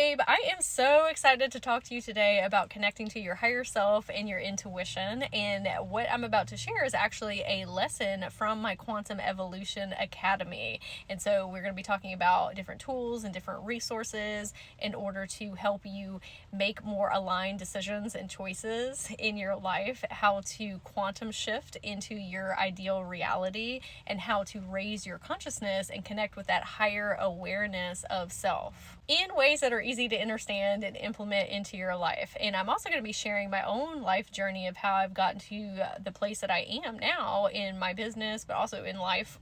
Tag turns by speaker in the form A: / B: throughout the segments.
A: babe. I am so excited to talk to you today about connecting to your higher self and your intuition. And what I'm about to share is actually a lesson from my Quantum Evolution Academy. And so we're going to be talking about different tools and different resources in order to help you make more aligned decisions and choices in your life, how to quantum shift into your ideal reality, and how to raise your consciousness and connect with that higher awareness of self in ways that are easy to understand and implement into your life. And I'm also going to be sharing my own life journey of how I've gotten to the place that I am now in my business, but also in life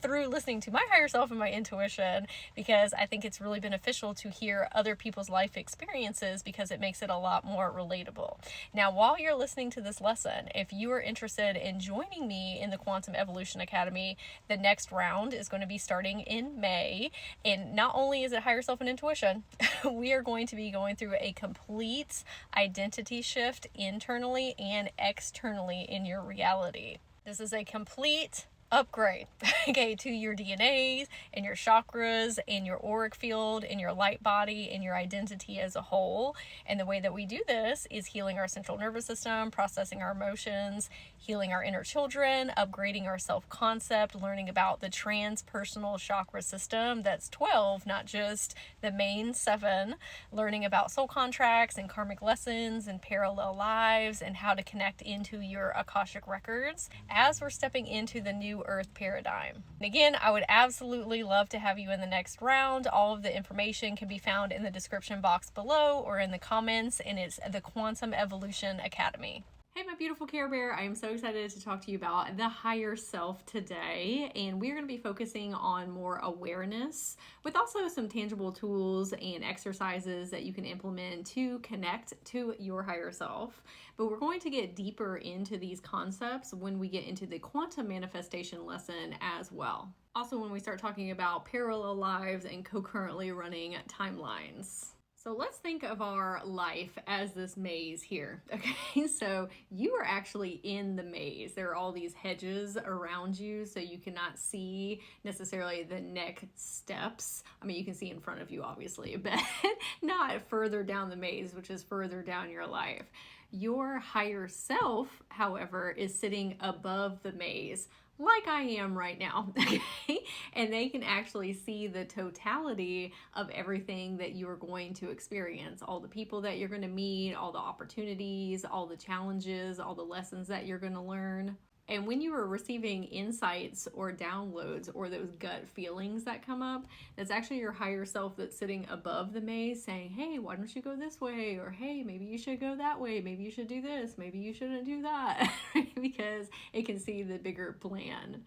A: through listening to my higher self and my intuition, because I think it's really beneficial to hear other people's life experiences because it makes it a lot more relatable. Now, while you're listening to this lesson, if you are interested in joining me in the Quantum Evolution Academy, the next round is going to be starting in May. And not only is it higher self and intuition, we are going to be going through a complete identity shift internally and externally in your reality. This is a complete upgrade, okay, to your DNA and your chakras and your auric field and your light body and your identity as a whole. And the way that we do this is healing our central nervous system, processing our emotions, healing our inner children, upgrading our self-concept, learning about the transpersonal chakra system. That's 12, not just the main 7, learning about soul contracts and karmic lessons and parallel lives and how to connect into your Akashic records as we're stepping into the new earth paradigm. And again, I would absolutely love to have you in the next round. All of the information can be found in the description box below or in the comments, and it's the Quantum Evolution Academy. Hey, my beautiful Care Bear. I am so excited to talk to you about the higher self today. And we're going to be focusing on more awareness with also some tangible tools and exercises that you can implement to connect to your higher self. But we're going to get deeper into these concepts when we get into the quantum manifestation lesson as well. Also, when we start talking about parallel lives and concurrently running timelines. So let's think of our life as this maze here, okay? So you are actually in the maze. There are all these hedges around you, so you cannot see necessarily the next steps. I mean, you can see in front of you, obviously, but not further down the maze, which is further down your life. Your higher self, however, is sitting above the maze, like I am right now, okay? And they can actually see the totality of everything that you are going to experience, all the people that you're going to meet, all the opportunities, all the challenges, all the lessons that you're going to learn. And when you are receiving insights or downloads or those gut feelings that come up, that's actually your higher self that's sitting above the maze saying, hey, why don't you go this way? Or, hey, maybe you should go that way. Maybe you should do this. Maybe you shouldn't do that. Because it can see the bigger plan.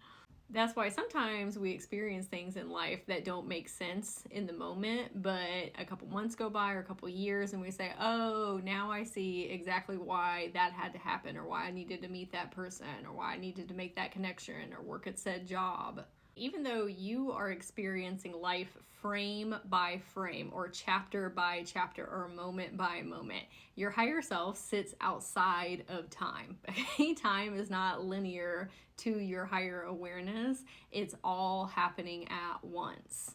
A: That's why sometimes we experience things in life that don't make sense in the moment, but a couple months go by or a couple years and we say, oh, now I see exactly why that had to happen, or why I needed to meet that person, or why I needed to make that connection or work at said job. Even though you are experiencing life frame by frame or chapter by chapter or moment by moment, your higher self sits outside of time. Okay? Time is not linear to your higher awareness. It's all happening at once.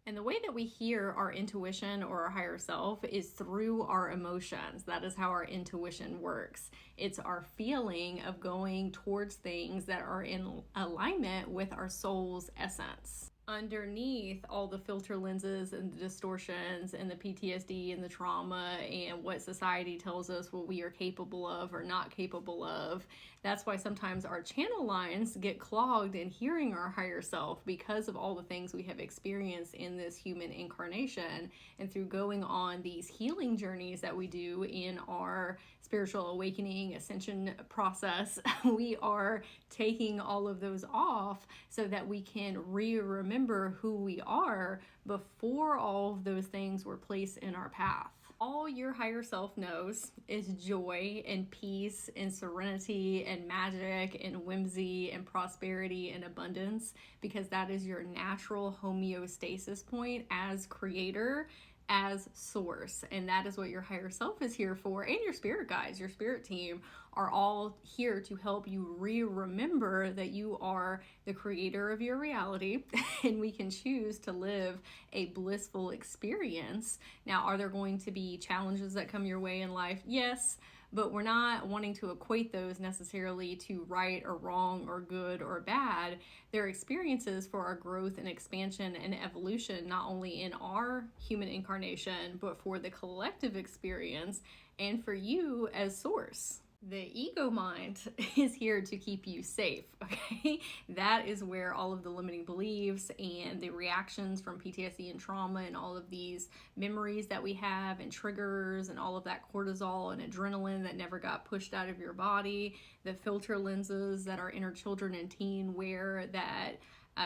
A: And the way that we hear our intuition or our higher self is through our emotions. That is how our intuition works. It's our feeling of going towards things that are in alignment with our soul's essence. Underneath all the filter lenses and the distortions and the PTSD and the trauma and what society tells us what we are capable of or not capable of, that's why sometimes our channel lines get clogged in hearing our higher self because of all the things we have experienced in this human incarnation. And through going on these healing journeys that we do in our spiritual awakening ascension process, we are taking all of those off so that we can remember who we are before all of those things were placed in our path. All your higher self knows is joy and peace and serenity and magic and whimsy and prosperity and abundance, because that is your natural homeostasis point as creator. as source. And that is what your higher self is here for. And your spirit guides, your spirit team are all here to help you remember that you are the creator of your reality and we can choose to live a blissful experience. Now, are there going to be challenges that come your way in life? Yes. But we're not wanting to equate those necessarily to right or wrong or good or bad. They're experiences for our growth and expansion and evolution, not only in our human incarnation, but for the collective experience and for you as source. The ego mind is here to keep you safe, okay? That is where all of the limiting beliefs and the reactions from PTSD and trauma and all of these memories that we have and triggers and all of that cortisol and adrenaline that never got pushed out of your body, the filter lenses that our inner children and teen wear that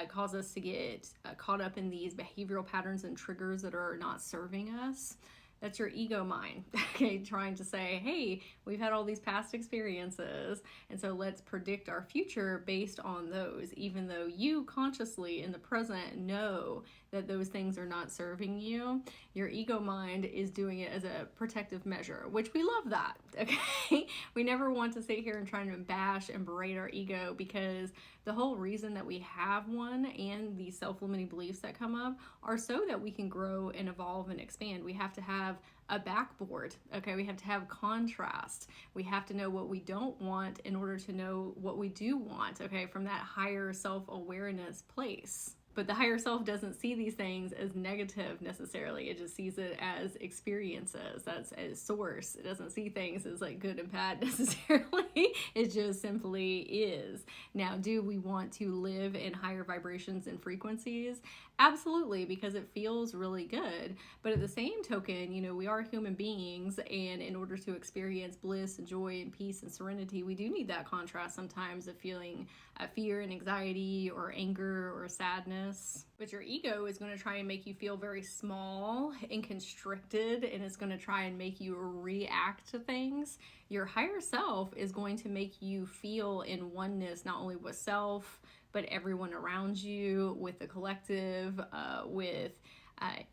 A: cause us to get caught up in these behavioral patterns and triggers that are not serving us. That's your ego mind, okay, trying to say, hey, we've had all these past experiences, and so let's predict our future based on those, even though you consciously in the present know that those things are not serving you. Your ego mind is doing it as a protective measure, which we love that, okay? We never want to sit here and try to bash and berate our ego, because the whole reason that we have one and the self-limiting beliefs that come up are so that we can grow and evolve and expand. We have to have a backboard, okay? We have to have contrast. We have to know what we don't want in order to know what we do want, okay? From that higher self-awareness place. But the higher self doesn't see these things as negative necessarily. It just sees it as experiences. That's a source. It doesn't see things as like good and bad necessarily. It just simply is. Now, do we want to live in higher vibrations and frequencies? Absolutely, because it feels really good. But at the same token, you know, we are human beings, and in order to experience bliss and joy and peace and serenity, we do need that contrast sometimes of feeling fear and anxiety or anger or sadness. But your ego is going to try and make you feel very small and constricted, and it's going to try and make you react to things. Your higher self is going to make you feel in oneness, not only with self, but everyone around you, with the collective, with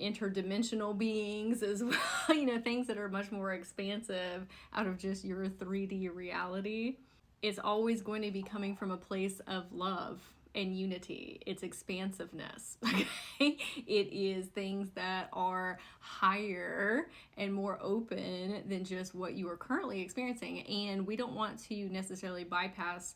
A: interdimensional beings as well, you know, things that are much more expansive out of just your 3D reality. It's always going to be coming from a place of love and unity. It's expansiveness. Okay? It is things that are higher and more open than just what you are currently experiencing. And we don't want to necessarily bypass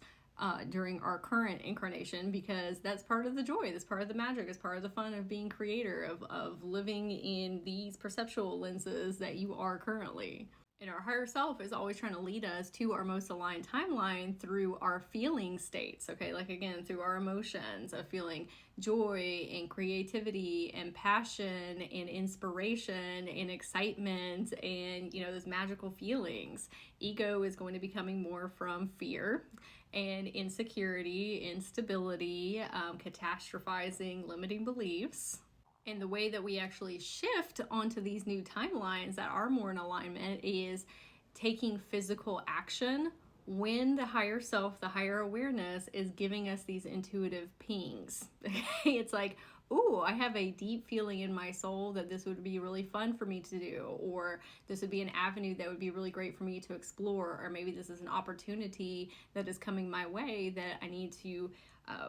A: during our current incarnation, because that's part of the joy, that's part of the magic, it's part of the fun of being creator, of living in these perceptual lenses that you are currently. And our higher self is always trying to lead us to our most aligned timeline through our feeling states, okay? Like, again, through our emotions of feeling joy and creativity and passion and inspiration and excitement and, you know, those magical feelings. Ego is going to be coming more from fear and insecurity, instability, catastrophizing, limiting beliefs. And the way that we actually shift onto these new timelines that are more in alignment is taking physical action when the higher self, the higher awareness, is giving us these intuitive pings. It's like, ooh, I have a deep feeling in my soul that this would be really fun for me to do, or this would be an avenue that would be really great for me to explore, or maybe this is an opportunity that is coming my way that I need to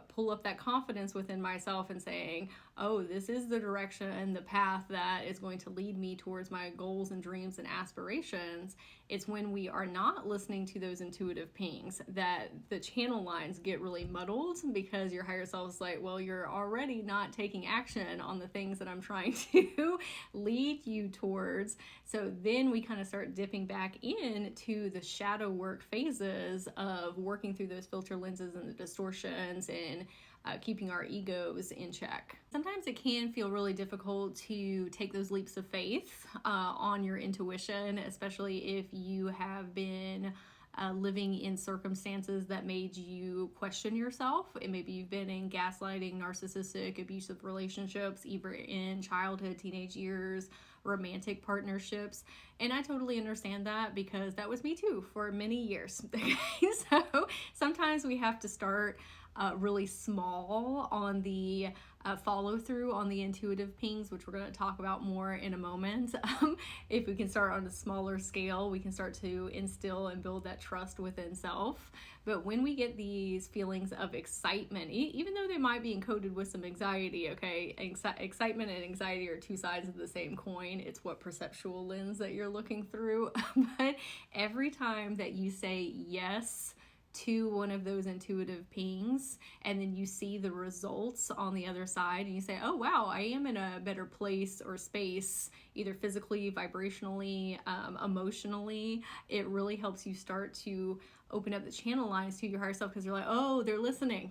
A: pull up that confidence within myself and saying, oh, this is the direction and the path that is going to lead me towards my goals and dreams and aspirations. It's when we are not listening to those intuitive pings that the channel lines get really muddled, because your higher self is like, well, you're already not taking action on the things that I'm trying to lead you towards. So then we kind of start dipping back into the shadow work phases of working through those filter lenses and the distortions and keeping our egos in check. Sometimes it can feel really difficult to take those leaps of faith on your intuition, especially if you have been living in circumstances that made you question yourself. And maybe you've been in gaslighting, narcissistic, abusive relationships, either in childhood, teenage years, romantic partnerships. And I totally understand that, because that was me too for many years. So sometimes we have to start really small on the follow through on the intuitive pings, which we're going to talk about more in a moment. If we can start on a smaller scale, we can start to instill and build that trust within self. But when we get these feelings of excitement, even though they might be encoded with some anxiety, okay, excitement and anxiety are two sides of the same coin. It's what perceptual lens that you're looking through. But every time that you say yes to one of those intuitive pings, and then you see the results on the other side, and you say, oh wow, I am in a better place or space, either physically, vibrationally, emotionally, it really helps you start to open up the channel lines to your higher self, because you're like, oh, they're listening.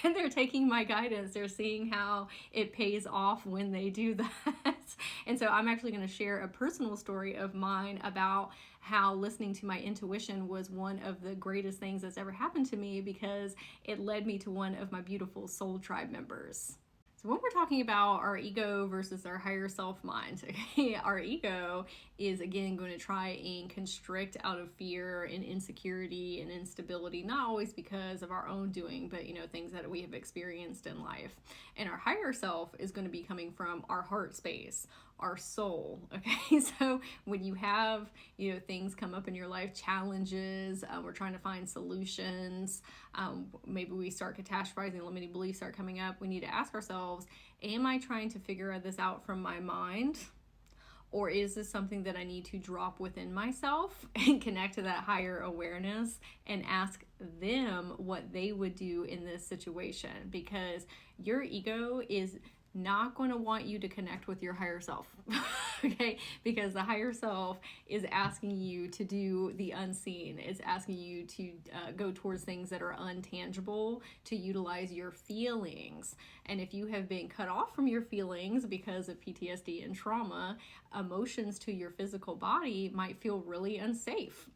A: And they're taking my guidance. They're seeing how it pays off when they do that. And so I'm actually going to share a personal story of mine about how listening to my intuition was one of the greatest things that's ever happened to me, because it led me to one of my beautiful soul tribe members. So when we're talking about our ego versus our higher self mind, okay, our ego is again going to try and constrict out of fear and insecurity and instability, not always because of our own doing, but things that we have experienced in life. And our higher self is going to be coming from our heart space, our soul. Okay, so when you have things come up in your life, challenges, we're trying to find solutions, maybe we start catastrophizing, limiting beliefs start coming up, we need to ask ourselves, am I trying to figure this out from my mind? Or is this something that I need to drop within myself and connect to that higher awareness and ask them what they would do in this situation? Because your ego is not going to want you to connect with your higher self. Okay, because the higher self is asking you to do the unseen. It's asking you to go towards things that are untangible, to utilize your feelings. And if you have been cut off from your feelings because of PTSD and trauma, emotions to your physical body might feel really unsafe.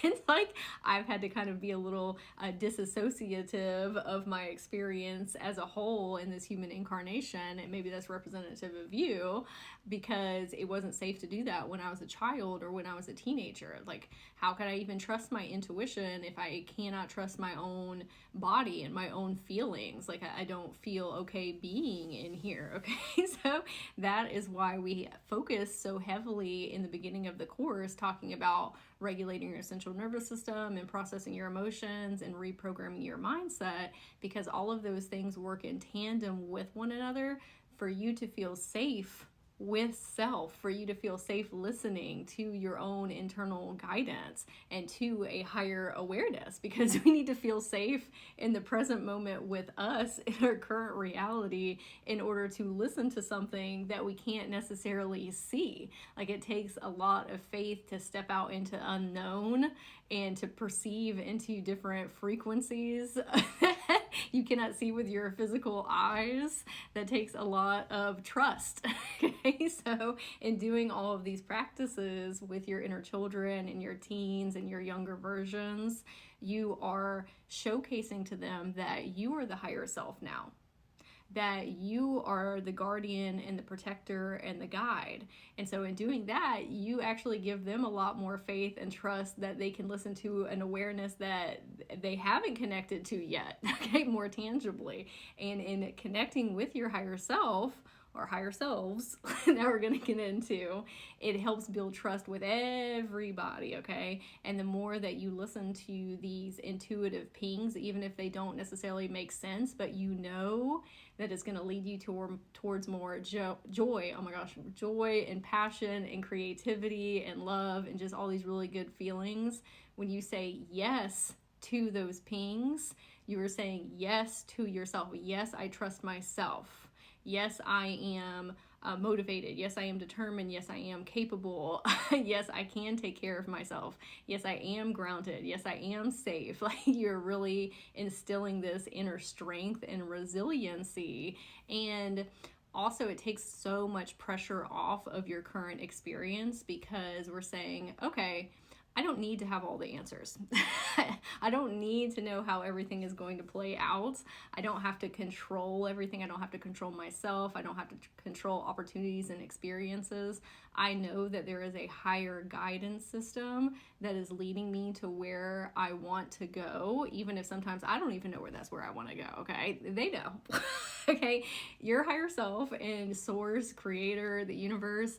A: It's like I've had to kind of be a little disassociative of my experience as a whole in this human incarnation, and maybe that's representative of you, because it wasn't safe to do that when I was a child or when I was a teenager. Like, how could I even trust my intuition if I cannot trust my own body and my own feelings? Like, I don't feel okay being in here. Okay, so that is why we focus so heavily in the beginning of the course talking about regulating your central nervous system and processing your emotions and reprogramming your mindset, because all of those things work in tandem with one another for you to feel safe with self, for you to feel safe listening to your own internal guidance and to a higher awareness, because we need to feel safe in the present moment with us in our current reality in order to listen to something that we can't necessarily see. Like, it takes a lot of faith to step out into unknown and to perceive into different frequencies that you cannot see with your physical eyes. That takes a lot of trust. Okay, so in doing all of these practices with your inner children and your teens and your younger versions, you are showcasing to them that you are the higher self now, that you are the guardian and the protector and the guide. And so in doing that, you actually give them a lot more faith and trust that they can listen to an awareness that they haven't connected to yet, okay, more tangibly. And in connecting with your higher self, or higher selves, that we're going to get into, it helps build trust with everybody, okay? And the more that you listen to these intuitive pings, even if they don't necessarily make sense, but you know that it's going to lead you towards more joy, oh my gosh, joy and passion and creativity and love and just all these really good feelings. When you say yes to those pings, you are saying yes to yourself. Yes, I trust myself. Yes, I am motivated. Yes, I am determined. Yes, I am capable. Yes, I can take care of myself. Yes, I am grounded. Yes, I am safe. Like, you're really instilling this inner strength and resiliency. And also, it takes so much pressure off of your current experience, because we're saying, okay, I don't need to have all the answers. I don't need to know how everything is going to play out. I don't have to control everything. I don't have to control myself. I don't have to control opportunities and experiences. I know that there is a higher guidance system that is leading me to where I want to go, even if sometimes I don't even know where I want to go, okay? They know, okay? Your higher self and source, creator, the universe,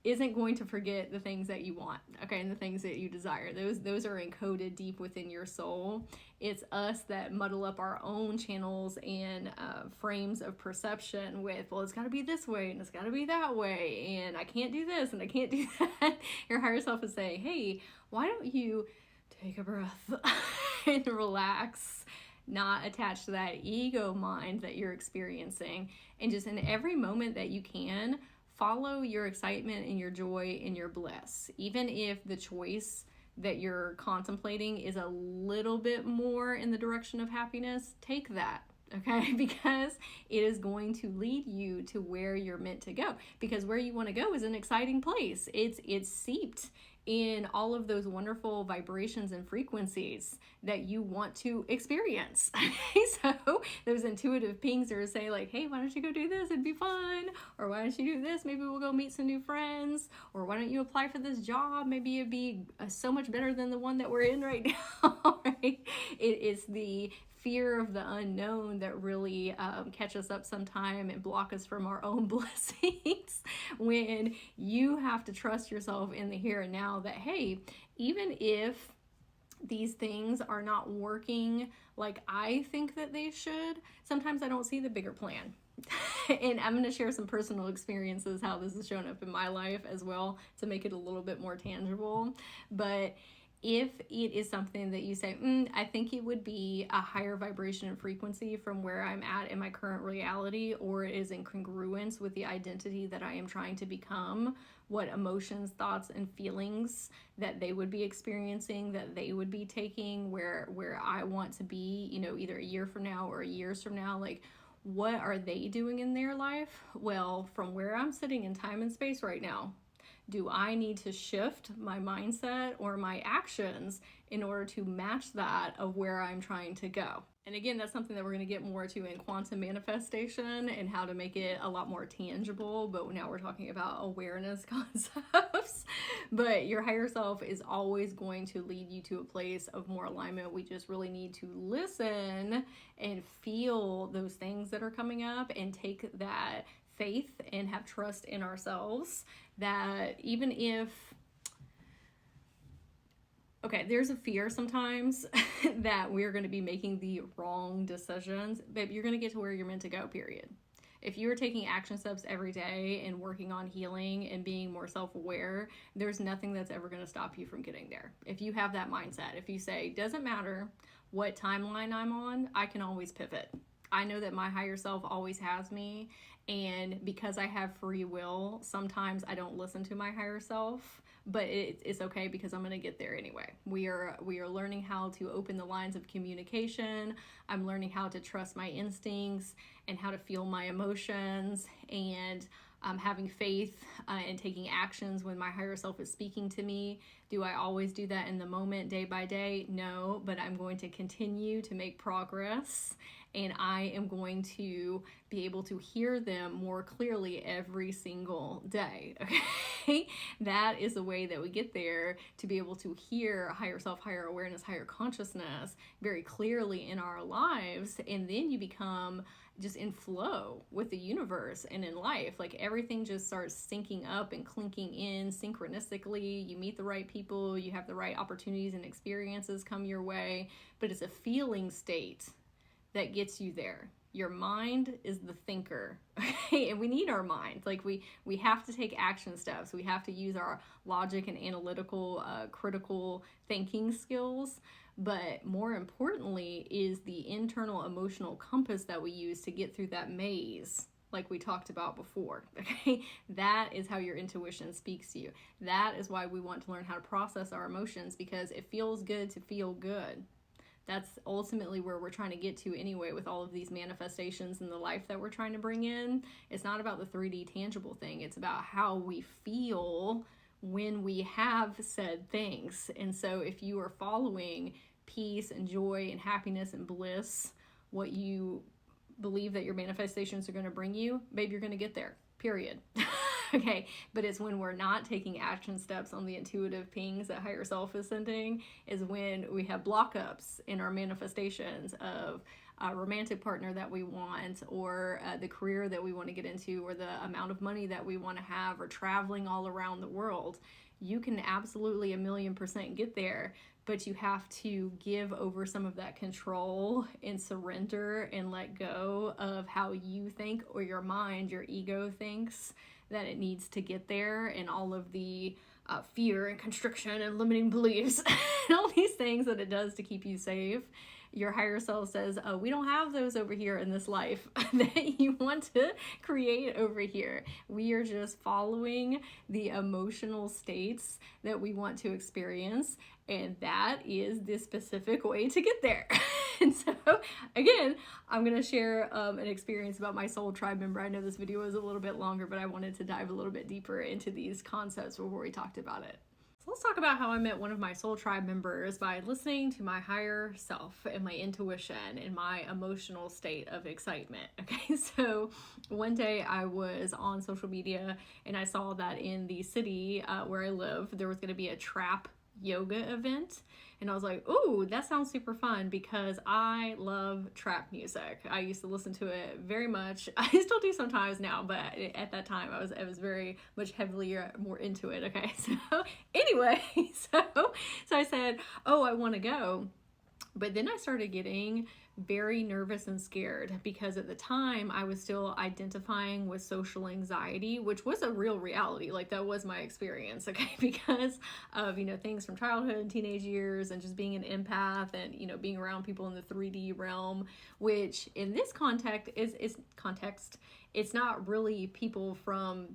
A: isn't going to forget the things that you want, okay, and the things that you desire. Those are encoded deep within your soul. It's us that muddle up our own channels and frames of perception with, well, it's got to be this way and it's got to be that way, and I can't do this and I can't do that. Your higher self is saying, hey, why don't you take a breath and relax, not attached to that ego mind that you're experiencing, and just in every moment that you can, follow your excitement and your joy and your bliss. Even if the choice that you're contemplating is a little bit more in the direction of happiness, take that, okay? Because it is going to lead you to where you're meant to go. Because where you want to go is an exciting place. It's seeped in all of those wonderful vibrations and frequencies that you want to experience. So those intuitive pings are saying like, hey, why don't you go do this? It'd be fun. Or why don't you do this? Maybe we'll go meet some new friends. Or why don't you apply for this job? Maybe it'd be so much better than the one that we're in right now, right? It is the fear of the unknown that really catch us up sometime and block us from our own blessings, when you have to trust yourself in the here and now that, hey, even if these things are not working like I think that they should, sometimes I don't see the bigger plan. And I'm going to share some personal experiences, how this has shown up in my life as well, to make it a little bit more tangible. But if it is something that you say, I think it would be a higher vibration and frequency from where I'm at in my current reality, or it is in congruence with the identity that I am trying to become, what emotions, thoughts, and feelings that they would be experiencing, that they would be taking, where I want to be, either a year from now or years from now, like, what are they doing in their life? Well, from where I'm sitting in time and space right now, do I need to shift my mindset or my actions in order to match that of where I'm trying to go? And again, that's something that we're going to get more to in quantum manifestation and how to make it a lot more tangible. But now we're talking about awareness concepts. But your higher self is always going to lead you to a place of more alignment. We just really need to listen and feel those things that are coming up and take that faith and have trust in ourselves, that even if, okay, there's a fear sometimes that we're going to be making the wrong decisions, but you're going to get to where you're meant to go, period. If you are taking action steps every day and working on healing and being more self-aware, there's nothing that's ever going to stop you from getting there. If you have that mindset, if you say, doesn't matter what timeline I'm on, I can always pivot. I know that my higher self always has me, and because I have free will, sometimes I don't listen to my higher self, but it's okay because I'm going to get there anyway. We are learning how to open the lines of communication. I'm learning how to trust my instincts and how to feel my emotions, and having faith and taking actions when my higher self is speaking to me. Do I always do that in the moment, day by day? No, but I'm going to continue to make progress, and I am going to be able to hear them more clearly every single day, okay? That is the way that we get there, to be able to hear higher self, higher awareness, higher consciousness very clearly in our lives, and then you become just in flow with the universe and in life. Like, everything just starts syncing up and clinking in synchronistically. You meet the right people, you have the right opportunities and experiences come your way, but it's a feeling state that gets you there. Your mind is the thinker, okay? And we need our mind. Like, we have to take action steps. We have to use our logic and analytical, critical thinking skills. But more importantly is the internal emotional compass that we use to get through that maze, like we talked about before, okay? That is how your intuition speaks to you. That is why we want to learn how to process our emotions, because it feels good to feel good. That's ultimately where we're trying to get to anyway with all of these manifestations in the life that we're trying to bring in. It's not about the 3D tangible thing. It's about how we feel when we have said things. And so if you are following peace and joy and happiness and bliss, what you believe that your manifestations are going to bring you, babe, you're going to get there, period. Okay, but it's when we're not taking action steps on the intuitive pings that higher self is sending, is when we have block-ups in our manifestations of a romantic partner that we want, or the career that we want to get into, or the amount of money that we want to have, or traveling all around the world. You can absolutely 1,000,000% get there, but you have to give over some of that control and surrender and let go of how you think, or your mind, your ego thinks that it needs to get there, and all of the fear and constriction and limiting beliefs and all these things that it does to keep you safe. Your higher self says, oh, we don't have those over here in this life that you want to create over here. We are just following the emotional states that we want to experience, and that is the specific way to get there. And so, again, I'm going to share an experience about my soul tribe member. I know this video was a little bit longer, but I wanted to dive a little bit deeper into these concepts before we talked about it. So let's talk about how I met one of my soul tribe members by listening to my higher self and my intuition and my emotional state of excitement. Okay, so one day I was on social media and I saw that in the city where I live, there was going to be a trap yoga event, and I was like, ooh, that sounds super fun, because I love trap music. I used to listen to it very much. I still do sometimes now, but at that time I was very much heavily more into it. Okay, so anyway, so I said, oh, I want to go. But then I started getting very nervous and scared, because at the time I was still identifying with social anxiety, which was a real reality. Like, that was my experience, okay, because of, things from childhood and teenage years, and just being an empath, and, being around people in the 3D realm, which in this context it's not really people from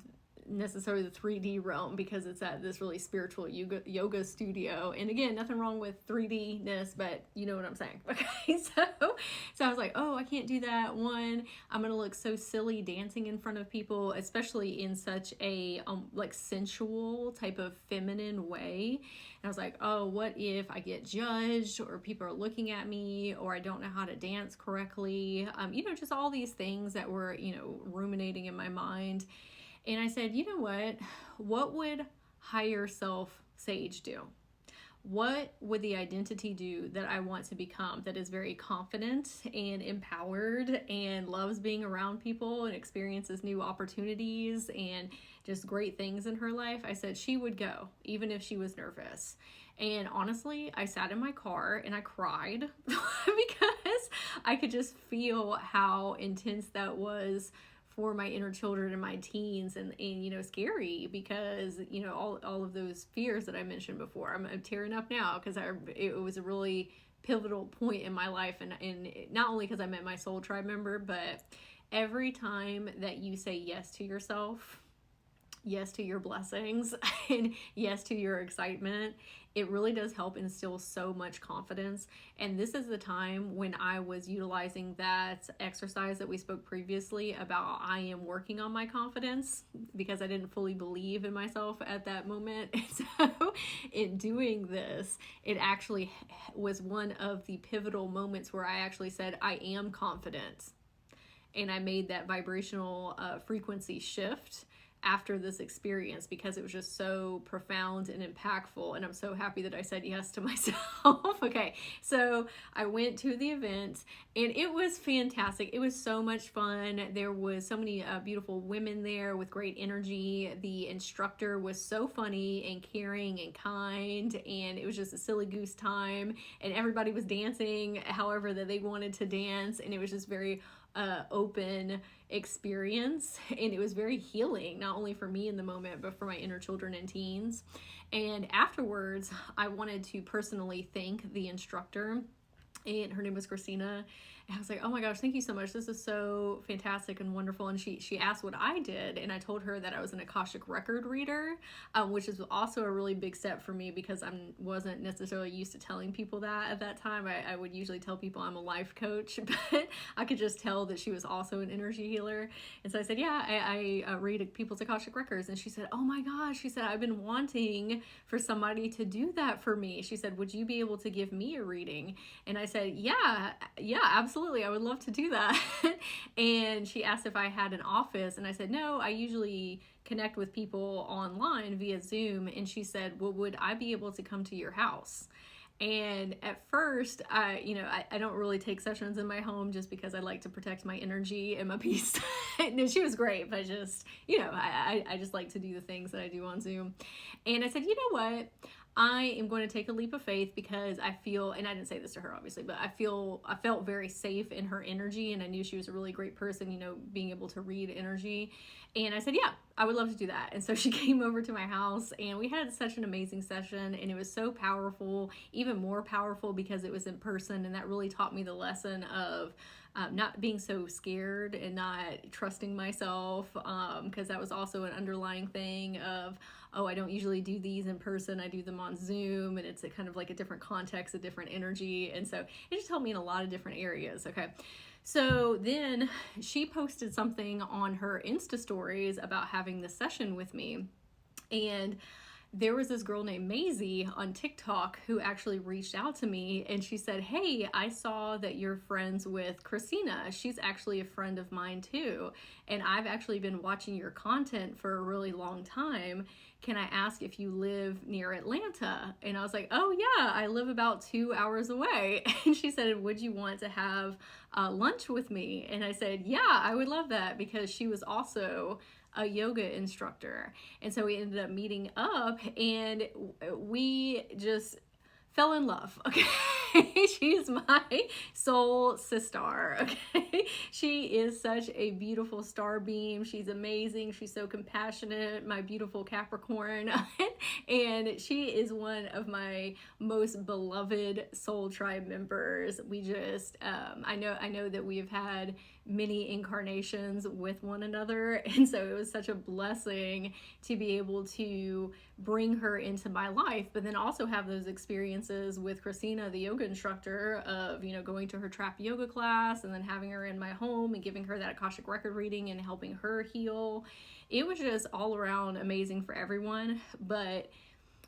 A: necessarily the 3D realm, because it's at this really spiritual yoga studio. And again, nothing wrong with 3D-ness, but you know what I'm saying. Okay, so I was like, oh, I can't do that. One, I'm gonna look so silly dancing in front of people, especially in such a like sensual type of feminine way. And I was like, oh, what if I get judged, or people are looking at me, or I don't know how to dance correctly? Just all these things that were, ruminating in my mind. And I said, you know what would higher self Sage do? What would the identity do that I want to become, that is very confident and empowered and loves being around people and experiences new opportunities and just great things in her life? I said she would go, even if she was nervous. And honestly, I sat in my car and I cried because I could just feel how intense that was for my inner children and my teens, and scary, because all of those fears that I mentioned before. I'm tearing up now, because it was a really pivotal point in my life, and not only because I met my soul tribe member, but every time that you say yes to yourself, yes to your blessings, and yes to your excitement, it really does help instill so much confidence. And this is the time when I was utilizing that exercise that we spoke previously about. I am working on my confidence, because I didn't fully believe in myself at that moment. And so in doing this, it actually was one of the pivotal moments where I actually said, I am confident. And I made that vibrational frequency shift after this experience, because it was just so profound and impactful. And I'm so happy that I said yes to myself. Okay, so I went to the event and it was fantastic. It was so much fun. There was so many beautiful women there with great energy. The instructor was so funny and caring and kind, and it was just a silly goose time, and everybody was dancing however that they wanted to dance, and it was just very open experience, and it was very healing, not only for me in the moment, but for my inner children and teens. And afterwards, I wanted to personally thank the instructor, and her name was Christina, I was like, oh my gosh, thank you so much. This is so fantastic and wonderful. And she asked what I did, and I told her that I was an Akashic record reader, which is also a really big step for me because I wasn't necessarily used to telling people that at that time. I would usually tell people I'm a life coach, but I could just tell that she was also an energy healer. And so I said, yeah, I read people's Akashic records. And she said, oh my gosh, she said, I've been wanting for somebody to do that for me. She said, would you be able to give me a reading? And I said, yeah, absolutely. I would love to do that. And she asked if I had an office, and I said, no, I usually connect with people online via Zoom. And she said, well, would I be able to come to your house? And at first, I don't really take sessions in my home just because I like to protect my energy and my peace. And she was great, but just, I just like to do the things that I do on Zoom. And I said, you know what? I am going to take a leap of faith because I feel, and I didn't say this to her obviously, but I felt very safe in her energy, and I knew she was a really great person, being able to read energy. And I said, yeah, I would love to do that. And so she came over to my house, and we had such an amazing session, and it was so powerful, even more powerful because it was in person. And that really taught me the lesson of not being so scared and not trusting myself, because that was also an underlying thing of, oh, I don't usually do these in person. I do them on Zoom, and it's kind of like a different context, a different energy. And so it just helped me in a lot of different areas. Okay. So then she posted something on her Insta stories about having this session with me. And there was this girl named Maisie on TikTok who actually reached out to me, and she said, hey, I saw that you're friends with Christina. She's actually a friend of mine too. And I've actually been watching your content for a really long time. Can I ask if you live near Atlanta? And I was like, oh yeah, I live about 2 hours away. And she said, would you want to have lunch with me? And I said, yeah, I would love that, because she was also a yoga instructor. And so we ended up meeting up, and we just fell in love. Okay. She's my soul sister. Okay. She is such a beautiful star beam. She's amazing. She's so compassionate, my beautiful Capricorn. And she is one of my most beloved soul tribe members. We just, I know that we have had many incarnations with one another. And so it was such a blessing to be able to bring her into my life, but then also have those experiences with Christina, the yoga instructor, of, going to her trap yoga class and then having her in my home and giving her that Akashic record reading and helping her heal. It was just all around amazing for everyone. But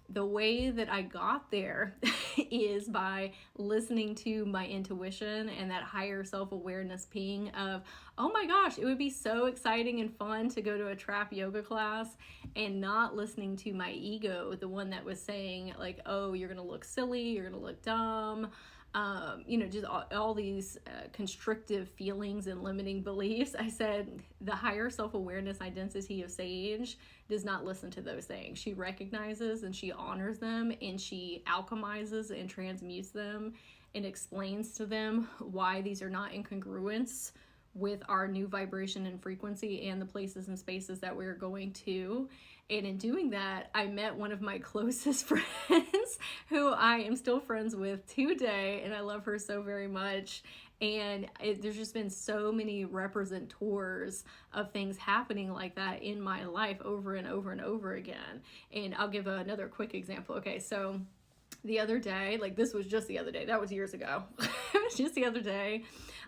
A: the way that I got there is by listening to my intuition and that higher self-awareness ping of, oh my gosh, it would be so exciting and fun to go to a trap yoga class, and not listening to my ego, the one that was saying like, oh, you're gonna look silly, you're gonna look dumb, just all these constrictive feelings and limiting beliefs. I said the higher self-awareness identity of Sage does not listen to those things. She recognizes and she honors them, and she alchemizes and transmutes them and explains to them why these are not in congruence with our new vibration and frequency and the places and spaces that we're going to. And in doing that, I met one of my closest friends who I am still friends with today, and I love her so very much. And there's just been so many representors of things happening like that in my life over and over and over again. And I'll give another quick example. Okay, so the other day, like this was just the other day, that was years ago. It was just the other day,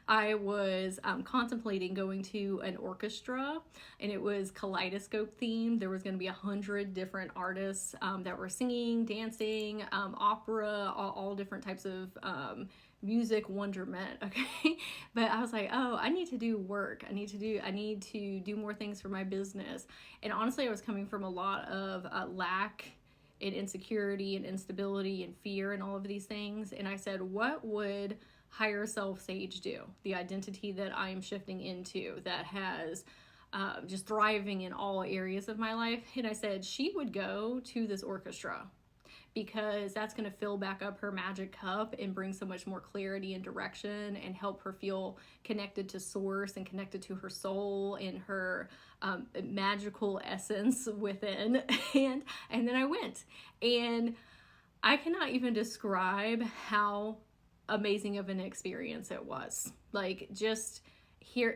A: I was contemplating going to an orchestra, and it was kaleidoscope themed. There was going to be 100 different artists that were singing, dancing, opera, all different types of music wonderment. Okay. But I was like, oh, I need to do work. I need to do more things for my business. And honestly, I was coming from a lot of lack and insecurity and instability and fear and all of these things. And I said, what would higher self Sage do? The identity that I am shifting into that has just thriving in all areas of my life. And I said she would go to this orchestra, because that's going to fill back up her magic cup and bring so much more clarity and direction and help her feel connected to source and connected to her soul and her magical essence within. And then I went, and I cannot even describe how amazing of an experience it was. Like, just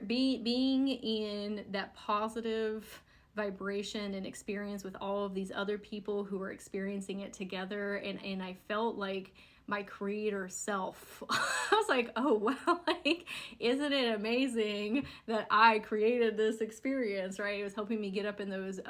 A: being in that positive vibration and experience with all of these other people who were experiencing it together, and I felt like my creator self. I was like, oh wow, like, isn't it amazing that I created this experience, right? It was helping me get up in those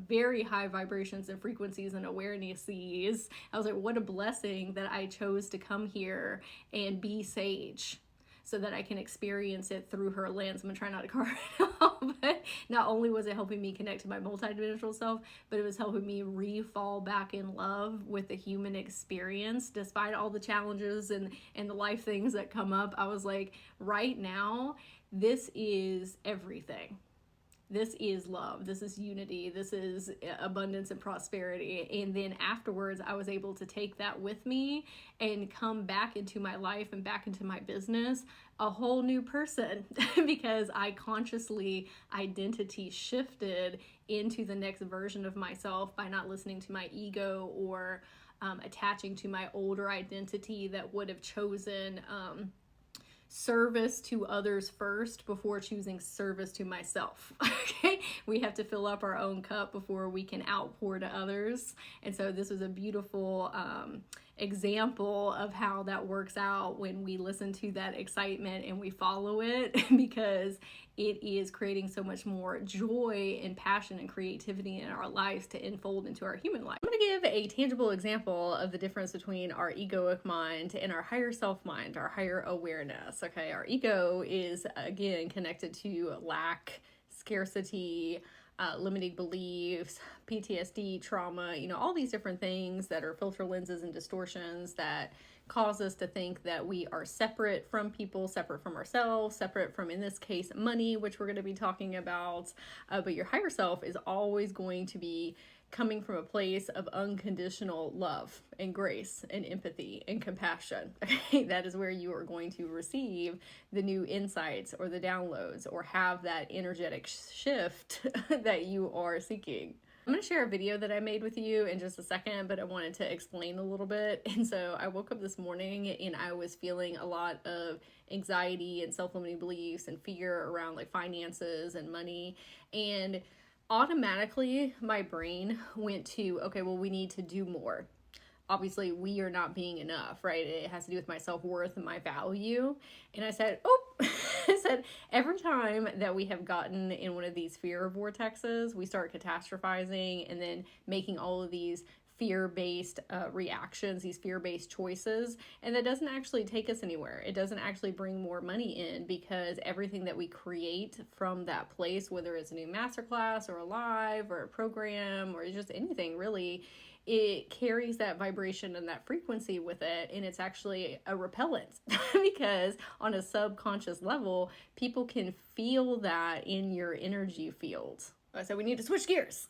A: very high vibrations and frequencies and awarenesses. I was like, what a blessing that I chose to come here and be Sage, so that I can experience it through her lens. I'm gonna try not to cry right now, but not only was it helping me connect to my multidimensional self, but it was helping me re-fall back in love with the human experience, despite all the challenges and the life things that come up. I was like, right now, this is everything. This is love. This is unity. This is abundance and prosperity. And then afterwards, I was able to take that with me and come back into my life and back into my business a whole new person because I consciously identity shifted into the next version of myself by not listening to my ego or attaching to my older identity that would have chosen service to others first before choosing service to myself. Okay, we have to fill up our own cup before we can outpour to others. And so this was a beautiful example of how that works out when we listen to that excitement and we follow it, because it is creating so much more joy and passion and creativity in our lives to unfold into our human life. I'm going to give a tangible example of the difference between our egoic mind and our higher self mind, our higher awareness. Okay, our ego is, again, connected to lack, scarcity, limiting beliefs, PTSD, trauma, all these different things that are filter lenses and distortions that cause us to think that we are separate from people, separate from ourselves, separate from, in this case, money, which we're going to be talking about. But your higher self is always going to be coming from a place of unconditional love and grace and empathy and compassion. That is where you are going to receive the new insights or the downloads or have that energetic shift that you are seeking. I'm going to share a video that I made with you in just a second, but I wanted to explain a little bit. And so I woke up this morning and I was feeling a lot of anxiety and self-limiting beliefs and fear around like finances and money. And automatically my brain went to, okay, well, we need to do more. Obviously, we are not being enough, right? It has to do with my self-worth and my value. And I said, every time that we have gotten in one of these fear vortexes, we start catastrophizing and then making all of these fear-based reactions, these fear-based choices, and that doesn't actually take us anywhere. It doesn't actually bring more money in, because everything that we create from that place, whether it's a new masterclass or a live or a program or just anything really, it carries that vibration and that frequency with it, and it's actually a repellent because on a subconscious level, people can feel that in your energy field. So we need to switch gears.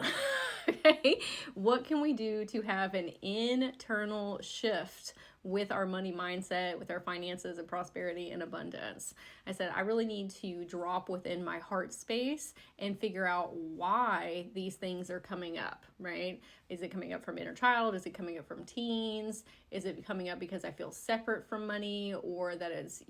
A: Okay, what can we do to have an internal shift with our money mindset, with our finances and prosperity and abundance? I said, I really need to drop within my heart space and figure out why these things are coming up, right? Is it coming up from inner child? Is it coming up from teens? Is it coming up because I feel separate from money, or that it's,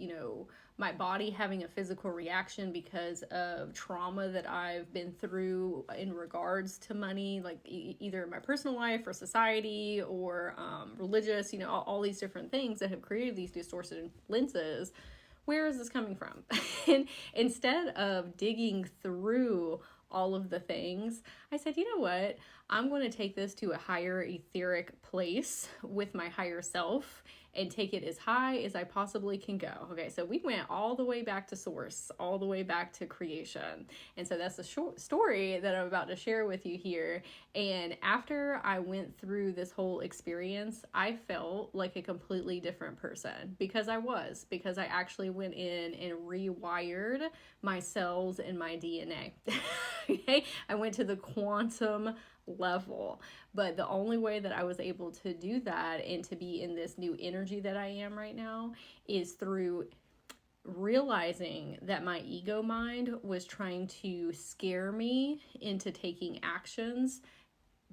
A: my body having a physical reaction because of trauma that I've been through in regards to money, like either in my personal life or society or religious, all these different things that have created these distorted lenses. Where is this coming from? And instead of digging through all of the things, I said, you know what? I'm going to take this to a higher etheric place with my higher self and take it as high as I possibly can go. Okay, so we went all the way back to source, all the way back to creation. And so that's the short story that I'm about to share with you here. And after I went through this whole experience, I felt like a completely different person, because I actually went in and rewired my cells and my DNA. Okay, I went to the quantum level. But the only way that I was able to do that and to be in this new energy that I am right now is through realizing that my ego mind was trying to scare me into taking actions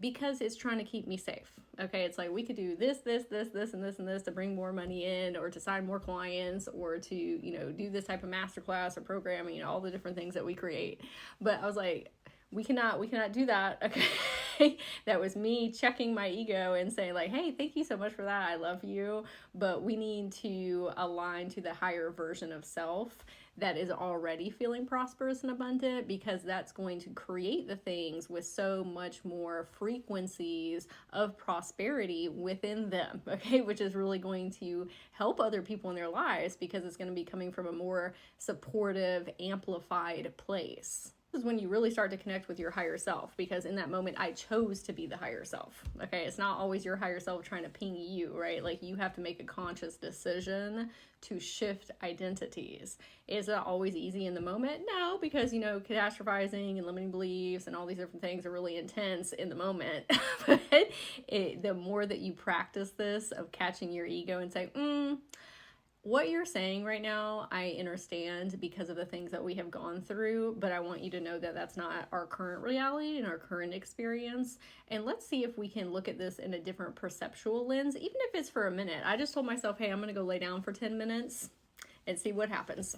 A: because it's trying to keep me safe. Okay, it's like we could do this, this, this, this, and this, and this to bring more money in, or to sign more clients, or to, you know, do this type of masterclass or programming, you know, all the different things that we create. But I was like, we cannot do that. Okay. That was me checking my ego and saying like, hey, thank you so much for that. I love you. But we need to align to the higher version of self that is already feeling prosperous and abundant, because that's going to create the things with so much more frequencies of prosperity within them. Okay. Which is really going to help other people in their lives, because it's going to be coming from a more supportive, amplified place. Is when you really start to connect with your higher self, because in that moment I chose to be the higher self. Okay, it's not always your higher self trying to ping you, right? Like you have to make a conscious decision to shift identities. Is it always easy in the moment? No, because, you know, catastrophizing and limiting beliefs and all these different things are really intense in the moment. But the more that you practice this of catching your ego and say, what you're saying right now, I understand because of the things that we have gone through, but I want you to know that that's not our current reality and our current experience. And let's see if we can look at this in a different perceptual lens, even if it's for a minute. I just told myself, hey, I'm going to go lay down for 10 minutes and see what happens.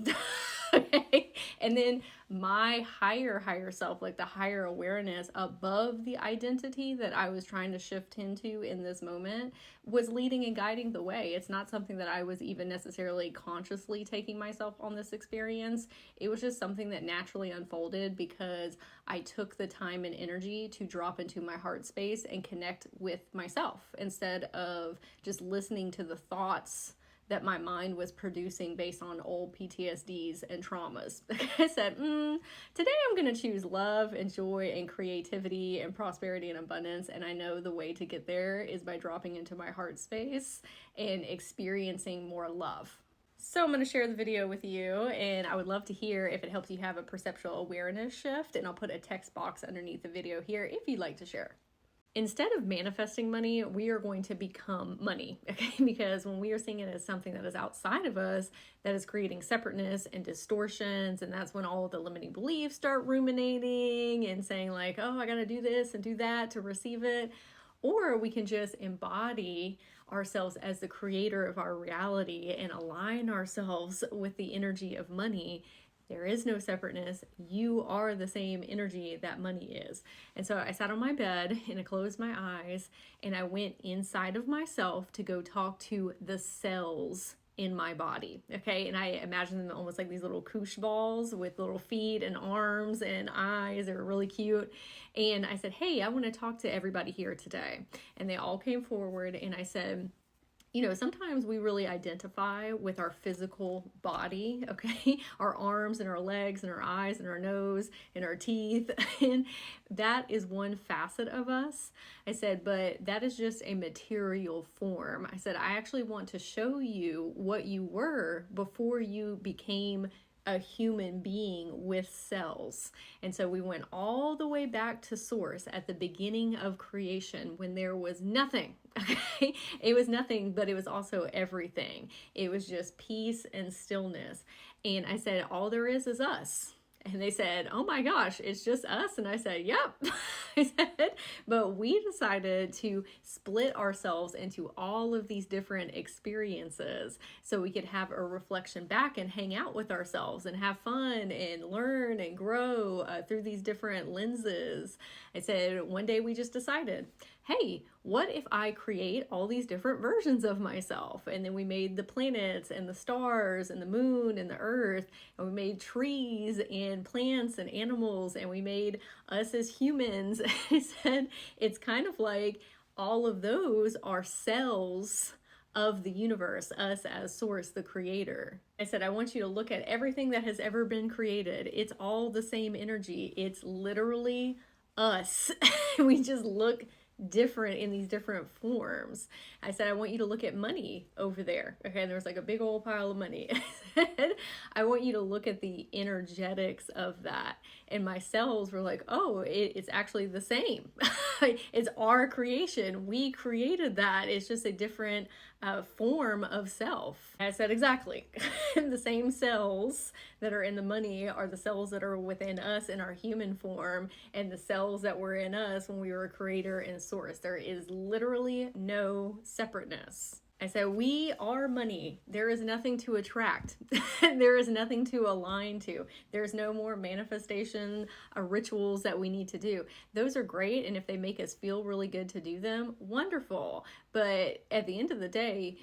A: Okay. And then my higher self, like the higher awareness above the identity that I was trying to shift into in this moment, was leading and guiding the way. It's not something that I was even necessarily consciously taking myself on this experience. It was just something that naturally unfolded because I took the time and energy to drop into my heart space and connect with myself instead of just listening to the thoughts that my mind was producing based on old PTSDs and traumas. I said, today I'm going to choose love and joy and creativity and prosperity and abundance. And I know the way to get there is by dropping into my heart space and experiencing more love. So I'm going to share the video with you, and I would love to hear if it helps you have a perceptual awareness shift. And I'll put a text box underneath the video here if you'd like to share. Instead of manifesting money, we are going to become money, okay? Because when we are seeing it as something that is outside of us, that is creating separateness and distortions, and that's when all of the limiting beliefs start ruminating and saying like, oh, I got to do this and do that to receive it. Or we can just embody ourselves as the creator of our reality and align ourselves with the energy of money. There is no separateness. You are the same energy that money is. And so I sat on my bed and I closed my eyes and I went inside of myself to go talk to the cells in my body. Okay. And I imagine them almost like these little koosh balls with little feet and arms and eyes. They're really cute. And I said, hey, I want to talk to everybody here today. And they all came forward and I said, you know, sometimes we really identify with our physical body, okay? Our arms and our legs and our eyes and our nose and our teeth. And that is one facet of us. I said, but that is just a material form. I said, I actually want to show you what you were before you became a human being with cells. And so we went all the way back to source at the beginning of creation when there was nothing. Okay, it was nothing, but it was also everything. It was just peace and stillness. And I said, all there is us. And they said, oh my gosh, it's just us. And I said, yep. I said, but we decided to split ourselves into all of these different experiences so we could have a reflection back and hang out with ourselves and have fun and learn and grow through these different lenses. I said, one day we just decided, hey, what if I create all these different versions of myself? And then we made the planets and the stars and the moon and the earth, and we made trees and plants and animals, and we made us as humans. I said, it's kind of like all of those are cells of the universe, us as source, the creator. I said, I want you to look at everything that has ever been created. It's all the same energy. It's literally us. We just look different in these different forms. I said, I want you to look at money over there. Okay, and there was like a big old pile of money. I said, I want you to look at the energetics of that. And my cells were like, oh, it's actually the same. It's our creation. We created that. It's just a different form of self. I said exactly. The same cells that are in the money are the cells that are within us in our human form, and the cells that were in us when we were creator and source. There is literally no separateness. I said, we are money. There is nothing to attract. There is nothing to align to. There's no more manifestation rituals that we need to do. Those are great, and if they make us feel really good to do them, wonderful. But at the end of the day,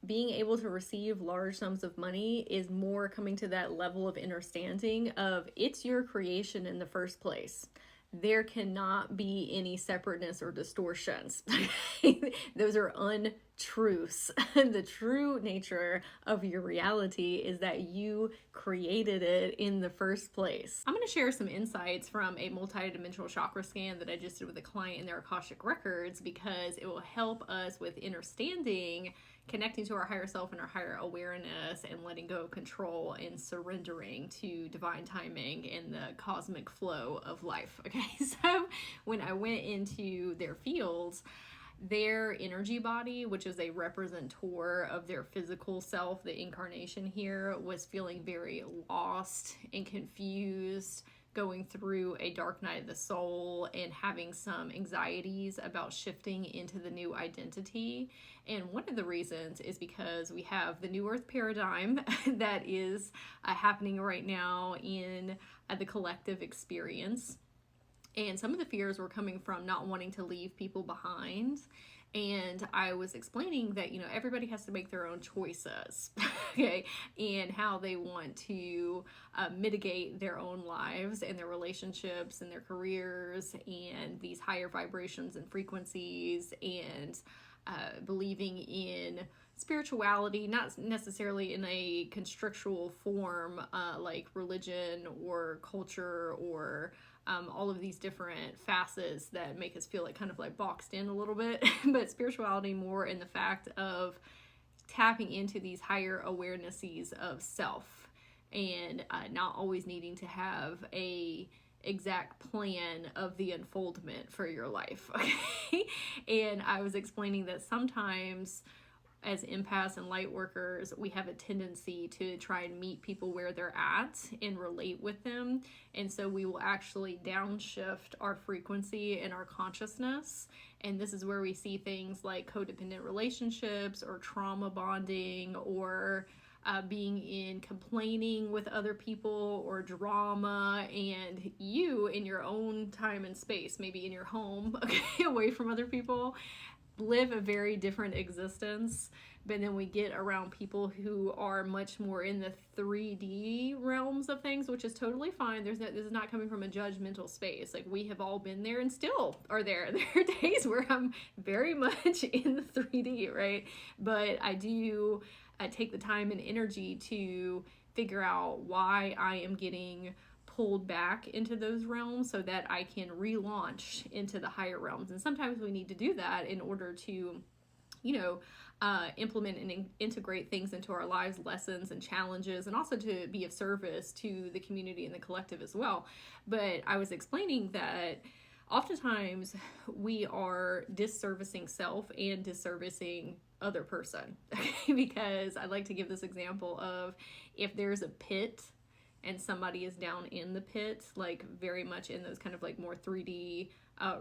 A: being able to receive large sums of money is more coming to that level of understanding of it's your creation in the first place. There cannot be any separateness or distortions. Those are untruths. The true nature of your reality is that you created it in the first place. I'm going to share some insights from a multidimensional chakra scan that I just did with a client in their Akashic records, because it will help us with understanding, connecting to our higher self and our higher awareness, and letting go of control and surrendering to divine timing and the cosmic flow of life. Okay, so when I went into their fields, their energy body, which is a representor of their physical self, the incarnation here, was feeling very lost and confused, going through a dark night of the soul and having some anxieties about shifting into the new identity. And one of the reasons is because we have the New Earth paradigm that is happening right now in the collective experience. And some of the fears were coming from not wanting to leave people behind. And I was explaining that, everybody has to make their own choices, okay, and how they want to mitigate their own lives and their relationships and their careers and these higher vibrations and frequencies, and believing in spirituality, not necessarily in a constrictual form like religion or culture or all of these different facets that make us feel kind of boxed in a little bit, but spirituality more in the fact of tapping into these higher awarenesses of self, and not always needing to have a exact plan of the unfoldment for your life. Okay, and I was explaining that sometimes as empaths and light workers, we have a tendency to try and meet people where they're at and relate with them. And so we will actually downshift our frequency and our consciousness. And this is where we see things like codependent relationships or trauma bonding, or being in complaining with other people, or drama, and you in your own time and space, maybe in your home, okay, away from other people, live a very different existence. But then we get around people who are much more in the 3D realms of things, which is totally fine. This is not coming from a judgmental space. We have all been there and still are there. There are days where I'm very much in the 3D, right? But I do take the time and energy to figure out why I am getting pulled back into those realms so that I can relaunch into the higher realms. And sometimes we need to do that in order to, implement and integrate things into our lives, lessons and challenges, and also to be of service to the community and the collective as well. But I was explaining that oftentimes we are disservicing self and disservicing other person. Because I like to give this example of, if there's a pit and somebody is down in the pit, very much in those kind of more 3D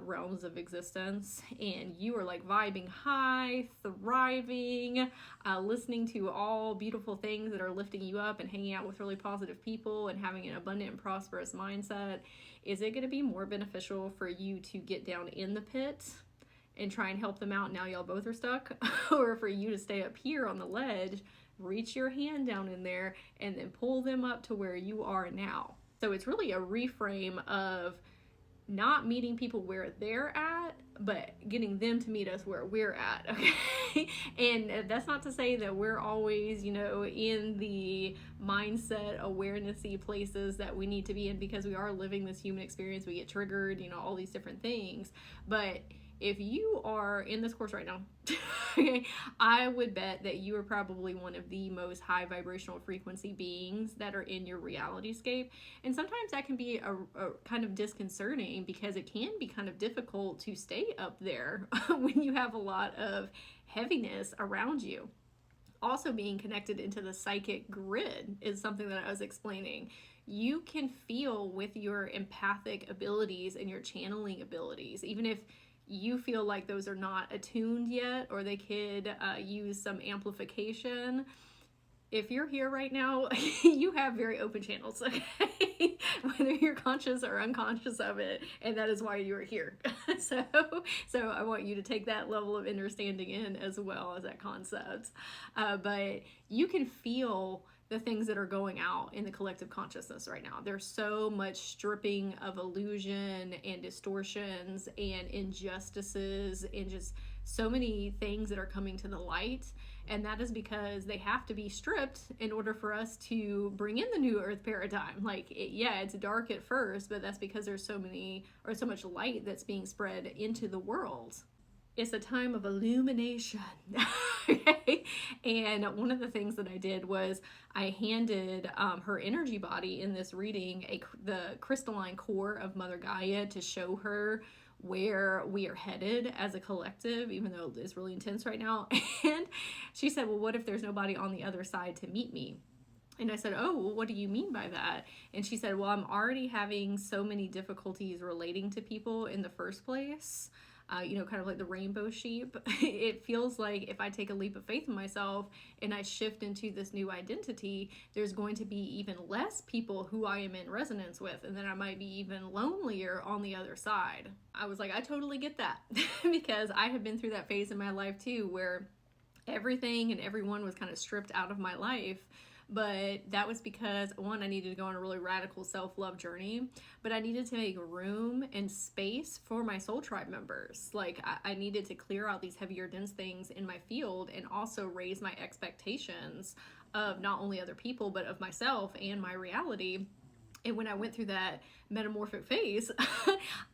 A: realms of existence, and you are vibing high, thriving, listening to all beautiful things that are lifting you up and hanging out with really positive people and having an abundant and prosperous mindset, is it going to be more beneficial for you to get down in the pit and try and help them out, now y'all both are stuck, or for you to stay up here on the ledge, reach your hand down in there, and then pull them up to where you are now? So it's really a reframe of not meeting people where they're at, but getting them to meet us where we're at, okay? And that's not to say that we're always, in the mindset, awarenessy places that we need to be in, because we are living this human experience. We get triggered, all these different things. But if you are in this course right now, okay, I would bet that you are probably one of the most high vibrational frequency beings that are in your reality scape. And sometimes that can be a kind of disconcerting, because it can be kind of difficult to stay up there when you have a lot of heaviness around you. Also, being connected into the psychic grid is something that I was explaining. You can feel with your empathic abilities and your channeling abilities, even if you feel like those are not attuned yet, or they could use some amplification. If you're here right now, you have very open channels, okay? Whether you're conscious or unconscious of it, and that is why you are here. So I want you to take that level of understanding in, as well as that concept. But you can feel the things that are going out in the collective consciousness right now. There's so much stripping of illusion and distortions and injustices, and just so many things that are coming to the light. And that is because they have to be stripped in order for us to bring in the new earth paradigm. Like, it's dark at first, but that's because there's so much light that's being spread into the world. It's a time of illumination. Okay? And one of the things that I did was I handed her energy body in this reading the crystalline core of Mother Gaia, to show her where we are headed as a collective, even though it's really intense right now. And she said, well, what if there's nobody on the other side to meet me? And I said, oh, well, what do you mean by that? And she said, well, I'm already having so many difficulties relating to people in the first place. Kind of like the rainbow sheep. It feels like if I take a leap of faith in myself and I shift into this new identity, there's going to be even less people who I am in resonance with, and then I might be even lonelier on the other side. I was like, I totally get that, because I have been through that phase in my life too, where everything and everyone was kind of stripped out of my life. But that was because, one, I needed to go on a really radical self-love journey, but I needed to make room and space for my soul tribe members. Like, I needed to clear out these heavier, dense things in my field, and also raise my expectations of not only other people, but of myself and my reality. And when I went through that metamorphic phase,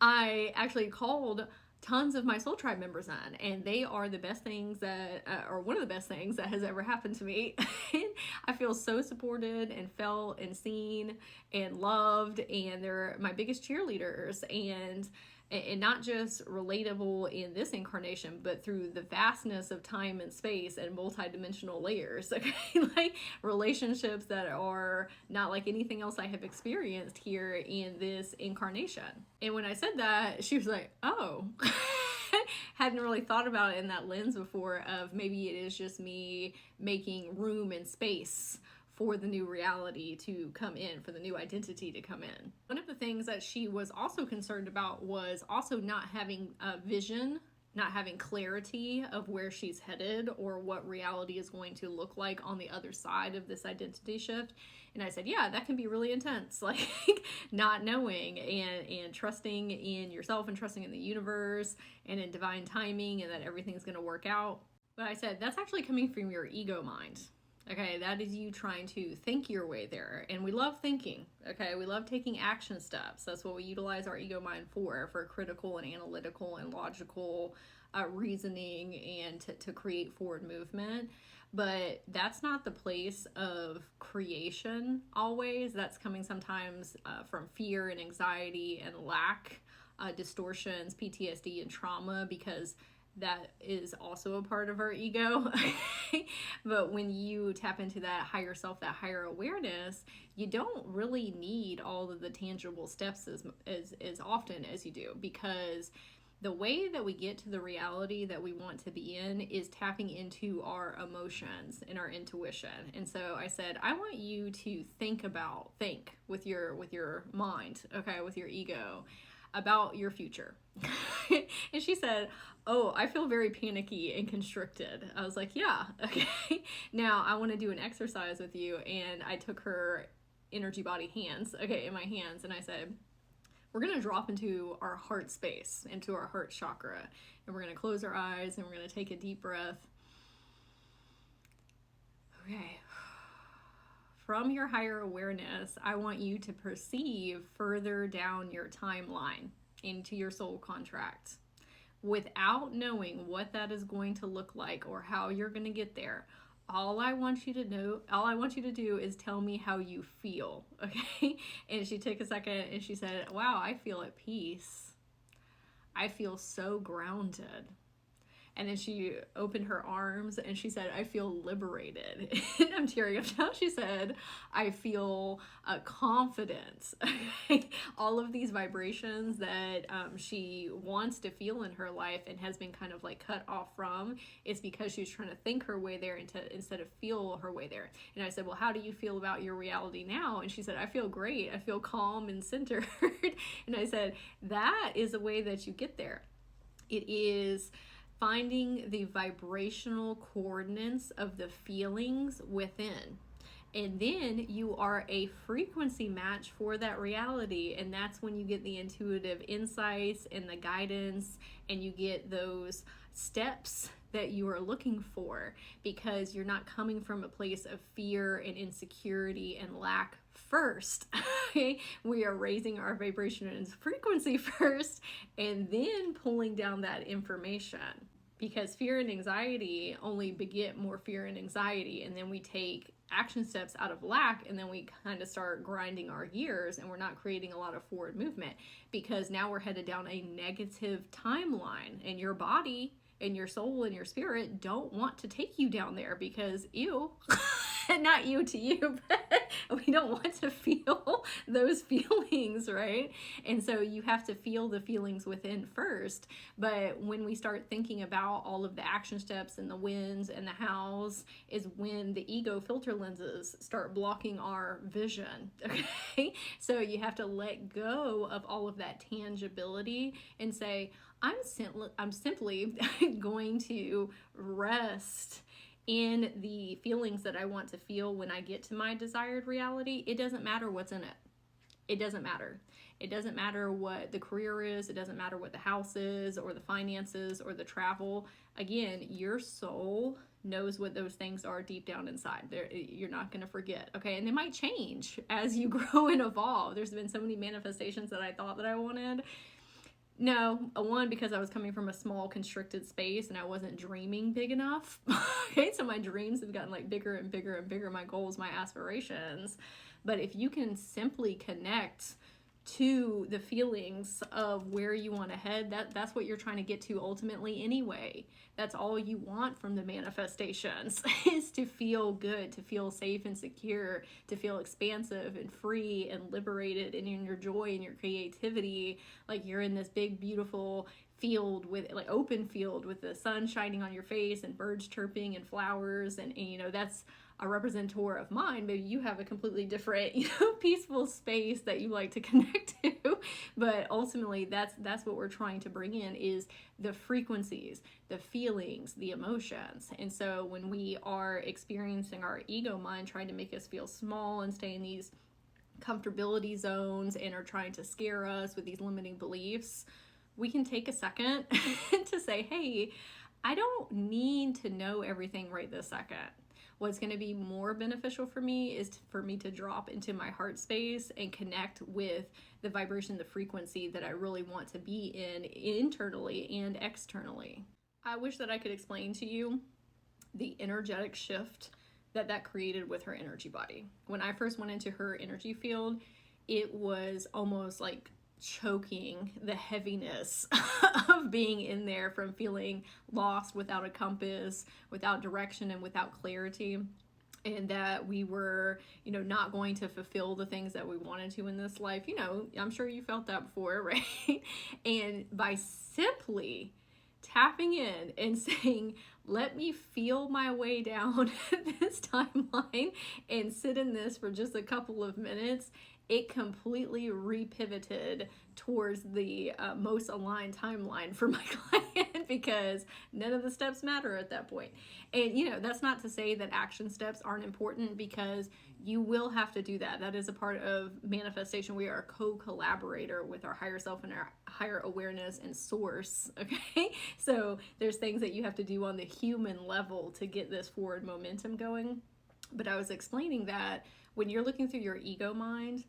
A: I actually called tons of my soul tribe members on, and they are the best things that or one of the best things that has ever happened to me. I feel so supported and felt and seen and loved, and they're my biggest cheerleaders, and not just relatable in this incarnation, but through the vastness of time and space and multidimensional layers. Okay, like relationships that are not like anything else I have experienced here in this incarnation. And when I said that, she was like, oh. Hadn't really thought about it in that lens before, of maybe it is just me making room and space for the new reality to come in, for the new identity to come in. One of the things that she was also concerned about was also not having a vision, not having clarity of where she's headed or what reality is going to look like on the other side of this identity shift. And I said, yeah, that can be really intense, like not knowing and trusting in yourself and trusting in the universe and in divine timing, and that everything's going to work out. But I said, that's actually coming from your ego mind. Okay, that is you trying to think your way there. And we love thinking, okay? We love taking action steps. That's what we utilize our ego mind for critical and analytical and logical reasoning, and to create forward movement. But that's not the place of creation always. That's coming sometimes from fear and anxiety and lack, distortions, PTSD, and trauma, because that is also a part of our ego. But when you tap into that higher self, that higher awareness, you don't really need all of the tangible steps as often as you do, because the way that we get to the reality that we want to be in is tapping into our emotions and our intuition. And so I said, I want you to think with your mind, okay, with your ego, about your future. And she said, oh, I feel very panicky and constricted. I was like, yeah, okay. Now I want to do an exercise with you. And I took her energy body hands, okay, in my hands, and I said, we're going to drop into our heart space, into our heart chakra, and we're going to close our eyes, and we're going to take a deep breath. Okay. From your higher awareness, I want you to perceive further down your timeline into your soul contract. without knowing what that is going to look like or how you're going to get there. All I want you to do is tell me how you feel, okay? And she took a second and she said, wow, I feel at peace. I feel so grounded. And then she opened her arms and she said, I feel liberated. And I'm tearing up now. She said, I feel confidence. All of these vibrations that she wants to feel in her life and has been kind of like cut off from, is because she's trying to think her way there instead of feel her way there. And I said, well, how do you feel about your reality now? And she said, I feel great. I feel calm and centered. And I said, that is a way that you get there. It is finding the vibrational coordinates of the feelings within. And then you are a frequency match for that reality. And that's when you get the intuitive insights and the guidance, and you get those steps that you are looking for, because you're not coming from a place of fear and insecurity and lack first. Okay? We are raising our vibration and frequency first, and then pulling down that information. Because fear and anxiety only beget more fear and anxiety, and then we take action steps out of lack, and then we kind of start grinding our gears, and we're not creating a lot of forward movement, because now we're headed down a negative timeline, and your body and your soul and your spirit don't want to take you down there, because ew. Not you to you, but we don't want to feel those feelings, right? And so you have to feel the feelings within first. But when we start thinking about all of the action steps and the wins and the hows, is when the ego filter lenses start blocking our vision, okay? So you have to let go of all of that tangibility and say, I'm simply going to rest in the feelings that I want to feel when I get to my desired reality. It doesn't matter what's in it. It doesn't matter. It doesn't matter what the career is. It doesn't matter what the house is or the finances or the travel. Again, your soul knows what those things are deep down inside. You're not going to forget. Okay. And they might change as you grow and evolve. There's been so many manifestations that I thought that I wanted. No, one, because I was coming from a small constricted space and I wasn't dreaming big enough. Okay, so my dreams have gotten like bigger and bigger and bigger, my goals, my aspirations. But if you can simply connect to the feelings of where you want to head, that's what you're trying to get to ultimately anyway. That's all you want from the manifestations is to feel good, to feel safe and secure, to feel expansive and free and liberated, and in your joy and your creativity, like you're in this big beautiful field with like open field with the sun shining on your face and birds chirping and flowers, and you know, that's a representative of mine. Maybe you have a completely different, peaceful space that you like to connect to. But ultimately, that's what we're trying to bring in, is the frequencies, the feelings, the emotions. And so when we are experiencing our ego mind trying to make us feel small and stay in these comfortability zones and are trying to scare us with these limiting beliefs, we can take a second to say, hey, I don't need to know everything right this second. What's going to be more beneficial for me is for me to drop into my heart space and connect with the vibration, the frequency that I really want to be in internally and externally. I wish that I could explain to you the energetic shift that created with her energy body. When I first went into her energy field, it was almost like choking the heaviness of being in there, from feeling lost, without a compass, without direction, and without clarity, and that we were, not going to fulfill the things that we wanted to in this life. I'm sure you felt that before, right? And by simply tapping in and saying, let me feel my way down this timeline and sit in this for just a couple of minutes, it completely repivoted towards the most aligned timeline for my client, because none of the steps matter at that point. And, that's not to say that action steps aren't important, because you will have to do that. That is a part of manifestation. We are a co-collaborator with our higher self and our higher awareness and source, okay? So there's things that you have to do on the human level to get this forward momentum going. But I was explaining that when you're looking through your ego mind,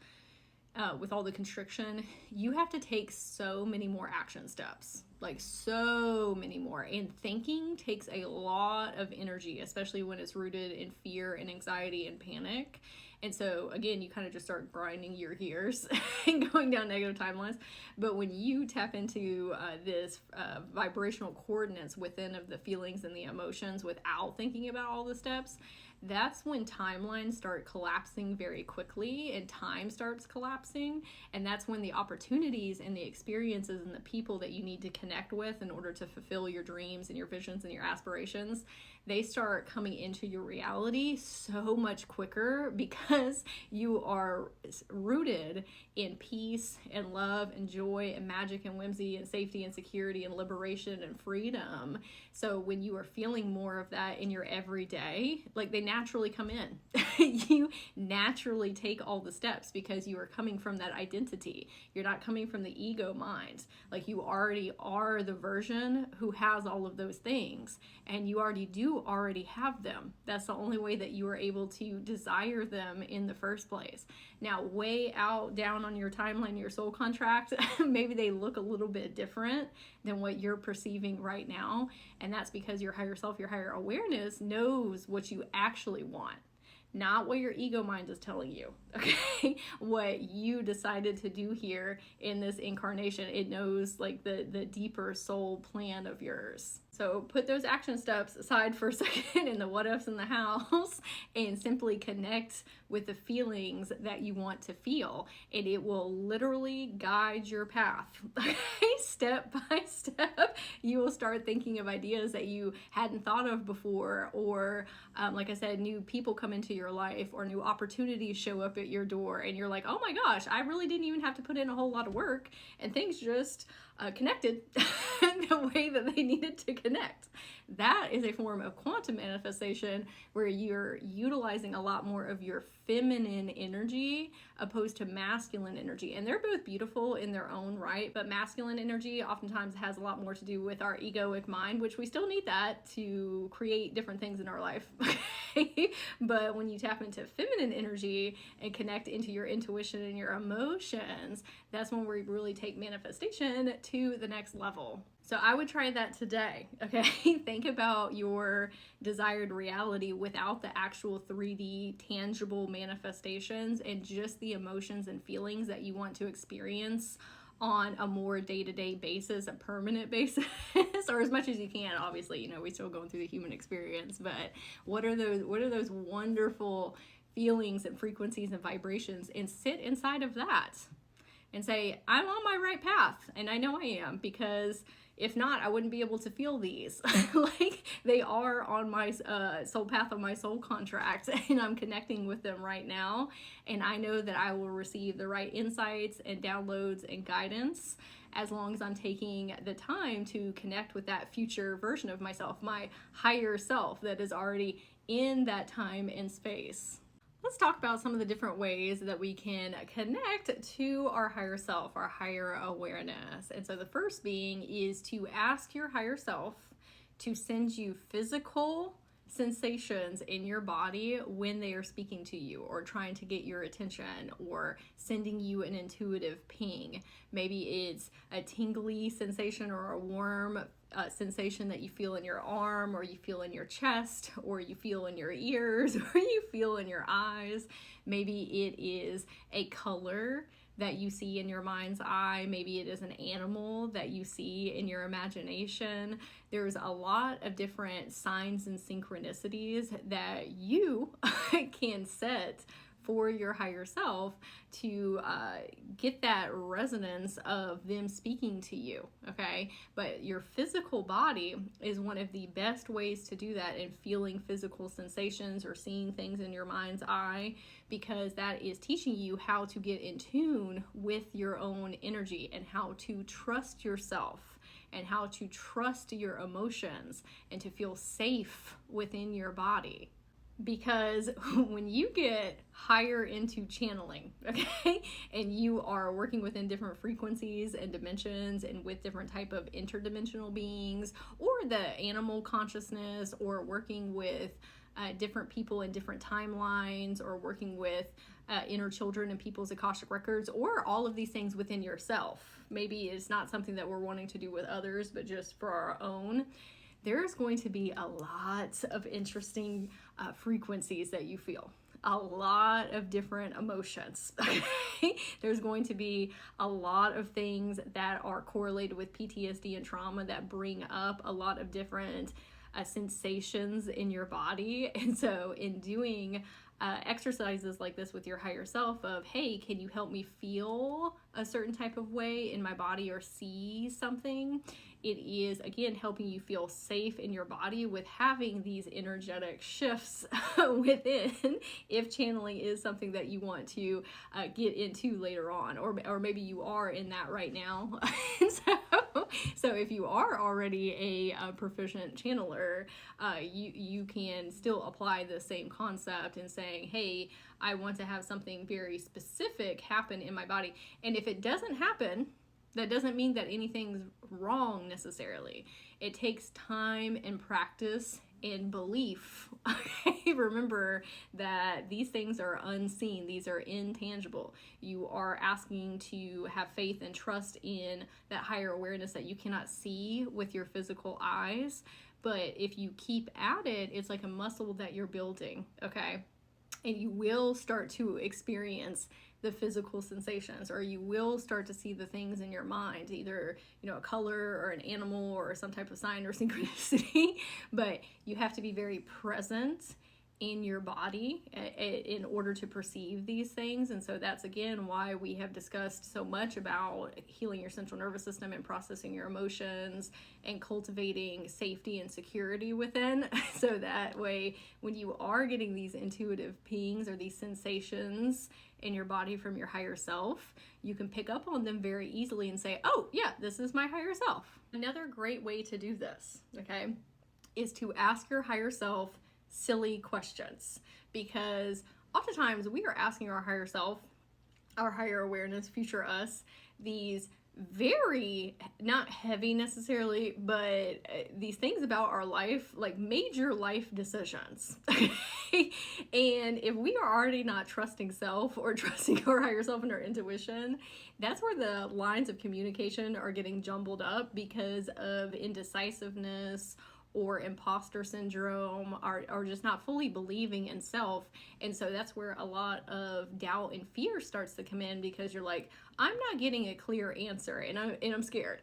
A: with all the constriction, you have to take so many more action steps. like so many more. And thinking takes a lot of energy, especially when it's rooted in fear and anxiety and panic. And so again, you kind of just start grinding your gears and going down negative timelines. But when you tap into this vibrational coordinates within of the feelings and the emotions without thinking about all the steps, that's when timelines start collapsing very quickly and time starts collapsing. And that's when the opportunities and the experiences and the people that you need to connect with in order to fulfill your dreams and your visions and your aspirations, they start coming into your reality so much quicker, because you are rooted in peace and love and joy and magic and whimsy and safety and security and liberation and freedom. So when you are feeling more of that in your everyday, like, they naturally come in. You naturally take all the steps because you are coming from that identity. You're not coming from the ego mind. Like, you already are the version who has all of those things, and you already have them. That's the only way that you are able to desire them in the first place. Now, way out down on your timeline, your soul contract, maybe they look a little bit different than what you're perceiving right now. And that's because your higher self, your higher awareness knows what you actually want. Not what your ego mind is telling you, okay? What you decided to do here in this incarnation. It knows, like, the deeper soul plan of yours. So put those action steps aside for a second and the what ifs and the hows, and simply connect with the feelings that you want to feel. And it will literally guide your path. Step by step, you will start thinking of ideas that you hadn't thought of before, or like I said, new people come into your life, or new opportunities show up at your door, and you're like, oh my gosh, I really didn't even have to put in a whole lot of work, and things just connected the way that they needed to connect. That is a form of quantum manifestation, where you're utilizing a lot more of your feminine energy opposed to masculine energy. And they're both beautiful in their own right, but masculine energy oftentimes has a lot more to do with our egoic mind, which we still need that to create different things in our life. But when you tap into feminine energy and connect into your intuition and your emotions, that's when we really take manifestation to the next level. So I would try that today, okay? Think about your desired reality without the actual 3D tangible manifestations, and just the emotions and feelings that you want to experience on a more day-to-day basis, a permanent basis, or as much as you can. Obviously, you know, we're still going through the human experience, but what are those wonderful feelings and frequencies and vibrations, and sit inside of that and say, I'm on my right path, and I know I am, because if not, I wouldn't be able to feel these. Like, they are on my soul path, on my soul contract, and I'm connecting with them right now. And I know that I will receive the right insights and downloads and guidance, as long as I'm taking the time to connect with that future version of myself, my higher self that is already in that time and space. Let's talk about some of the different ways that we can connect to our higher self, our higher awareness. And so the first being is to ask your higher self to send you physical sensations in your body when they are speaking to you, or trying to get your attention, or sending you an intuitive ping. Maybe it's a tingly sensation, or a warm sensation that you feel in your arm, or you feel in your chest, or you feel in your ears, or you feel in your eyes. Maybe it is a color that you see in your mind's eye. Maybe it is an animal that you see in your imagination. There's a lot of different signs and synchronicities that you can set for your higher self to get that resonance of them speaking to you, okay? But your physical body is one of the best ways to do that, in feeling physical sensations or seeing things in your mind's eye, because that is teaching you how to get in tune with your own energy, and how to trust yourself, and how to trust your emotions, and to feel safe within your body. Because when you get higher into channeling, okay, and you are working within different frequencies and dimensions and with different type of interdimensional beings, or the animal consciousness, or working with different people in different timelines, or working with inner children and people's Akashic records, or all of these things within yourself. Maybe it's not something that we're wanting to do with others, but just for our own. There's going to be a lot of interesting frequencies that you feel, a lot of different emotions. There's going to be a lot of things that are correlated with PTSD and trauma that bring up a lot of different sensations in your body. And so in doing exercises like this with your higher self of, hey, can you help me feel a certain type of way in my body or see something? It is, again, helping you feel safe in your body with having these energetic shifts within, if channeling is something that you want to get into later on, or maybe you are in that right now. So if you are already a proficient channeler, you can still apply the same concept and saying, hey, I want to have something very specific happen in my body. And if it doesn't happen, that doesn't mean that anything's wrong necessarily. It takes time and practice and belief. Okay? Remember that these things are unseen. These are intangible. You are asking to have faith and trust in that higher awareness that you cannot see with your physical eyes. But if you keep at it, it's like a muscle that you're building, okay? And you will start to experience the physical sensations, or you will start to see the things in your mind, either, a color or an animal or some type of sign or synchronicity. But you have to be very present in your body in order to perceive these things. And so that's, again, why we have discussed so much about healing your central nervous system and processing your emotions and cultivating safety and security within. So that way, when you are getting these intuitive pings or these sensations in your body from your higher self, you can pick up on them very easily and say, oh yeah, this is my higher self. Another great way to do this, okay, is to ask your higher self silly questions, because oftentimes we are asking our higher self, our higher awareness, future us, these very, not heavy necessarily, but these things about our life, like major life decisions. And if we are already not trusting self or trusting our higher self and our intuition, that's where the lines of communication are getting jumbled up because of indecisiveness or imposter syndrome, or just not fully believing in self. And so that's where a lot of doubt and fear starts to come in, because you're like, I'm not getting a clear answer, and I'm scared.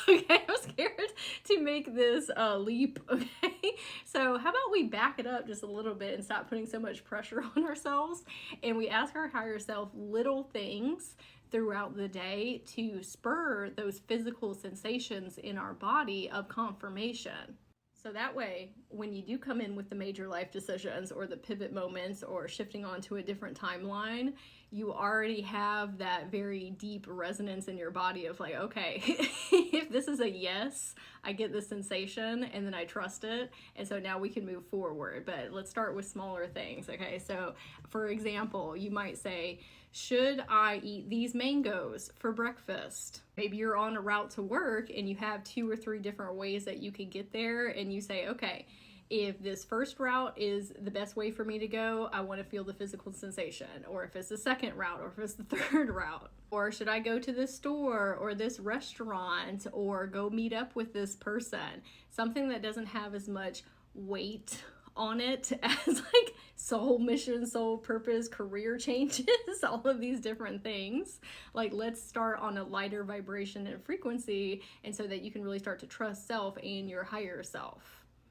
A: Okay, I'm scared to make this leap. Okay, so how about we back it up just a little bit and stop putting so much pressure on ourselves, and we ask our higher self little things throughout the day to spur those physical sensations in our body of confirmation. So that way, when you do come in with the major life decisions or the pivot moments or shifting onto a different timeline, you already have that very deep resonance in your body of like, okay, if this is a yes, I get this sensation and then I trust it. And so now we can move forward. But let's start with smaller things, okay? So for example, you might say, should I eat these mangoes for breakfast? Maybe you're on a route to work and you have 2 or 3 different ways that you can get there, and you say, okay, if this first route is the best way for me to go, I want to feel the physical sensation. Or if it's the second route, or if it's the third route. Or should I go to this store or this restaurant or go meet up with this person? Something that doesn't have as much weight on it as like soul mission, soul purpose, career changes, all of these different things. Like, let's start on a lighter vibration and frequency, and so that you can really start to trust self and your higher self.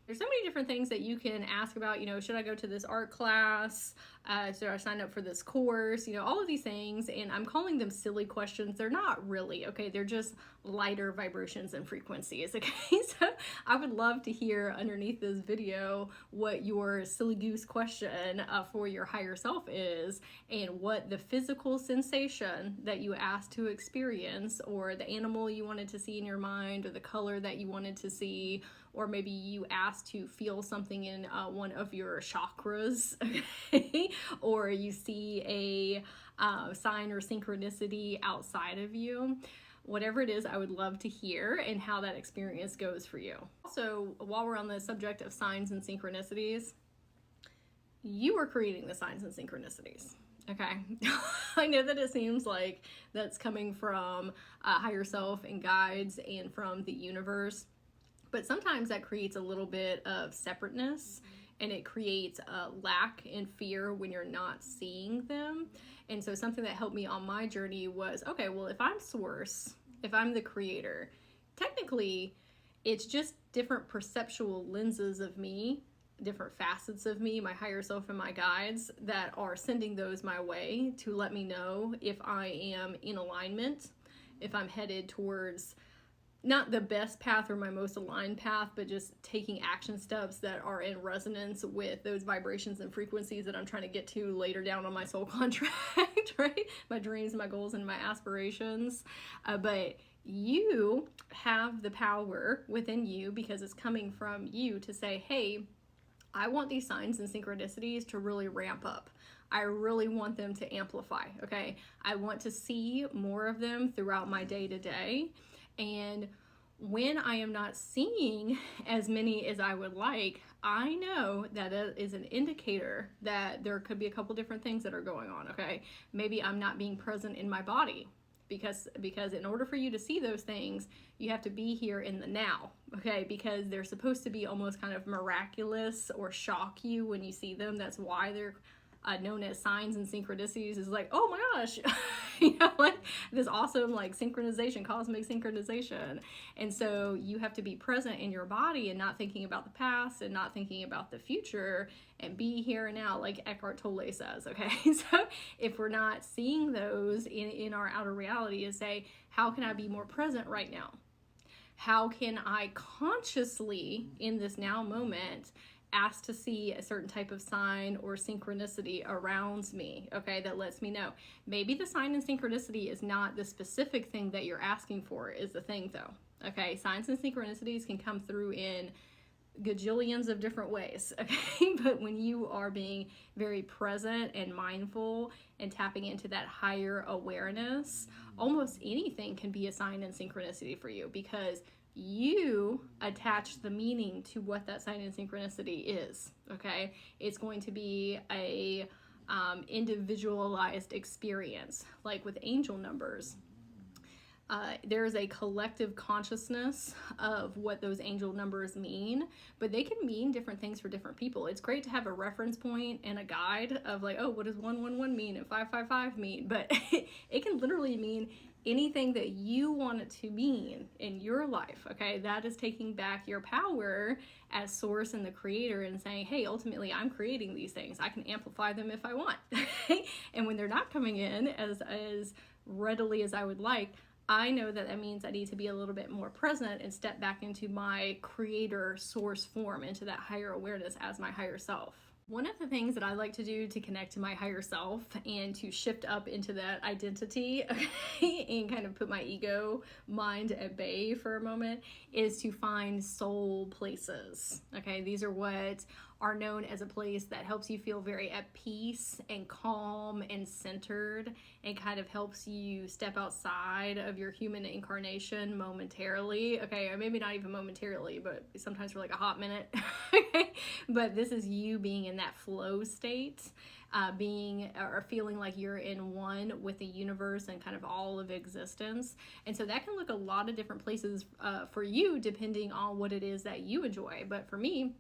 A: There's so many different things that you can ask about, should I go to this art class? Should I sign up for this course? All of these things, and I'm calling them silly questions. They're not really, okay? They're just lighter vibrations and frequencies, okay? So I would love to hear underneath this video what your silly goose question for your higher self is, and what the physical sensation that you asked to experience, or the animal you wanted to see in your mind, or the color that you wanted to see, or maybe you ask to feel something in one of your chakras, okay? Or you see a sign or synchronicity outside of you. Whatever it is, I would love to hear and how that experience goes for you. Also, while we're on the subject of signs and synchronicities, you are creating the signs and synchronicities. Okay. I know that it seems like that's coming from higher self and guides and from the universe, but sometimes that creates a little bit of separateness, and it creates a lack and fear when you're not seeing them. And so something that helped me on my journey was, okay, well, if I'm source, if I'm the creator, technically it's just different perceptual lenses of me, different facets of me, my higher self and my guides, that are sending those my way to let me know if I am in alignment, if I'm headed towards not the best path or my most aligned path, but just taking action steps that are in resonance with those vibrations and frequencies that I'm trying to get to later down on my soul contract, right? My dreams, my goals, and my aspirations. But you have the power within you, because it's coming from you, to say, hey, I want these signs and synchronicities to really ramp up. I really want them to amplify, okay? I want to see more of them throughout my day-to-day. And when I am not seeing as many as I would like, I know that it is an indicator that there could be a couple different things that are going on, okay? Maybe I'm not being present in my body, because in order for you to see those things, you have to be here in the now, okay? Because they're supposed to be almost kind of miraculous or shock you when you see them. That's why they're known as signs and synchronicities. Is like, oh my gosh, you know, like this awesome like synchronization, cosmic synchronization. And so you have to be present in your body and not thinking about the past and not thinking about the future, and be here and now, like Eckhart Tolle says, okay? So if we're not seeing those in our outer reality, is say, how can I be more present right now? How can I consciously in this now moment ask to see a certain type of sign or synchronicity around me, okay, that lets me know. Maybe the sign and synchronicity is not the specific thing that you're asking for, is the thing though, okay? Signs and synchronicities can come through in gajillions of different ways, okay? But when you are being very present and mindful and tapping into that higher awareness, almost anything can be a sign and synchronicity for you, because you attach the meaning to what that sign and synchronicity is, okay? It's going to be a individualized experience. Like with angel numbers, there's a collective consciousness of what those angel numbers mean, but they can mean different things for different people. It's great to have a reference point and a guide of like, oh, what does 111 mean and 555 mean? But it can literally mean anything that you want it to mean in your life, okay? That is taking back your power as source and the creator and saying, hey, ultimately I'm creating these things. I can amplify them if I want. And when they're not coming in as readily as I would like, I know that that means I need to be a little bit more present and step back into my creator source form, into that higher awareness as my higher self. One of the things that I like to do to connect to my higher self and to shift up into that identity, okay, and kind of put my ego mind at bay for a moment, is to find soul places. Okay, these are what are known as a place that helps you feel very at peace and calm and centered, and kind of helps you step outside of your human incarnation momentarily. Okay, or maybe not even momentarily, but sometimes for like a hot minute. Okay, but this is you being in that flow state, being or feeling like you're in one with the universe and kind of all of existence. And so that can look a lot of different places for you, depending on what it is that you enjoy. But for me,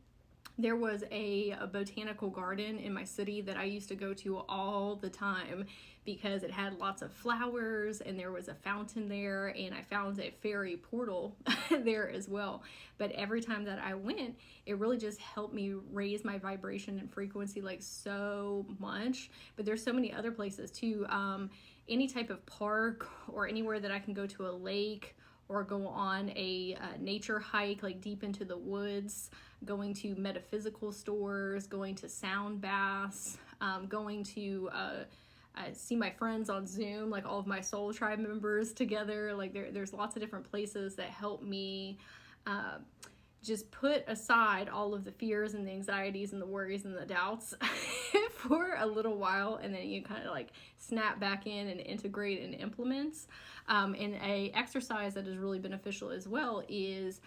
A: there was a botanical garden in my city that I used to go to all the time, because it had lots of flowers and there was a fountain there, and I found a fairy portal there as well. But every time that I went, it really just helped me raise my vibration and frequency like so much. But there's so many other places too. Any type of park or anywhere that I can go to a lake or go on a nature hike, like deep into the woods, going to metaphysical stores, going to sound baths, going to see my friends on Zoom, like all of my soul tribe members together. Like there's lots of different places that help me just put aside all of the fears and the anxieties and the worries and the doubts for a little while, and then you kind of like snap back in and integrate and implement. And a exercise that is really beneficial as well is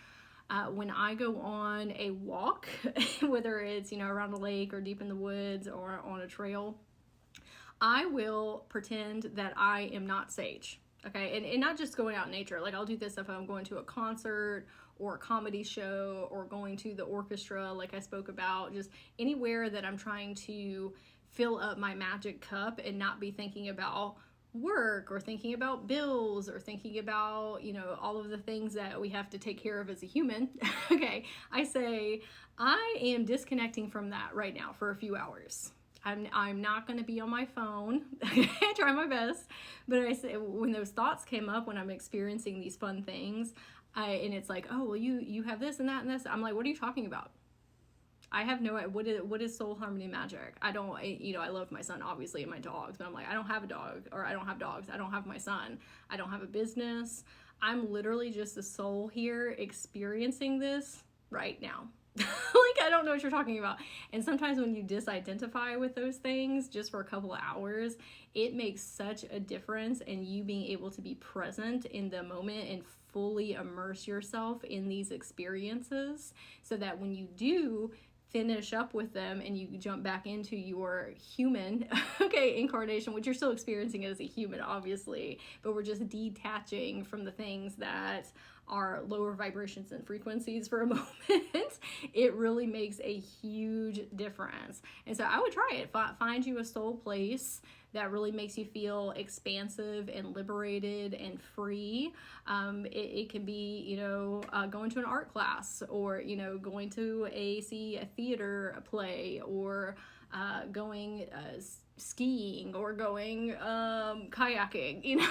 A: when I go on a walk, whether it's, around a lake or deep in the woods or on a trail, I will pretend that I am not Sage. Okay, and not just going out in nature. Like, I'll do this if I'm going to a concert or a comedy show or going to the orchestra, like I spoke about, just anywhere that I'm trying to fill up my magic cup and not be thinking about work or thinking about bills or thinking about, all of the things that we have to take care of as a human. Okay, I say, I am disconnecting from that right now for a few hours. I'm not going to be on my phone. I try my best, but I say, when those thoughts came up when I'm experiencing these fun things, and it's like, oh, well, you have this and that and this. I'm like, what are you talking about? I have no idea. What is soul harmony magic? I love my son, obviously, and my dogs, but I'm like, I don't have a dog, or I don't have dogs. I don't have my son. I don't have a business. I'm literally just a soul here experiencing this right now. Like, I don't know what you're talking about. And sometimes when you disidentify with those things just for a couple of hours, it makes such a difference in you being able to be present in the moment and fully immerse yourself in these experiences, so that when you do finish up with them and you jump back into your human incarnation, which you're still experiencing as a human, obviously, but we're just detaching from the things that are lower vibrations and frequencies for a moment. It really makes a huge difference. And so I would try it. Find you a soul place that really makes you feel expansive and liberated and free. It can be, going to an art class, or, going to see a theater play, or going skiing, or going kayaking,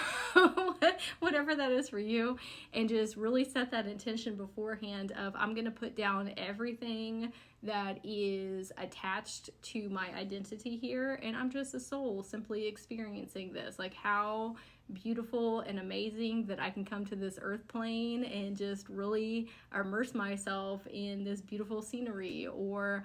A: whatever that is for you, and just really set that intention beforehand of, I'm going to put down everything that is attached to my identity here, and I'm just a soul simply experiencing this. Like, how beautiful and amazing that I can come to this earth plane and just really immerse myself in this beautiful scenery, or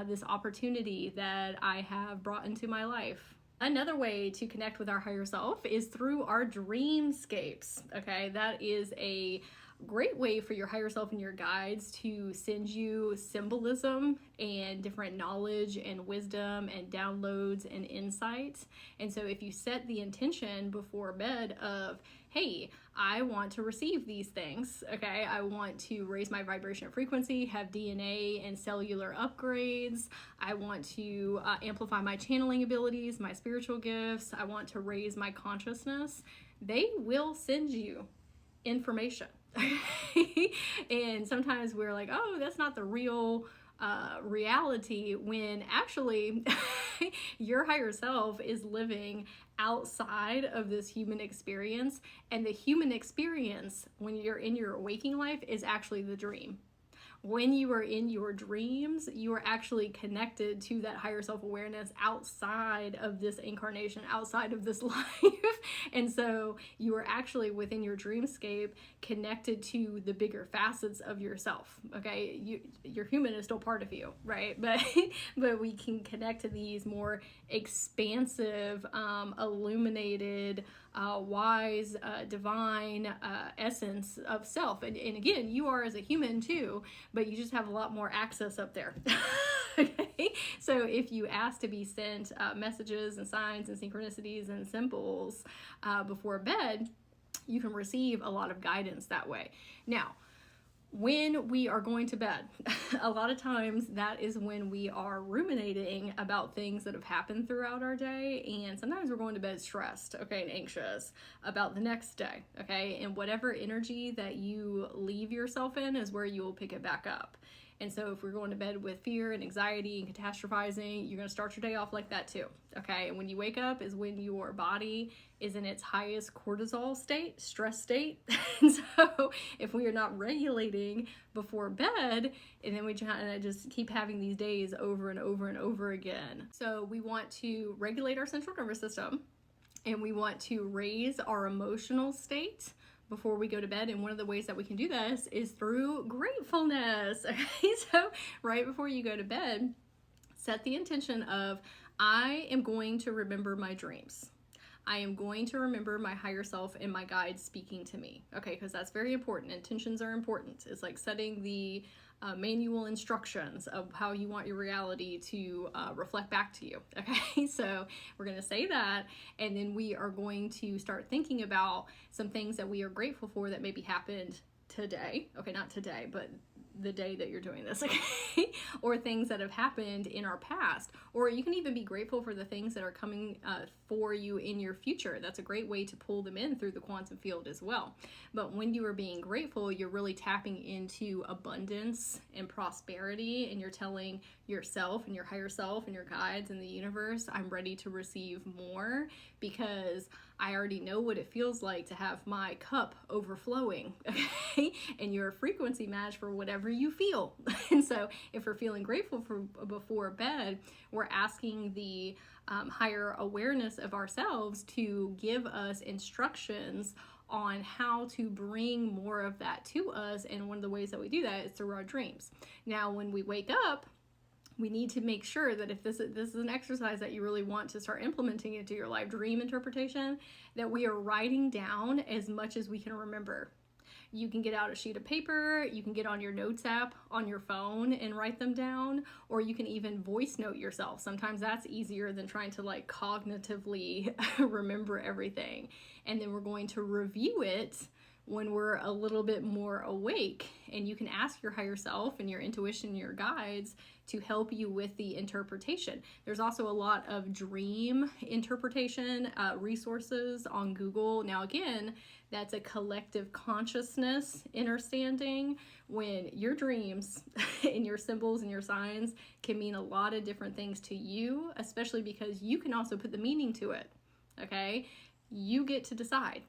A: this opportunity that I have brought into my life. Another way to connect with our higher self is through our dreamscapes. Okay, that is a great way for your higher self and your guides to send you symbolism and different knowledge and wisdom and downloads and insights. And so if you set the intention before bed of, hey, I want to receive these things, okay? I want to raise my vibration and frequency, have DNA and cellular upgrades. I want to amplify my channeling abilities, my spiritual gifts. I want to raise my consciousness. They will send you information. And sometimes we're like, oh, that's not the real reality, when actually your higher self is living outside of this human experience, and the human experience when you're in your waking life is actually the dream. When you are in your dreams, you are actually connected to that higher self-awareness outside of this incarnation, outside of this life. And so you are actually within your dreamscape connected to the bigger facets of yourself. Okay, your human is still part of you, right? But we can connect to these more expansive, illuminated, wise, divine essence of self. And again, you are as a human too, but you just have a lot more access up there. Okay, so if you ask to be sent messages and signs and synchronicities and symbols before bed, you can receive a lot of guidance that way. Now, when we are going to bed, a lot of times that is when we are ruminating about things that have happened throughout our day, and sometimes we're going to bed stressed, okay, and anxious about the next day, okay, and whatever energy that you leave yourself in is where you will pick it back up. And so if we're going to bed with fear and anxiety and catastrophizing, you're going to start your day off like that too, okay? And when you wake up is when your body is in its highest cortisol state, stress state. And so if we are not regulating before bed, and then we just keep having these days over and over and over again. So we want to regulate our central nervous system, and we want to raise our emotional state before we go to bed. And one of the ways that we can do this is through gratefulness. Okay, so right before you go to bed, set the intention of, I am going to remember my dreams. I am going to remember my higher self and my guides speaking to me. Okay, because that's very important. Intentions are important. It's like setting the manual instructions of how you want your reality to reflect back to you. Okay, so we're going to say that, and then we are going to start thinking about some things that we are grateful for that maybe happened today. Okay, not today, but the day that you're doing this, okay? Or things that have happened in our past. Or you can even be grateful for the things that are coming for you in your future. That's a great way to pull them in through the quantum field as well. But when you are being grateful, you're really tapping into abundance and prosperity, and you're telling yourself and your higher self and your guides in the universe, I'm ready to receive more because I already know what it feels like to have my cup overflowing, okay? And you're a frequency match for whatever you feel. And so if we're feeling grateful for before bed, we're asking the higher awareness of ourselves to give us instructions on how to bring more of that to us. And one of the ways that we do that is through our dreams. Now, when we wake up, we need to make sure that if this is an exercise that you really want to start implementing into your life, dream interpretation, that we are writing down as much as we can remember. You can get out a sheet of paper, you can get on your notes app on your phone and write them down, or you can even voice note yourself. Sometimes that's easier than trying to like cognitively remember everything. And then we're going to review it when we're a little bit more awake, and you can ask your higher self and your intuition and your guides to help you with the interpretation. There's also a lot of dream interpretation resources on Google. Now again, that's a collective consciousness understanding when your dreams and your symbols and your signs can mean a lot of different things to you, especially because you can also put the meaning to it, okay? You get to decide.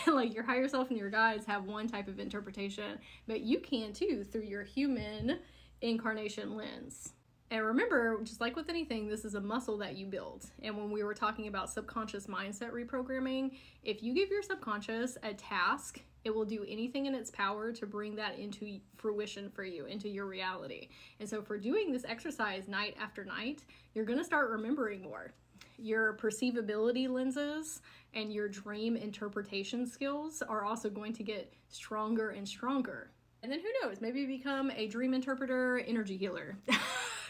A: Like your higher self and your guides have one type of interpretation, but you can too through your human incarnation lens. And remember, just like with anything, this is a muscle that you build. And when we were talking about subconscious mindset reprogramming, if you give your subconscious a task, it will do anything in its power to bring that into fruition for you, into your reality. And so for doing this exercise night after night, you're going to start remembering more. Your perceivability lenses and your dream interpretation skills are also going to get stronger and stronger. And then who knows, maybe you become a dream interpreter, energy healer.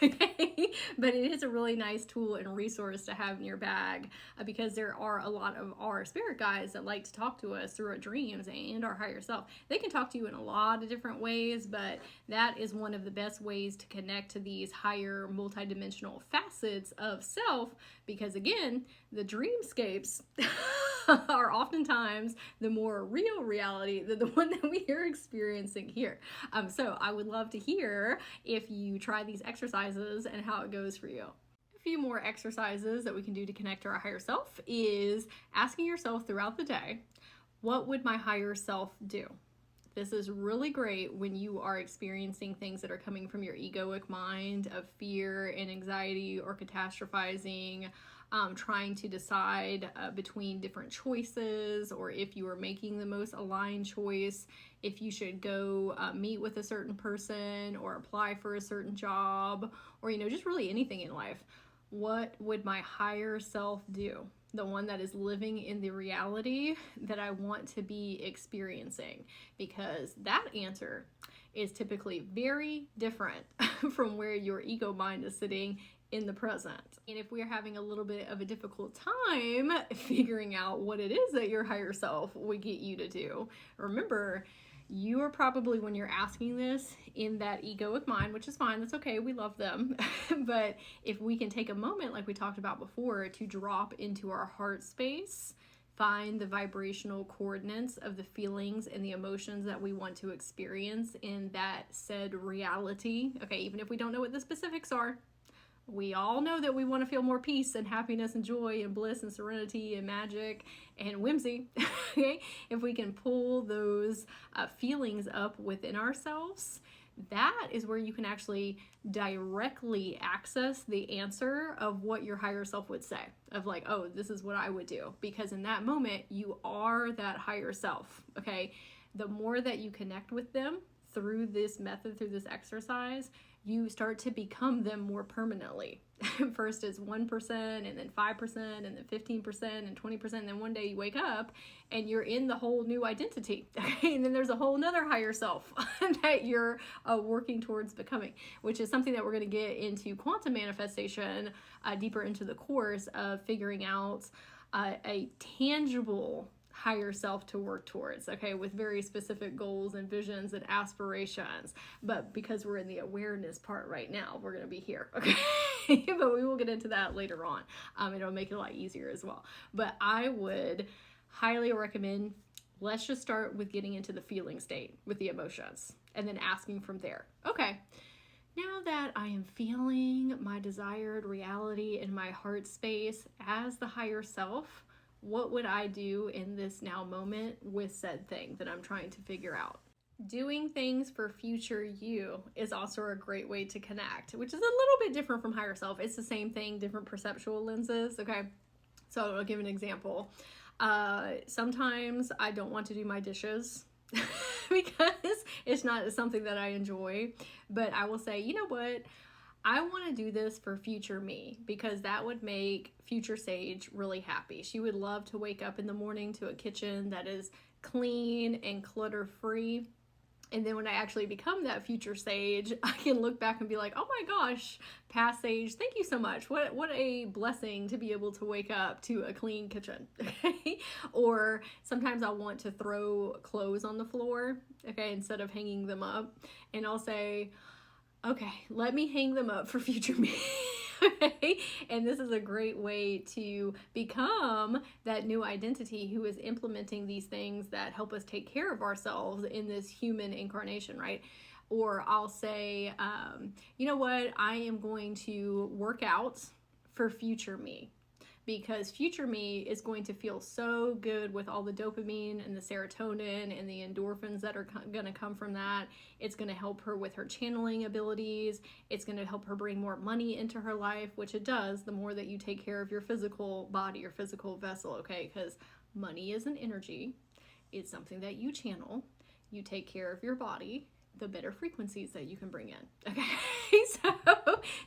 A: Okay? But it is a really nice tool and resource to have in your bag because there are a lot of our spirit guides that like to talk to us through our dreams and our higher self. They can talk to you in a lot of different ways, but that is one of the best ways to connect to these higher multidimensional facets of self because again, the dreamscapes are oftentimes the more real reality than the one that we are experiencing here. So I would love to hear if you try these exercises and how it goes for you. A few more exercises that we can do to connect to our higher self is asking yourself throughout the day, what would my higher self do? This is really great when you are experiencing things that are coming from your egoic mind of fear and anxiety or catastrophizing, trying to decide between different choices, or if you are making the most aligned choice, if you should go meet with a certain person or apply for a certain job, or, just really anything in life. What would my higher self do? The one that is living in the reality that I want to be experiencing, because that answer is typically very different from where your ego mind is sitting in the present. And if we're having a little bit of a difficult time figuring out what it is that your higher self would get you to do, remember, you are probably, when you're asking this, in that egoic mind, which is fine, that's okay, we love them. But if we can take a moment, like we talked about before, to drop into our heart space, find the vibrational coordinates of the feelings and the emotions that we want to experience in that said reality. Okay, even if we don't know what the specifics are, we all know that we want to feel more peace and happiness and joy and bliss and serenity and magic and whimsy. Okay? If we can pull those feelings up within ourselves, that is where you can actually directly access the answer of what your higher self would say, of like, oh, this is what I would do. Because in that moment, you are that higher self, okay? The more that you connect with them through this method, through this exercise, you start to become them more permanently. First it's 1%, and then 5%, and then 15%, and 20%. And then one day you wake up and you're in the whole new identity. Okay? And then there's a whole nother higher self that you're working towards becoming, which is something that we're going to get into quantum manifestation deeper into the course of figuring out a tangible higher self to work towards, okay, with very specific goals and visions and aspirations. But because we're in the awareness part right now, we're going to be here, okay? But we will get into that later on. It'll make it a lot easier as well. But I would highly recommend, let's just start with getting into the feeling state with the emotions and then asking from there. Okay, now that I am feeling my desired reality in my heart space as the higher self, what would I do in this now moment with said thing that I'm trying to figure out? Doing things for future you is also a great way to connect, which is a little bit different from higher self. It's the same thing, different perceptual lenses, okay? So I'll give an example. Sometimes I don't want to do my dishes because it's not something that I enjoy, but I will say, you know what? I want to do this for future me because that would make future Sage really happy. She would love to wake up in the morning to a kitchen that is clean and clutter-free. And then when I actually become that future Sage, I can look back and be like, oh my gosh, past Sage, thank you so much. What a blessing to be able to wake up to a clean kitchen, okay? Or sometimes I'll want to throw clothes on the floor, okay, instead of hanging them up. And I'll say, okay, let me hang them up for future me. Okay? And this is a great way to become that new identity who is implementing these things that help us take care of ourselves in this human incarnation, right? Or I'll say, you know what? I am going to work out for future me, because future me is going to feel so good with all the dopamine and the serotonin and the endorphins that are going to come from that. It's going to help her with her channeling abilities. It's going to help her bring more money into her life, which it does the more that you take care of your physical body, your physical vessel, okay? Because money is an energy. It's something that you channel. You take care of your body, the better frequencies that you can bring in, okay?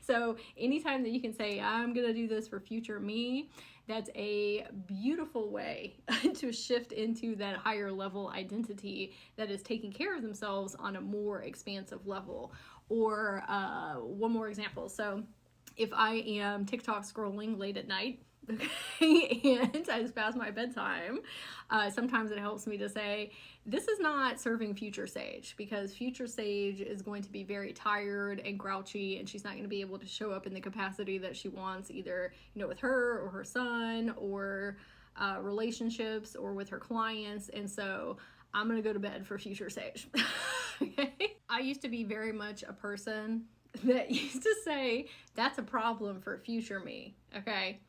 A: So anytime that you can say, I'm gonna do this for future me, that's a beautiful way to shift into that higher level identity that is taking care of themselves on a more expansive level. Or one more example. So if I am TikTok scrolling late at night, okay, and I just past my bedtime, sometimes it helps me to say, this is not serving future Sage, because future Sage is going to be very tired and grouchy, and she's not going to be able to show up in the capacity that she wants, either, you know, with her or her son, or relationships, or with her clients. And so I'm going to go to bed for future Sage. Okay? I used to be very much a person that used to say, that's a problem for future me, okay?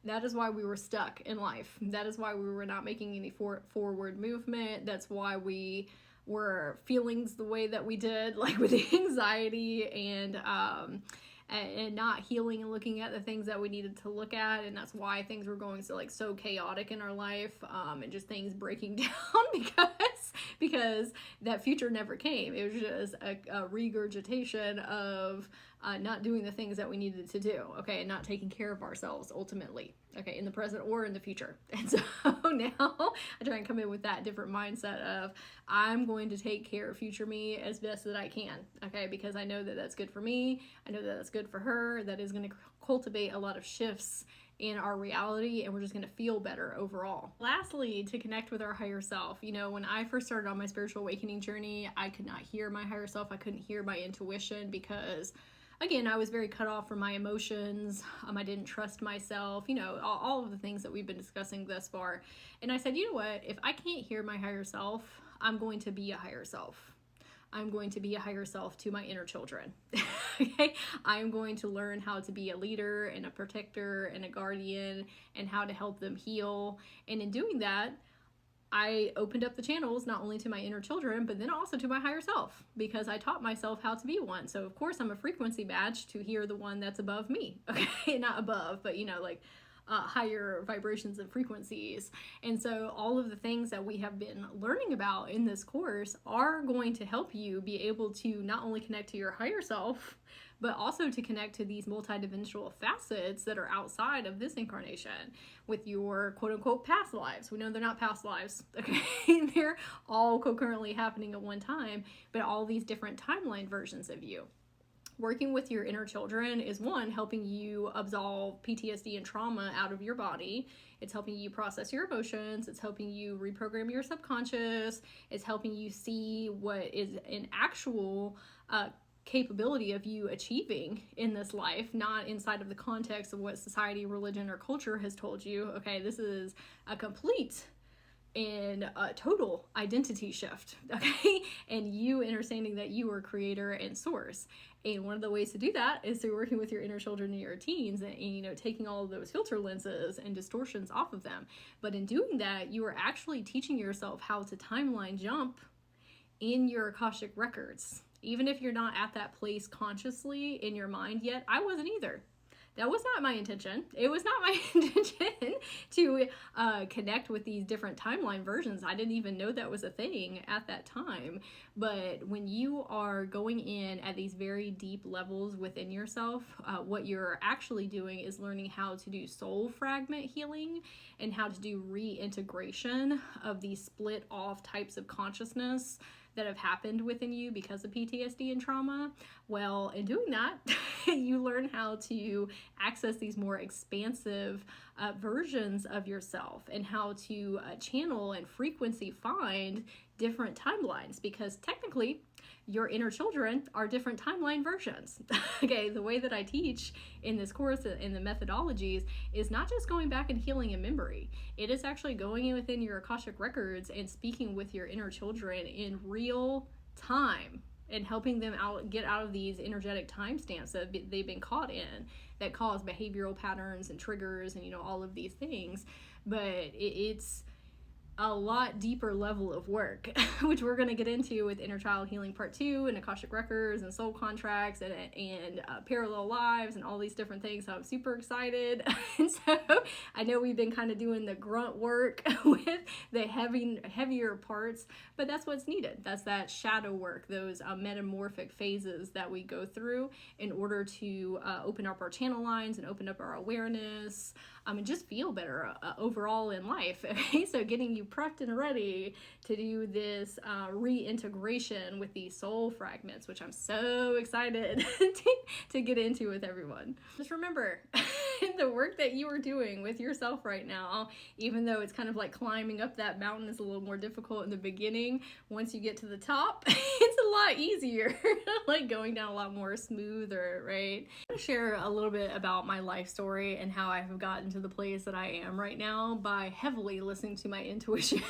A: That is why we were stuck in life. That is why we were not making any forward movement. That's why we were feeling the way that we did, like with the anxiety and not healing and looking at the things that we needed to look at. And that's why things were going so chaotic in our life, and just things breaking down because that future never came. It was just a regurgitation of not doing the things that we needed to do, okay, and not taking care of ourselves ultimately, okay, in the present or in the future. And so now I try and come in with that different mindset of, I'm going to take care of future me as best that I can, okay, because I know that that's good for me. I know that that's good for her. That is going to cultivate a lot of shifts in our reality, and we're just going to feel better overall. Lastly, to connect with our higher self, you know, when I first started on my spiritual awakening journey, I could not hear my higher self. I couldn't hear my intuition because, again, I was very cut off from my emotions. I didn't trust myself, you know, all of the things that we've been discussing thus far. And I said, you know what, if I can't hear my higher self, I'm going to be a higher self. I'm going to be a higher self to my inner children. Okay? I'm going to learn how to be a leader and a protector and a guardian and how to help them heal. And in doing that, I opened up the channels not only to my inner children, but then also to my higher self, because I taught myself how to be one. So of course I'm a frequency match to hear the one that's above me. Okay, not above, but like higher vibrations and frequencies. And so all of the things that we have been learning about in this course are going to help you be able to not only connect to your higher self, but also to connect to these multidimensional facets that are outside of this incarnation with your quote unquote past lives. We know they're not past lives, okay? They're all concurrently happening at one time, but all these different timeline versions of you. Working with your inner children is one, helping you absolve PTSD and trauma out of your body. It's helping you process your emotions. It's helping you reprogram your subconscious. It's helping you see what is an actual capability of you achieving in this life, not inside of the context of what society, religion, or culture has told you. Okay, this is a complete and a total identity shift, okay? And you understanding that you are creator and source. And one of the ways to do that is through working with your inner children and your teens and taking all of those filter lenses and distortions off of them. But in doing that, you are actually teaching yourself how to timeline jump in your Akashic records. Even if you're not at that place consciously in your mind yet, I wasn't either. That was not my intention. It was not my intention to connect with these different timeline versions. I didn't even know that was a thing at that time. But when you are going in at these very deep levels within yourself, what you're actually doing is learning how to do soul fragment healing and how to do reintegration of these split off types of consciousness that have happened within you because of PTSD and trauma. Well, in doing that, you learn how to access these more expansive versions of yourself and how to channel and frequency find different timelines, because technically your inner children are different timeline versions. Okay, the way that I teach in this course in the methodologies is not just going back and healing a memory. It is actually going in within your Akashic records and speaking with your inner children in real time and helping them get out of these energetic timestamps that they've been caught in that cause behavioral patterns and triggers and all of these things. But it's a lot deeper level of work, which we're going to get into with Inner Child Healing Part 2 and Akashic Records and Soul Contracts and Parallel Lives and all these different things. So I'm super excited. And so I know we've been kind of doing the grunt work with the heavier parts, but that's what's needed. That's that shadow work, those metamorphic phases that we go through in order to open up our channel lines and open up our awareness and just feel better overall in life. Okay, so getting you prepped and ready to do this reintegration with these soul fragments, which I'm so excited to get into with everyone. Just remember, the work that you are doing with yourself right now, even though it's kind of like climbing up that mountain is a little more difficult in the beginning, once you get to the top, it's a lot easier, like going down a lot more smoother, right? I'm gonna share a little bit about my life story and how I have gotten to the place that I am right now by heavily listening to my intuition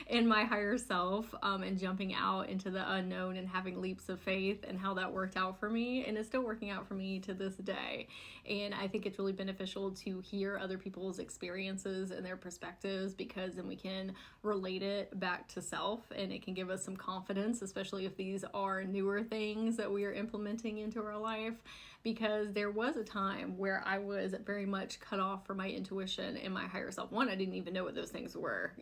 A: and my higher self, and jumping out into the unknown and having leaps of faith, and how that worked out for me, and it's still working out for me to this day. And I think it's really beneficial to hear other people's experiences and their perspectives, because then we can relate it back to self, and it can give us some confidence, especially if these are newer things that we are implementing into our life. Because there was a time where I was very much cut off from my intuition and my higher self. One, I didn't even know what those things were,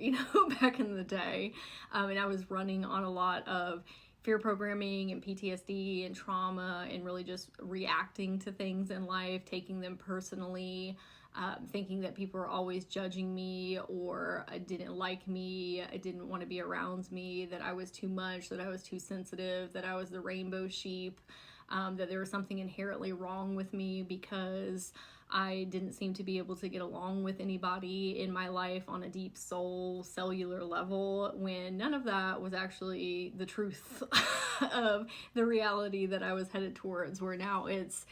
A: back in the day. And I was running on a lot of fear programming and PTSD and trauma, and really just reacting to things in life, taking them personally, thinking that people were always judging me or didn't like me, didn't want to be around me, that I was too much, that I was too sensitive, that I was the rainbow sheep. That there was something inherently wrong with me because I didn't seem to be able to get along with anybody in my life on a deep soul cellular level, when none of that was actually the truth of the reality that I was headed towards, where now it's,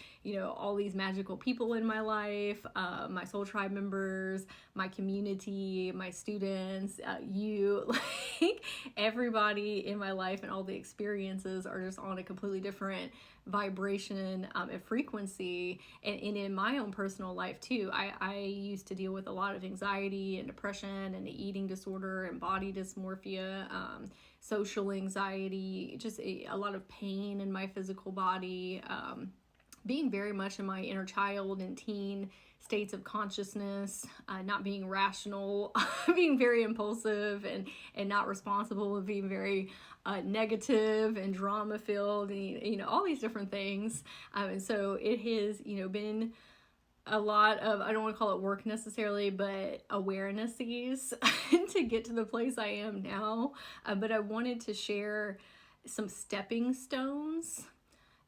A: all these magical people in my life, my soul tribe members, my community, my students, like everybody in my life, and all the experiences are just on a completely different vibration and frequency, and in my own personal life too. I used to deal with a lot of anxiety and depression and eating disorder and body dysmorphia, social anxiety, just a lot of pain in my physical body, being very much in my inner child and teen states of consciousness, not being rational, being very impulsive and not responsible, and being very negative and drama filled, and all these different things. And so it has been a lot of, I don't want to call it work necessarily, but awarenesses to get to the place I am now. But I wanted to share some stepping stones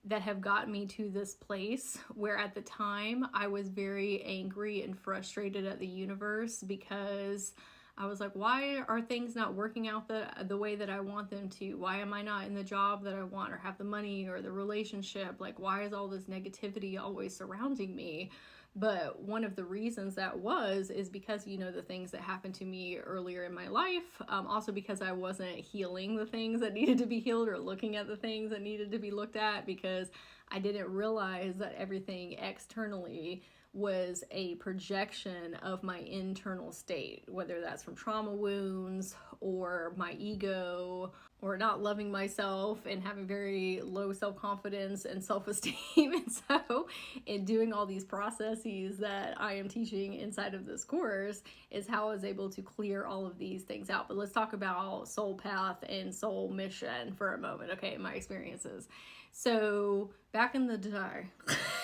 A: that have gotten me to this place where at the time I was very angry and frustrated at the universe, because I was like, why are things not working out the way that I want them to? Why am I not in the job that I want, or have the money, or the relationship? Like, why is all this negativity always surrounding me? But one of the reasons that is because, the things that happened to me earlier in my life, also because I wasn't healing the things that needed to be healed, or looking at the things that needed to be looked at, because I didn't realize that everything externally was a projection of my internal state, whether that's from trauma wounds or my ego, or not loving myself and having very low self-confidence and self-esteem. And so in doing all these processes that I am teaching inside of this course is how I was able to clear all of these things out. But let's talk about soul path and soul mission for a moment, okay, my experiences. So back in the day,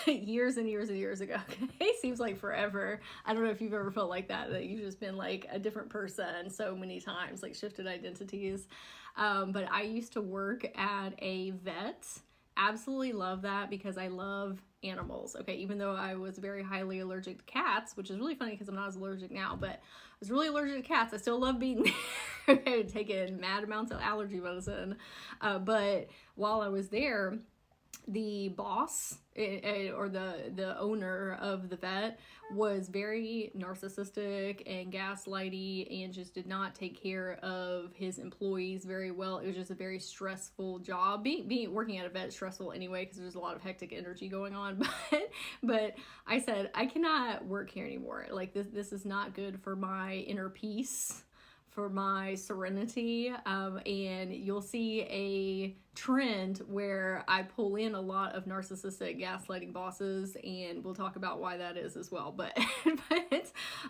A: years and years and years ago, okay, seems like forever. I don't know if you've ever felt like that you've just been like a different person so many times, like shifted identities. But I used to work at a vet. Absolutely love that, because I love animals. Okay, even though I was very highly allergic to cats, which is really funny because I'm not as allergic now, but I was really allergic to cats. I still love being there. Okay, taking mad amounts of allergy medicine. But while I was there, the boss or the owner of the vet was very narcissistic and gaslighty, and just did not take care of his employees very well. It was just a very stressful job. Working at a vet is stressful anyway, because there's a lot of hectic energy going on. But I said, I cannot work here anymore. Like, this is not good for my inner peace, for my serenity, and you'll see a trend where I pull in a lot of narcissistic gaslighting bosses, and we'll talk about why that is as well. But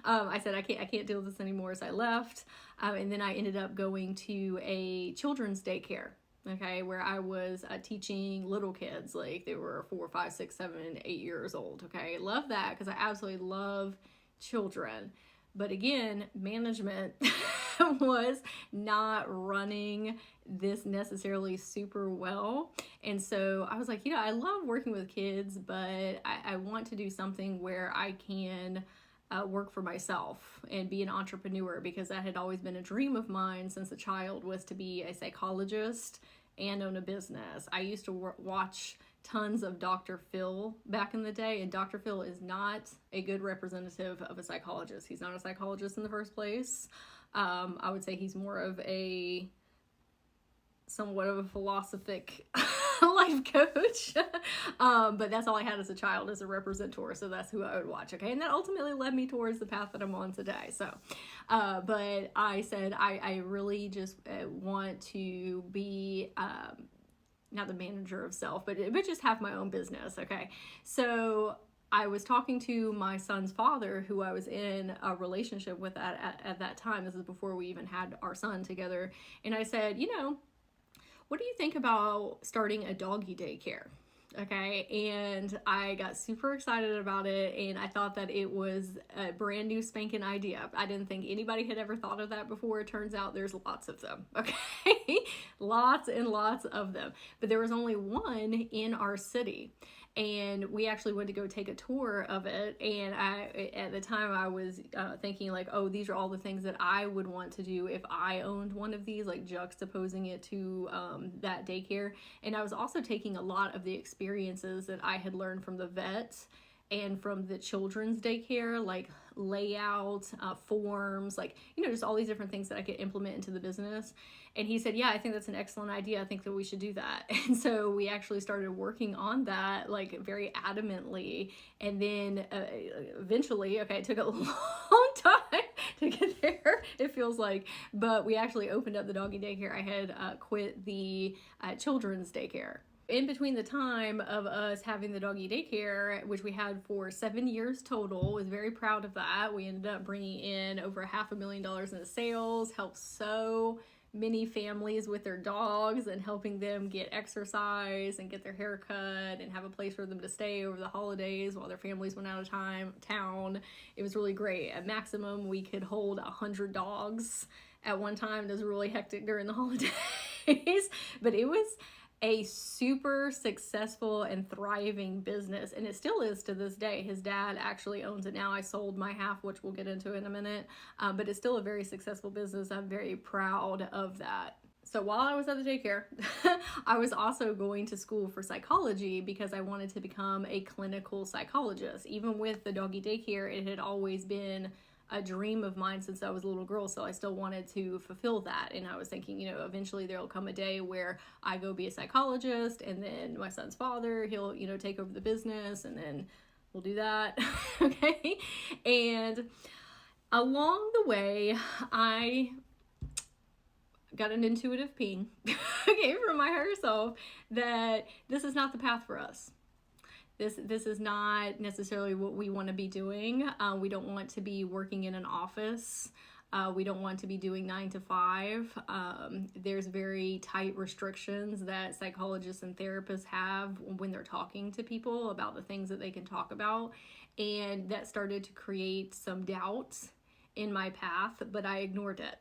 A: I said I can't deal with this anymore, so I left, and then I ended up going to a children's daycare. Okay, where I was teaching little kids, like they were 4, 5, 6, 7, 8 years old. Okay, love that, because I absolutely love children. But again, management was not running this necessarily super well. And so I was like, I love working with kids, but I want to do something where I can work for myself and be an entrepreneur, because that had always been a dream of mine since a child, was to be a psychologist and own a business. I used to watch tons of Dr. Phil back in the day, and Dr. Phil is not a good representative of a psychologist. He's not a psychologist in the first place. I would say he's more of somewhat of a philosophic life coach. But that's all I had as a child, as a representator, so that's who I would watch. Okay, and that ultimately led me towards the path that I'm on today. So but I said I really just want to be not the manager of self, but just have my own business. Okay, so I was talking to my son's father, who I was in a relationship with at that time. This is before we even had our son together. And I said, what do you think about starting a doggy daycare? Okay, and I got super excited about it, and I thought that it was a brand new spanking idea. I didn't think anybody had ever thought of that before. It turns out there's lots of them, okay? Lots and lots of them. But there was only one in our city, and we actually went to go take a tour of it. And at the time I was thinking like, oh, these are all the things that I would want to do if I owned one of these, like juxtaposing it to that daycare. And I was also taking a lot of the experiences that I had learned from the vet and from the children's daycare, like layout, forms, like, just all these different things that I could implement into the business. And he said, yeah, I think that's an excellent idea. I think that we should do that. And so we actually started working on that, like, very adamantly. And then eventually, okay, it took a long time to get there, it feels like, but we actually opened up the doggy daycare. I had quit the children's daycare. In between the time of us having the doggy daycare, which we had for 7 years total, was very proud of that. We ended up bringing in over $500,000 in sales, helped so many families with their dogs and helping them get exercise and get their hair cut and have a place for them to stay over the holidays while their families went out of town. It was really great. At maximum, we could hold 100 dogs at one time. It was really hectic during the holidays, but it was a super successful and thriving business, and it still is to this day. His dad actually owns it now. I sold my half, which we'll get into in a minute, but it's still a very successful business. I'm very proud of that. So while I was at the daycare, I was also going to school for psychology because I wanted to become a clinical psychologist. Even with the doggy daycare, it had always been a dream of mine since I was a little girl, so I still wanted to fulfill that. And I was thinking, eventually there'll come a day where I go be a psychologist, and then my son's father, he'll, take over the business, and then we'll do that. Okay. And along the way, I got an intuitive ping, okay, from my higher self that this is not the path for us. This is not necessarily what we want to be doing. We don't want to be working in an office. We don't want to be doing 9 to 5. There's very tight restrictions that psychologists and therapists have when they're talking to people about the things that they can talk about. And that started to create some doubts in my path, but I ignored it.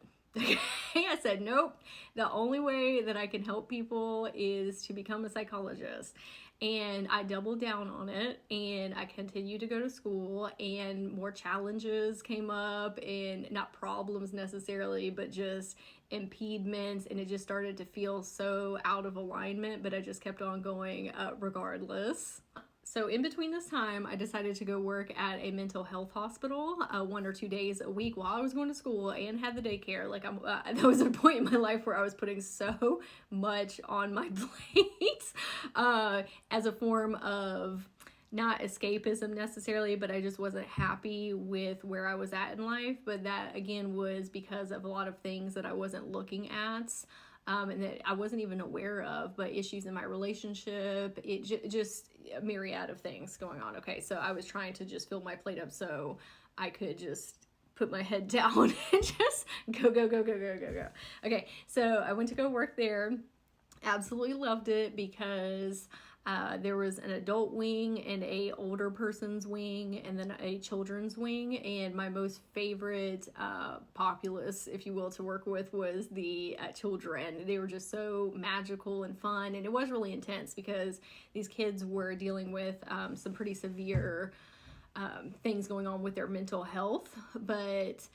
A: I said, nope, the only way that I can help people is to become a psychologist. And I doubled down on it, and I continued to go to school, and more challenges came up, and not problems necessarily, but just impediments, and it just started to feel so out of alignment, but I just kept on going regardless. So in between this time, I decided to go work at a mental health hospital 1 or 2 days a week while I was going to school and had the daycare. Like that was a point in my life where I was putting so much on my plate as a form of not escapism necessarily, but I just wasn't happy with where I was at in life. But that again was because of a lot of things that I wasn't looking at. And that I wasn't even aware of, but issues in my relationship, it just a myriad of things going on. Okay, so I was trying to just fill my plate up so I could just put my head down and just go. Okay, so I went to go work there. Absolutely loved it because there was an adult wing and a older person's wing and then a children's wing, and my most favorite populace, if you will, to work with was the children. They were just so magical and fun, and it was really intense because these kids were dealing with some pretty severe things going on with their mental health, but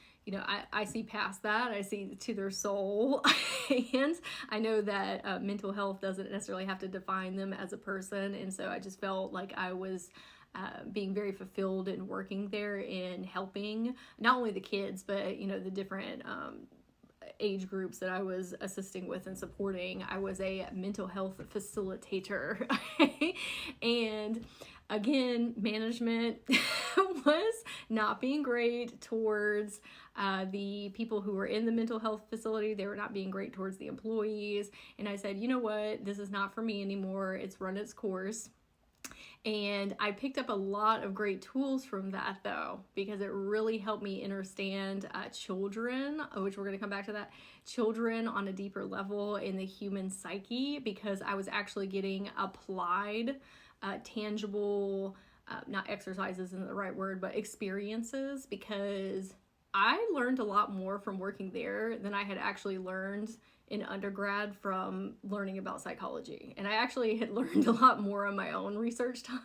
A: I see past that. I see to their soul, and I know that mental health doesn't necessarily have to define them as a person, and so I just felt like I was being very fulfilled in working there and helping not only the kids, but the different age groups that I was assisting with and supporting. I was a mental health facilitator. And again, management was not being great towards the people who were in the mental health facility. They were not being great towards the employees. And I said, you know what? This is not for me anymore. It's run its course. And I picked up a lot of great tools from that, though, because it really helped me understand children, which we're going to come back to that, children on a deeper level in the human psyche, because I was actually getting applied tangible, not exercises isn't the right word, but experiences, because I learned a lot more from working there than I had actually learned in undergrad from learning about psychology. And I actually had learned a lot more on my own research time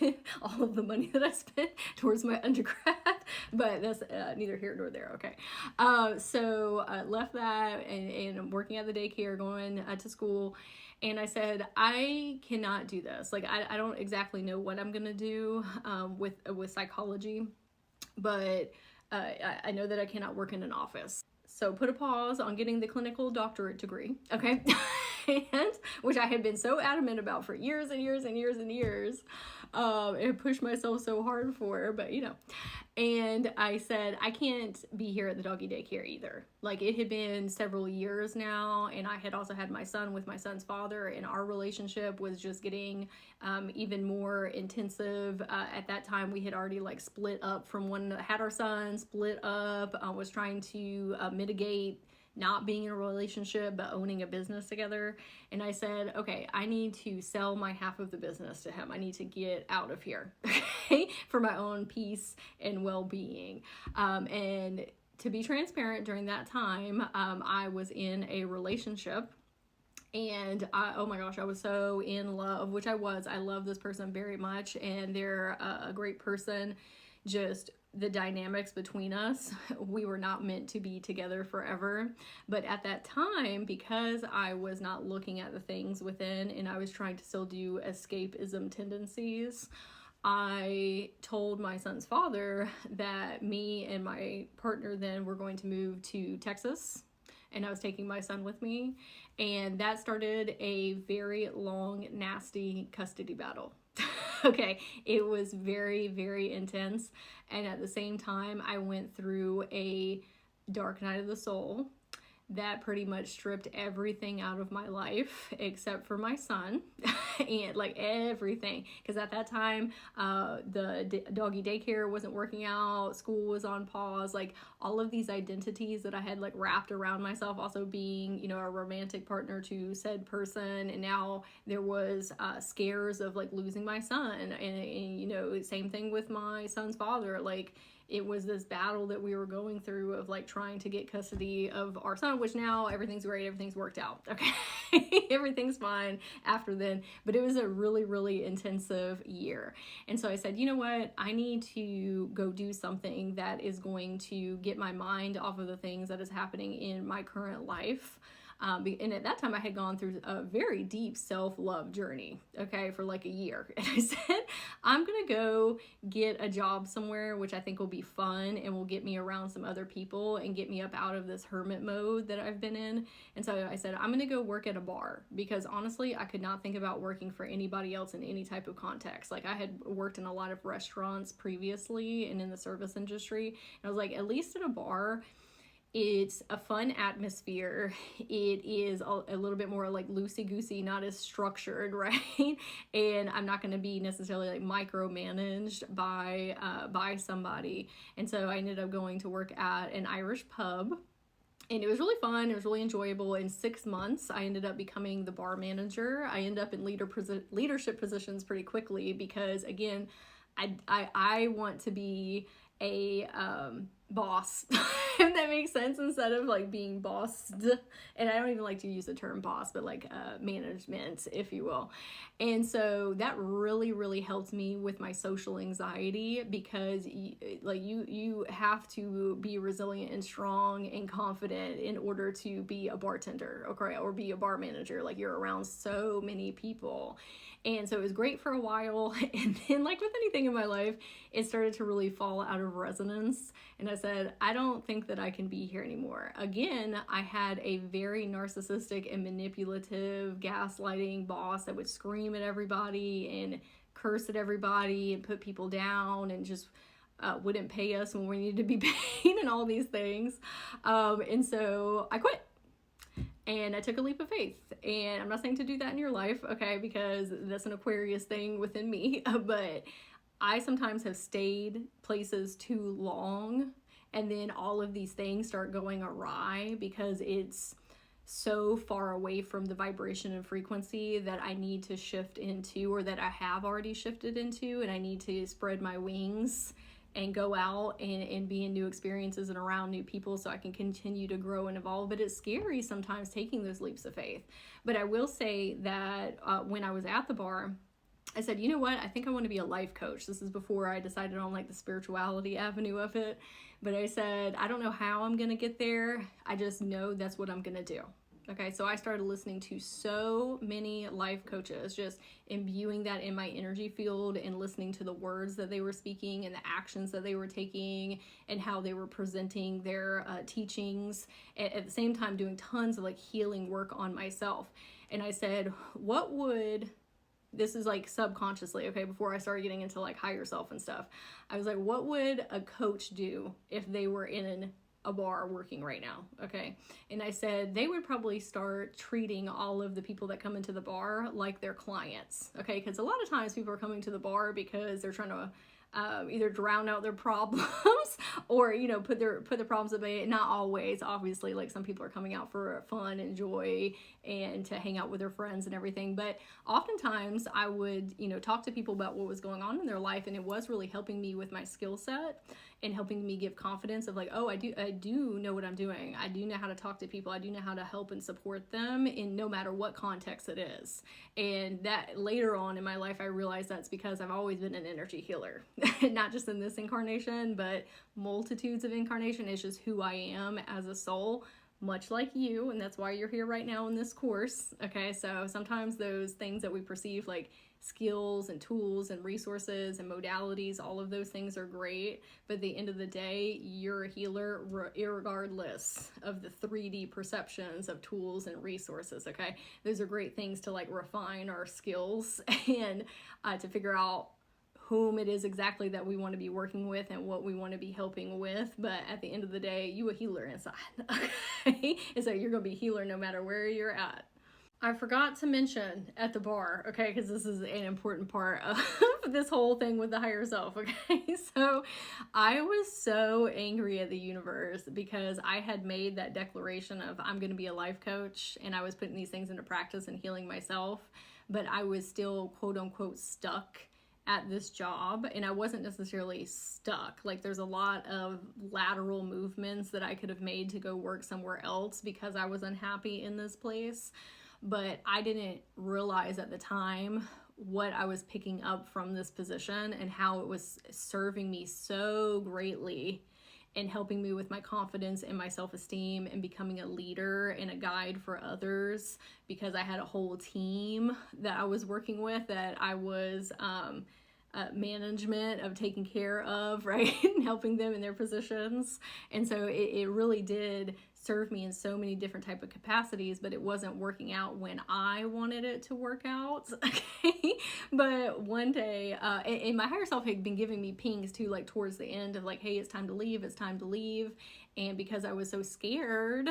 A: than all of the money that I spent towards my undergrad. But that's neither here nor there. Okay. So I left that and I'm working at the daycare, going to school. And I said, I cannot do this. Like, I don't exactly know what I'm going to do with psychology, but I know that I cannot work in an office. So put a pause on getting the clinical doctorate degree, okay? And which I had been so adamant about for years and years and years and years, and pushed myself so hard for, but you know. And I said, I can't be here at the doggy daycare either. Like, it had been several years now, and I had also had my son with my son's father, and our relationship was just getting even more intensive. At that time, we had already like split up from when I had our son, split up, was trying to mitigate not being in a relationship, but owning a business together. And I said, okay, I need to sell my half of the business to him. I need to get out of here, okay, for my own peace and well-being. And to be transparent, during that time, I was in a relationship. And oh my gosh, I was so in love, which I was. I love this person very much, and they're a great person. Just the dynamics between us, we were not meant to be together forever. But at that time, because I was not looking at the things within and I was trying to still do escapism tendencies, I told my son's father that me and my partner then were going to move to Texas, and I was taking my son with me. And that started a very long, nasty custody battle. Okay, it was very, very intense. And at the same time, I went through a dark night of the soul that pretty much stripped everything out of my life except for my son and like everything. Because at that time, the doggy daycare wasn't working out, school was on pause, like all of these identities that I had like wrapped around myself, also being, you know, a romantic partner to said person. And now there was scares of like losing my son, and you know, same thing with my son's father. Like, it was this battle that we were going through of like trying to get custody of our son, which now everything's great, everything's worked out, okay? Everything's fine after then. But it was a really, really intensive year. And so I said, you know what? I need to go do something that is going to get my mind off of the things that is happening in my current life. And at that time, I had gone through a very deep self-love journey, okay, for like a year. And I said, I'm going to go get a job somewhere, which I think will be fun and will get me around some other people and get me up out of this hermit mode that I've been in. And so I said, I'm going to go work at a bar, because honestly, I could not think about working for anybody else in any type of context. Like, I had worked in a lot of restaurants previously and in the service industry. And I was like, at least at a bar, it's a fun atmosphere. It is a little bit more like loosey-goosey, not as structured, right? And I'm not going to be necessarily like micromanaged by somebody. And so I ended up going to work at an Irish pub. And it was really fun. It was really enjoyable. In 6 months, I ended up becoming the bar manager. I ended up in leadership positions pretty quickly, because again, I want to be a boss, if that makes sense, instead of like being bossed. And I don't even like to use the term boss, but like management, if you will. And so that really, really helped me with my social anxiety, because you have to be resilient and strong and confident in order to be a bartender, okay, or be a bar manager. Like, you're around so many people. And so it was great for a while. And then, like with anything in my life, it started to really fall out of resonance. And I said, I don't think that I can be here anymore. Again, I had a very narcissistic and manipulative, gaslighting boss that would scream at everybody and curse at everybody and put people down and just wouldn't pay us when we needed to be paid and all these things. And so I quit. And I took a leap of faith. And I'm not saying to do that in your life, okay, because that's an Aquarius thing within me. But I sometimes have stayed places too long, and then all of these things start going awry because it's so far away from the vibration and frequency that I need to shift into, or that I have already shifted into, and I need to spread my wings and go out and be in new experiences and around new people so I can continue to grow and evolve. But it's scary sometimes taking those leaps of faith. But I will say that when I was at the bar, I said, you know what? I think I want to be a life coach. This is before I decided on like the spirituality avenue of it. But I said, I don't know how I'm going to get there. I just know that's what I'm going to do. Okay, so I started listening to so many life coaches, just imbuing that in my energy field and listening to the words that they were speaking and the actions that they were taking and how they were presenting their teachings. At the same time, doing tons of like healing work on myself. And I said, what would, this is like subconsciously, okay, before I started getting into like higher self and stuff, I was like, what would a coach do if they were in a bar working right now? Okay. And I said they would probably start treating all of the people that come into the bar like their clients. Okay. Because a lot of times people are coming to the bar because they're trying to either drown out their problems or, you know, put their problems away. Not always, obviously, like some people are coming out for fun and joy and to hang out with their friends and everything. But oftentimes I would, you know, talk to people about what was going on in their life, and it was really helping me with my skill set and helping me give confidence of like, oh, I do know what I'm doing. I do know how to talk to people. I do know how to help and support them in no matter what context it is. And that later on in my life, I realized that's because I've always been an energy healer, not just in this incarnation, but multitudes of incarnation. Is just who I am as a soul, much like you. And that's why you're here right now in this course. Okay. So sometimes those things that we perceive like skills and tools and resources and modalities, all of those things are great, but at the end of the day, you're a healer irregardless of the 3D perceptions of tools and resources. Okay, those are great things to like refine our skills and to figure out whom it is exactly that we want to be working with and what we want to be helping with. But at the end of the day, you a healer inside. Okay, and so you're gonna be a healer no matter where you're at. I forgot to mention at the bar, okay, because this is an important part of this whole thing with the higher self, okay? So I was so angry at the universe because I had made that declaration of I'm going to be a life coach, and I was putting these things into practice and healing myself, but I was still quote unquote stuck at this job, and I wasn't necessarily stuck. Like there's a lot of lateral movements that I could have made to go work somewhere else because I was unhappy in this place. But I didn't realize at the time what I was picking up from this position and how it was serving me so greatly and helping me with my confidence and my self-esteem and becoming a leader and a guide for others, because I had a whole team that I was working with that I was management of taking care of, right? And helping them in their positions. And so it really did serve me in so many different type of capacities, but it wasn't working out when I wanted it to work out. Okay. But one day, and my higher self had been giving me pings too, like towards the end of like, hey, it's time to leave. It's time to leave. And because I was so scared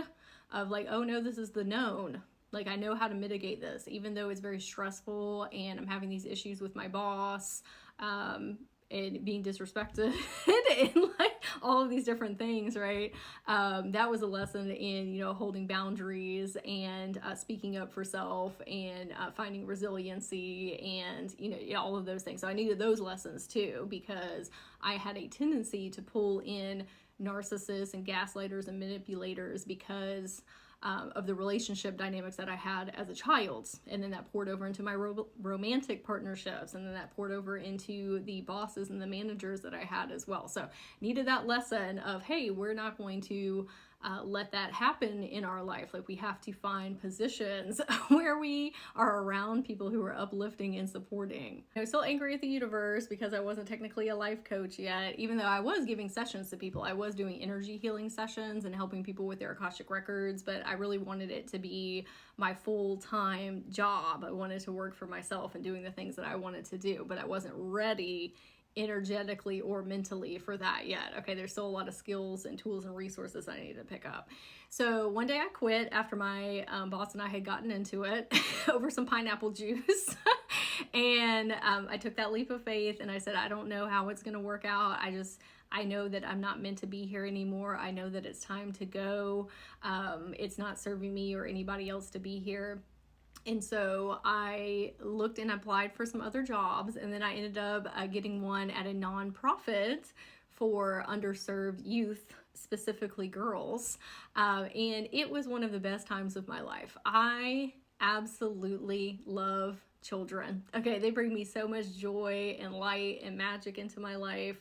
A: of like, oh no, this is the known. Like I know how to mitigate this, even though it's very stressful and I'm having these issues with my boss, and being disrespected and like all of these different things, right? That was a lesson in, you know, holding boundaries and speaking up for self and finding resiliency and, you know, all of those things. So I needed those lessons too, because I had a tendency to pull in narcissists and gaslighters and manipulators because of the relationship dynamics that I had as a child. And then that poured over into my romantic partnerships. And then that poured over into the bosses and the managers that I had as well. So needed that lesson of, hey, we're not going to let that happen in our life. Like we have to find positions where we are around people who are uplifting and supporting. I was still angry at the universe because I wasn't technically a life coach yet, even though I was giving sessions to people. I was doing energy healing sessions and helping people with their Akashic records, but I really wanted it to be my full-time job. I wanted to work for myself and doing the things that I wanted to do, but I wasn't ready energetically or mentally for that yet. Okay, there's still a lot of skills and tools and resources I need to pick up. So one day I quit after my boss and I had gotten into it over some pineapple juice. And I took that leap of faith and I said, I don't know how it's going to work out. I know that I'm not meant to be here anymore. I know that it's time to go. It's not serving me or anybody else to be here. And so I looked and applied for some other jobs, and then I ended up getting one at a nonprofit for underserved youth, specifically girls. And it was one of the best times of my life. I absolutely love children. Okay, they bring me so much joy and light and magic into my life.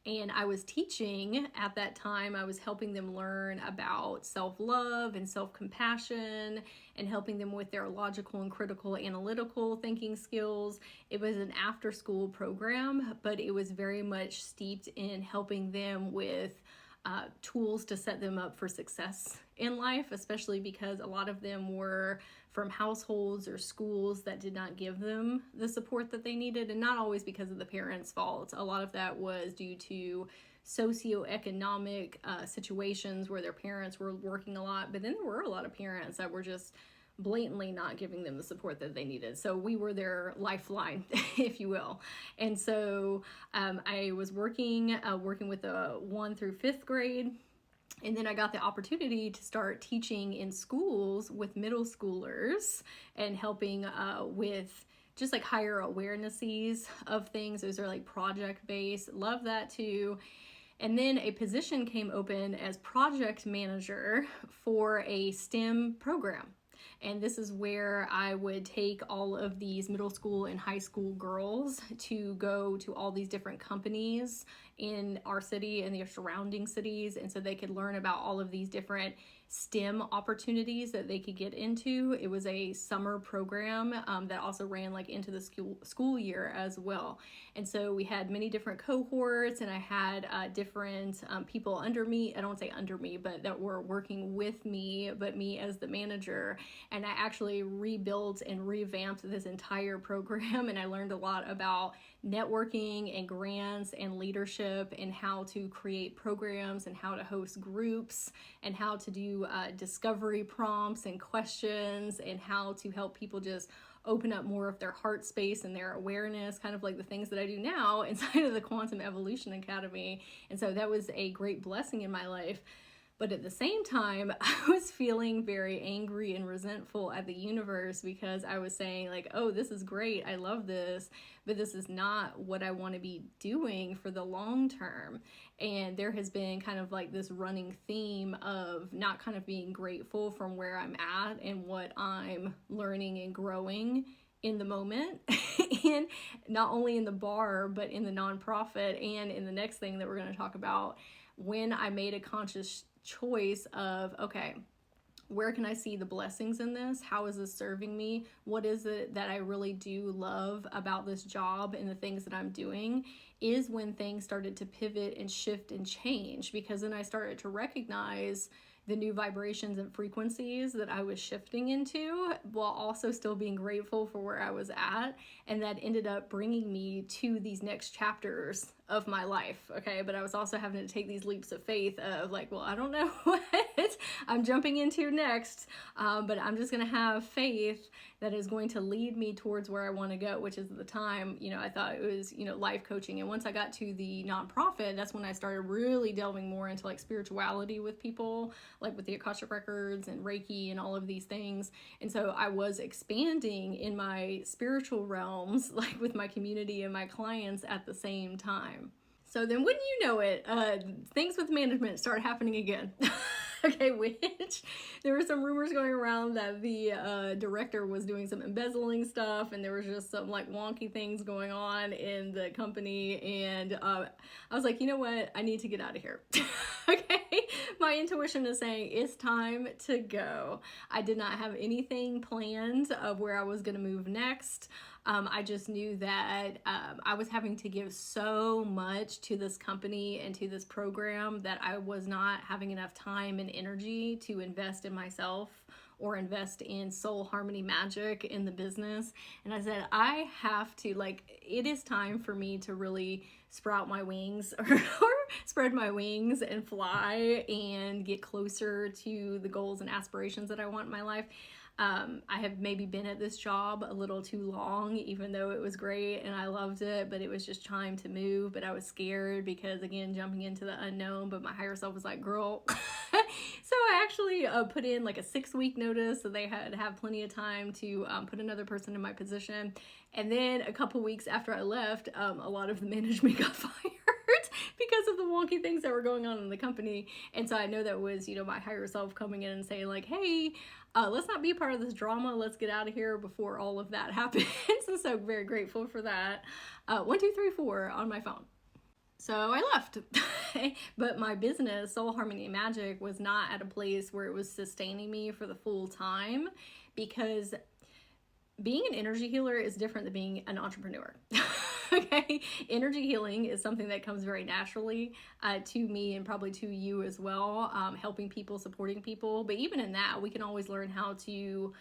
A: And I was teaching at that time. I was helping them learn about self-love and self-compassion and helping them with their logical and critical analytical thinking skills. It was an after-school program, but it was very much steeped in helping them with tools to set them up for success in life, especially because a lot of them were from households or schools that did not give them the support that they needed, and not always because of the parents' fault. A lot of that was due to socioeconomic situations where their parents were working a lot, but then there were a lot of parents that were just blatantly not giving them the support that they needed. So we were their lifeline, if you will. And so I was working with the 1 through 5th grade. And then I got the opportunity to start teaching in schools with middle schoolers and helping with just like higher awarenesses of things. Those are like project based. Love that too. And then a position came open as project manager for a STEM program. And this is where I would take all of these middle school and high school girls to go to all these different companies in our city and the surrounding cities. And so they could learn about all of these different STEM opportunities that they could get into. It was a summer program that also ran like into the school year as well. And so we had many different cohorts, and I had different people under me. I don't say under me, but that were working with me, but me as the manager. And I actually rebuilt and revamped this entire program, and I learned a lot about networking and grants and leadership and how to create programs and how to host groups and how to do discovery prompts and questions and how to help people just open up more of their heart space and their awareness, kind of like the things that I do now inside of the Quantum Evolution Academy. And so that was a great blessing in my life. But at the same time, I was feeling very angry and resentful at the universe because I was saying like, oh, this is great. I love this, but this is not what I want to be doing for the long term. And there has been kind of like this running theme of not kind of being grateful from where I'm at and what I'm learning and growing in the moment, and not only in the bar, but in the nonprofit and in the next thing that we're going to talk about, when I made a conscious choice of, okay, where can I see the blessings in this? How is this serving me? What is it that I really do love about this job and the things that I'm doing? Is when things started to pivot and shift and change, because then I started to recognize the new vibrations and frequencies that I was shifting into while also still being grateful for where I was at. And that ended up bringing me to these next chapters of my life. Okay. But I was also having to take these leaps of faith of like, well, I don't know what I'm jumping into next. But I'm just going to have faith that is going to lead me towards where I want to go, which is at the time, I thought it was, life coaching. And once I got to the nonprofit, that's when I started really delving more into like spirituality with people, like with the Akashic records and Reiki and all of these things. And so I was expanding in my spiritual realms, like with my community and my clients at the same time. So then wouldn't you know it, things with management start happening again. Okay, which there were some rumors going around that the director was doing some embezzling stuff, and there was just some like wonky things going on in the company. And I was like, you know what? I need to get out of here. Okay, my intuition is saying it's time to go. I did not have anything planned of where I was going to move next. I just knew that I was having to give so much to this company and to this program that I was not having enough time and energy to invest in myself or invest in soul harmony magic in the business. And I said, I have to, it is time for me to really sprout my wings or spread my wings and fly and get closer to the goals and aspirations that I want in my life. I have maybe been at this job a little too long, even though it was great and I loved it, but it was just time to move. But I was scared because, again, jumping into the unknown, but my higher self was like, girl. So I actually put in like a 6-week notice, so they had to have plenty of time to put another person in my position. And then a couple weeks after I left, a lot of the management got fired because of the wonky things that were going on in the company. And so I know that was, my higher self coming in and saying like, hey, let's not be a part of this drama. Let's get out of here before all of that happens. And so very grateful for that. 1, 2, 3, 4 on my phone. So I left. But my business, Soul Harmony and Magic, was not at a place where it was sustaining me for the full time, because being an energy healer is different than being an entrepreneur. Okay, energy healing is something that comes very naturally to me, and probably to you as well, helping people, supporting people. But even in that, we can always learn how to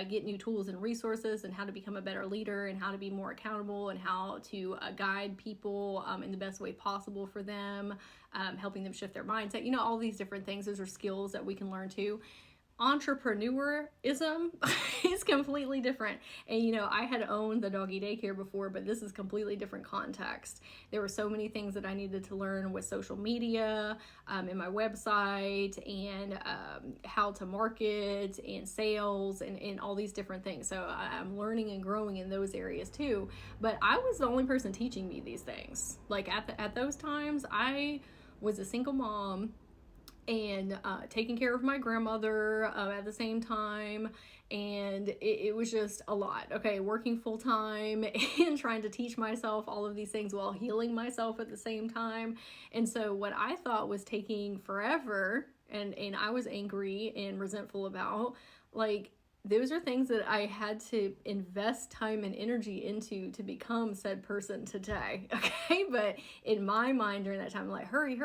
A: get new tools and resources, and how to become a better leader, and how to be more accountable, and how to guide people in the best way possible for them, helping them shift their mindset. All these different things. Those are skills that we can learn too. Entrepreneurism is completely different. And I had owned the doggy daycare before, but this is completely different context. There were so many things that I needed to learn with social media, and my website, and how to market, and sales, and all these different things. So I'm learning and growing in those areas too. But I was the only person teaching me these things. Like at those times, I was a single mom, and taking care of my grandmother at the same time. And it was just a lot. Okay, working full time and trying to teach myself all of these things while healing myself at the same time. And so what I thought was taking forever, and I was angry and resentful about, like, those are things that I had to invest time and energy into to become said person today. Okay. But in my mind during that time, I'm like, hurry.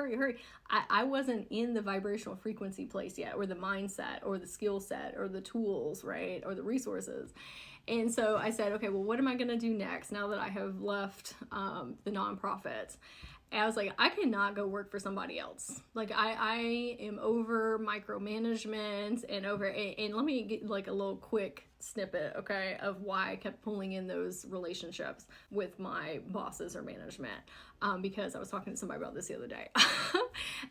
A: I wasn't in the vibrational frequency place yet, or the mindset, or the skill set, or the tools, right? Or the resources. And so I said, okay, well, what am I going to do next now that I have left the nonprofit? And I was like, I cannot go work for somebody else. Like, I am over micromanagement and over, and let me get like a little quick snippet, okay, of why I kept pulling in those relationships with my bosses or management, because I was talking to somebody about this the other day.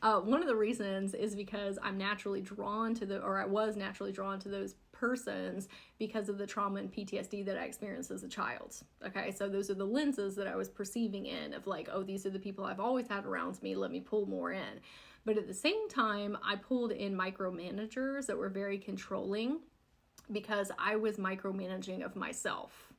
A: One of the reasons is because I'm naturally drawn to I was naturally drawn to those persons because of the trauma and PTSD that I experienced as a child. Okay, so those are the lenses that I was perceiving in, of like, oh, these are the people I've always had around me, let me pull more in. But at the same time, I pulled in micromanagers that were very controlling, because I was micromanaging of myself.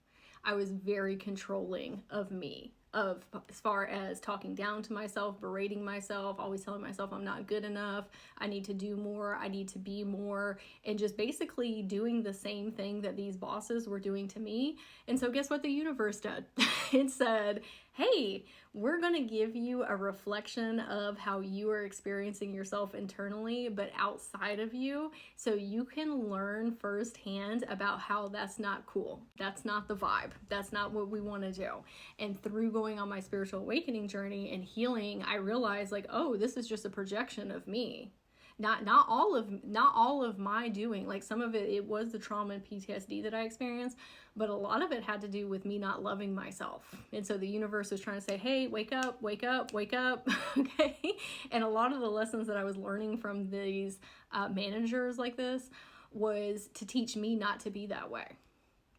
A: I was very controlling of me, as far as talking down to myself, berating myself, always telling myself I'm not good enough, I need to do more, I need to be more, and just basically doing the same thing that these bosses were doing to me. And so guess what the universe did? It said, hey, we're going to give you a reflection of how you are experiencing yourself internally, but outside of you, so you can learn firsthand about how that's not cool. That's not the vibe. That's not what we want to do. And through going on my spiritual awakening journey and healing, I realized like, oh, this is just a projection of me. Not all of my doing. Like, some of it was the trauma and PTSD that I experienced, but a lot of it had to do with me not loving myself. And so the universe was trying to say, hey, wake up. Okay. And a lot of the lessons that I was learning from these managers like this was to teach me not to be that way,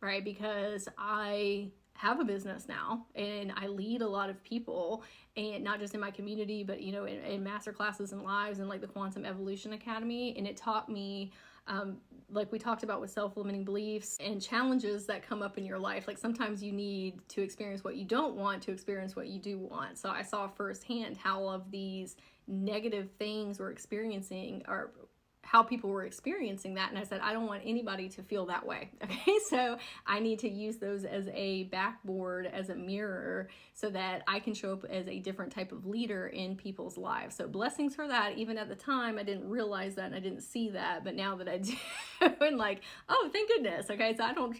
A: right? Because I have a business now, and I lead a lot of people, and not just in my community, but in master classes and lives, and like the Quantum Evolution Academy. And it taught me, like we talked about with self-limiting beliefs and challenges that come up in your life. Like, sometimes you need to experience what you don't want to experience what you do want. So I saw firsthand how all of these negative things we're experiencing, or how people were experiencing that. And I said, I don't want anybody to feel that way. Okay. So I need to use those as a backboard, as a mirror, so that I can show up as a different type of leader in people's lives. So blessings for that. Even at the time, I didn't realize that, and I didn't see that, but now that I do, and like, oh, thank goodness. Okay. So I don't,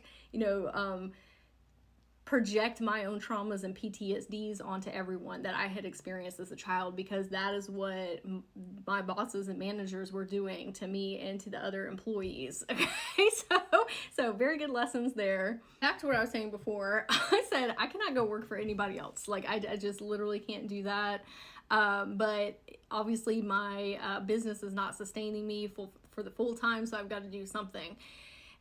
A: project my own traumas and PTSDs onto everyone that I had experienced as a child, because that is what my bosses and managers were doing to me and to the other employees. Okay, so very good lessons there. Back to what I was saying before, I said I cannot go work for anybody else. Like, I just literally can't do that. But obviously my business is not sustaining me for the full time, so I've got to do something.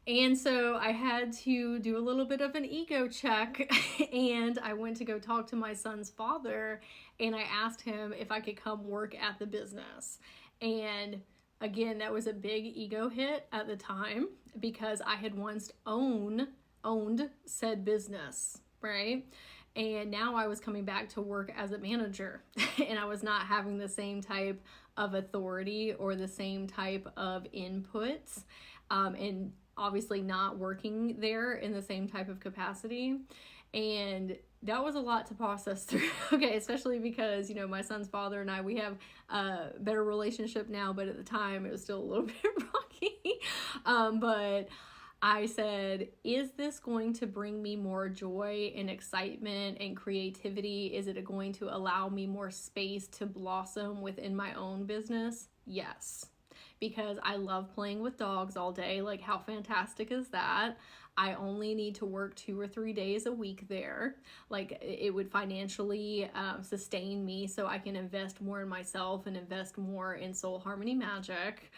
A: And so I had to do a little bit of an ego check, and I went to go talk to my son's father, and I asked him if I could come work at the business. And again, that was a big ego hit at the time because I had once owned said business, right? And now I was coming back to work as a manager, and I was not having the same type of authority or the same type of inputs, and obviously not working there in the same type of capacity. And that was a lot to process through. Okay, especially because, you know, my son's father and I, we have a better relationship now, but at the time it was still a little bit rocky. But I said, is this going to bring me more joy and excitement and creativity? Is it going to allow me more space to blossom within my own business? Yes. Because I love playing with dogs all day. Like, how fantastic is that? I only need to work 2 or 3 days a week there. Like, it would financially sustain me so I can invest more in myself and invest more in soul harmony magic.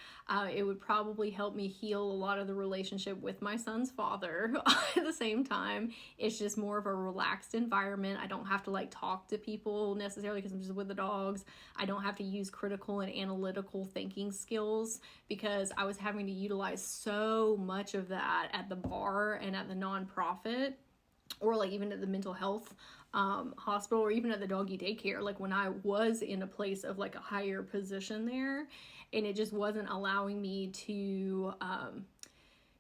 A: It would probably help me heal a lot of the relationship with my son's father at the same time. It's just more of a relaxed environment. I don't have to like talk to people necessarily because I'm just with the dogs. I don't have to use critical and analytical thinking skills because I was having to utilize so much of that at the bar and at the nonprofit, or like even at the mental health hospital, or even at the doggy daycare, like when I was in a place of like a higher position there, and it just wasn't allowing me to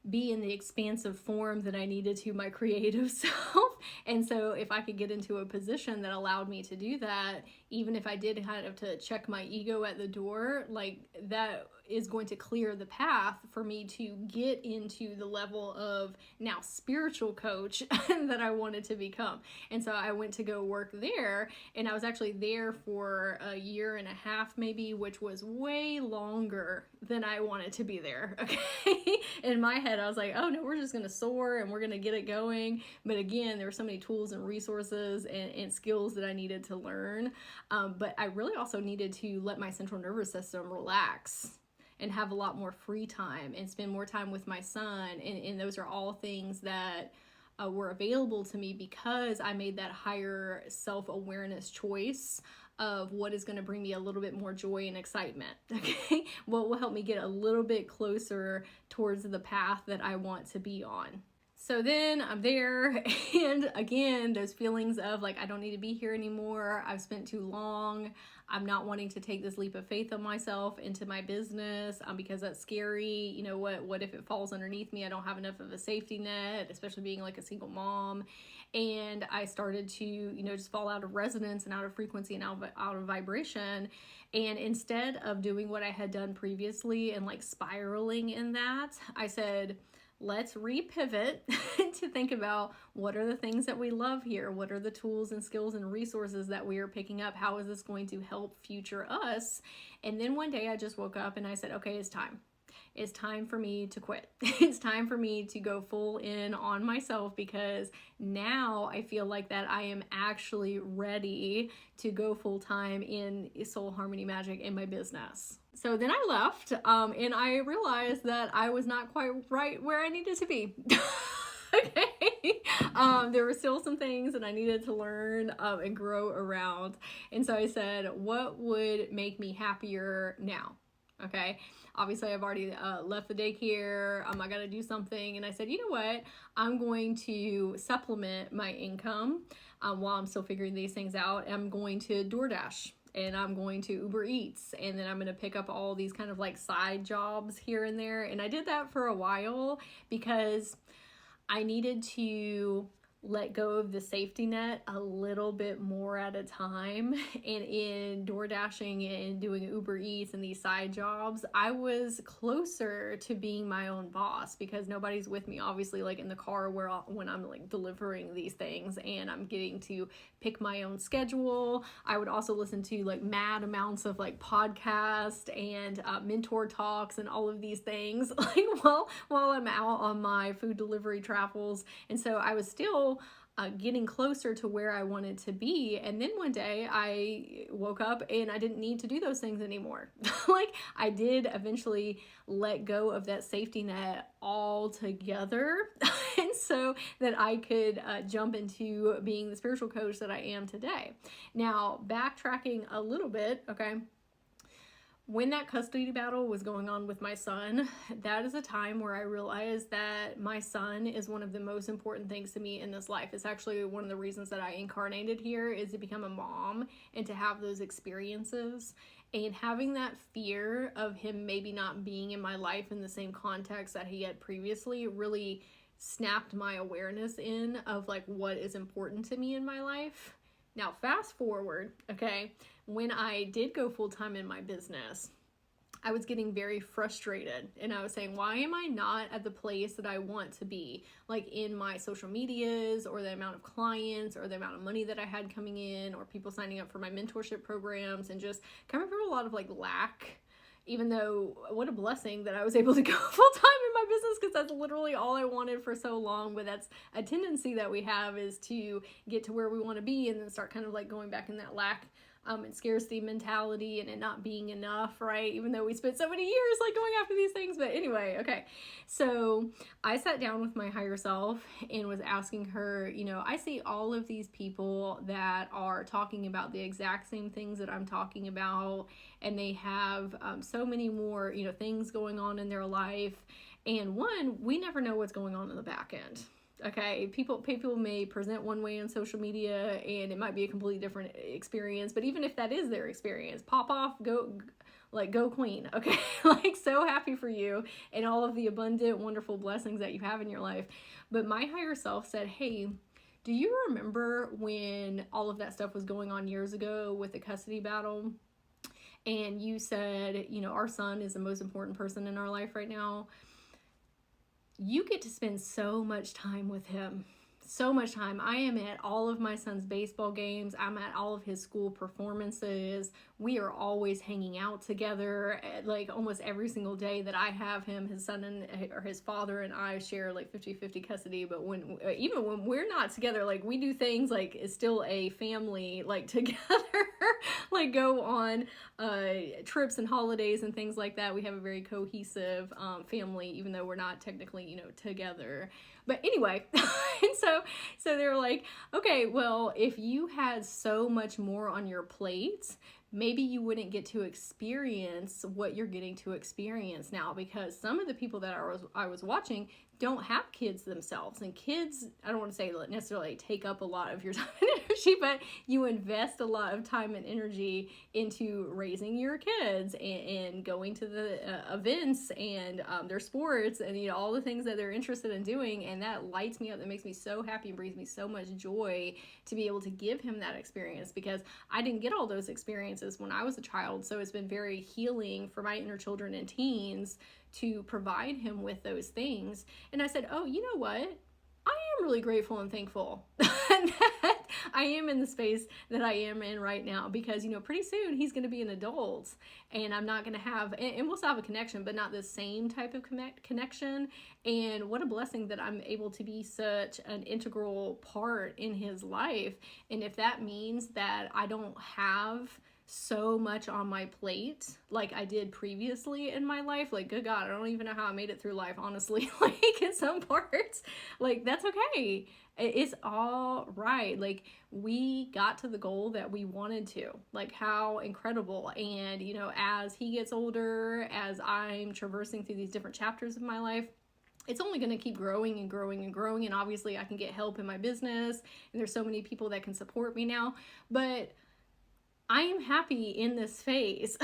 A: be in the expansive form that I needed to my creative self. And so if I could get into a position that allowed me to do that, even if I did kind of to check my ego at the door, like that is going to clear the path for me to get into the level of now spiritual coach that I wanted to become. And so I went to go work there, and I was actually there for a year and a half maybe, which was way longer than I wanted to be there. Okay. In my head, I was like, oh no, we're just going to soar and we're going to get it going. But again, there were so many tools and resources and skills that I needed to learn. But I really also needed to let my central nervous system relax and have a lot more free time and spend more time with my son. And those are all things that were available to me because I made that higher self-awareness choice of what is going to bring me a little bit more joy and excitement. Okay, what will help me get a little bit closer towards the path that I want to be on. So then I'm there, and again, those feelings of like, I don't need to be here anymore. I've spent too long. I'm not wanting to take this leap of faith on myself into my business because that's scary. You know, what if it falls underneath me? I don't have enough of a safety net, especially being like a single mom. And I started to, you know, just fall out of resonance and out of frequency and out of vibration. And instead of doing what I had done previously and like spiraling in that, I said, let's repivot to think about what are the things that we love here? What are the tools and skills and resources that we are picking up? How is this going to help future us? And then one day I just woke up and I said, okay, it's time. It's time for me to quit. It's time for me to go full in on myself because now I feel like that I am actually ready to go full time in soul harmony magic in my business. So then I left and I realized that I was not quite right where I needed to be. Okay. There were still some things that I needed to learn and grow around. And so I said, what would make me happier now? Okay. Obviously, I've already left the daycare. I got to do something. And I said, you know what? I'm going to supplement my income while I'm still figuring these things out. I'm going to DoorDash. And I'm going to Uber Eats, and then I'm going to pick up all these kind of like side jobs here and there. And I did that for a while because I needed to let go of the safety net a little bit more at a time. And in door dashing and doing Uber Eats and these side jobs, I was closer to being my own boss because nobody's with me, obviously, like in the car when I'm like delivering these things, and I'm getting to pick my own schedule. I would also listen to like mad amounts of like podcasts and mentor talks and all of these things like while I'm out on my food delivery travels. And so I was still getting closer to where I wanted to be. And then one day I woke up and I didn't need to do those things anymore. Like, I did eventually let go of that safety net altogether. And so that I could jump into being the spiritual coach that I am today. Now, backtracking a little bit, okay? When that custody battle was going on with my son, that is a time where I realized that my son is one of the most important things to me in this life. It's actually one of the reasons that I incarnated here, is to become a mom and to have those experiences. And having that fear of him maybe not being in my life in the same context that he had previously really snapped my awareness in of like what is important to me in my life. Now, fast forward, okay, when I did go full-time in my business, I was getting very frustrated, and I was saying, why am I not at the place that I want to be, like in my social medias, or the amount of clients, or the amount of money that I had coming in, or people signing up for my mentorship programs, and just coming from a lot of like lack. Even though, what a blessing that I was able to go full-time in my business, because that's literally all I wanted for so long. But that's a tendency that we have, is to get to where we want to be and then start kind of like going back in that lack and scarcity mentality and it not being enough, right? Even though we spent so many years like going after these things. But anyway, okay. So I sat down with my higher self and was asking her, you know, I see all of these people that are talking about the exact same things that I'm talking about, and they have so many more, you know, things going on in their life. And one, we never know what's going on in the back end. Okay, people may present one way on social media and it might be a completely different experience, but even if that is their experience, pop off, go queen, okay? Like, so happy for you and all of the abundant, wonderful blessings that you have in your life. But my higher self said, hey, do you remember when all of that stuff was going on years ago with the custody battle? And you said, you know, our son is the most important person in our life right now. You get to spend so much time with him. So much time. I am at all of my son's baseball games. I'm at all of his school performances. We are always hanging out together, like almost every single day that I have him. His son or his father and I share like 50-50 custody. But even when we're not together, like we do things like it's still a family, like together, like go on trips and holidays and things like that. We have a very cohesive family, even though we're not technically, you know, together. But anyway, and so they were like, okay, well, if you had so much more on your plate, maybe you wouldn't get to experience what you're getting to experience now, because some of the people that I was watching don't have kids themselves. And kids, I don't want to say necessarily take up a lot of your time and energy, but you invest a lot of time and energy into raising your kids and going to the events and their sports and, you know, all the things that they're interested in doing. And that lights me up. That makes me so happy and brings me so much joy to be able to give him that experience, because I didn't get all those experiences when I was a child. So it's been very healing for my inner children and teens to provide him with those things. And I said, oh, you know what? I am really grateful and thankful that I am in the space that I am in right now, because, you know, pretty soon he's going to be an adult and I'm not going to have, and we'll still have a connection, but not the same type of connection. And what a blessing that I'm able to be such an integral part in his life. And if that means that I don't have so much on my plate like I did previously in my life, like, good God, I don't even know how I made it through life, honestly. Like, in some parts, like, that's okay. It's all right. Like, we got to the goal that we wanted to. Like, how incredible. And, you know, as he gets older, as I'm traversing through these different chapters of my life, it's only going to keep growing and growing and growing. And obviously I can get help in my business and there's so many people that can support me now, but I am happy in this phase.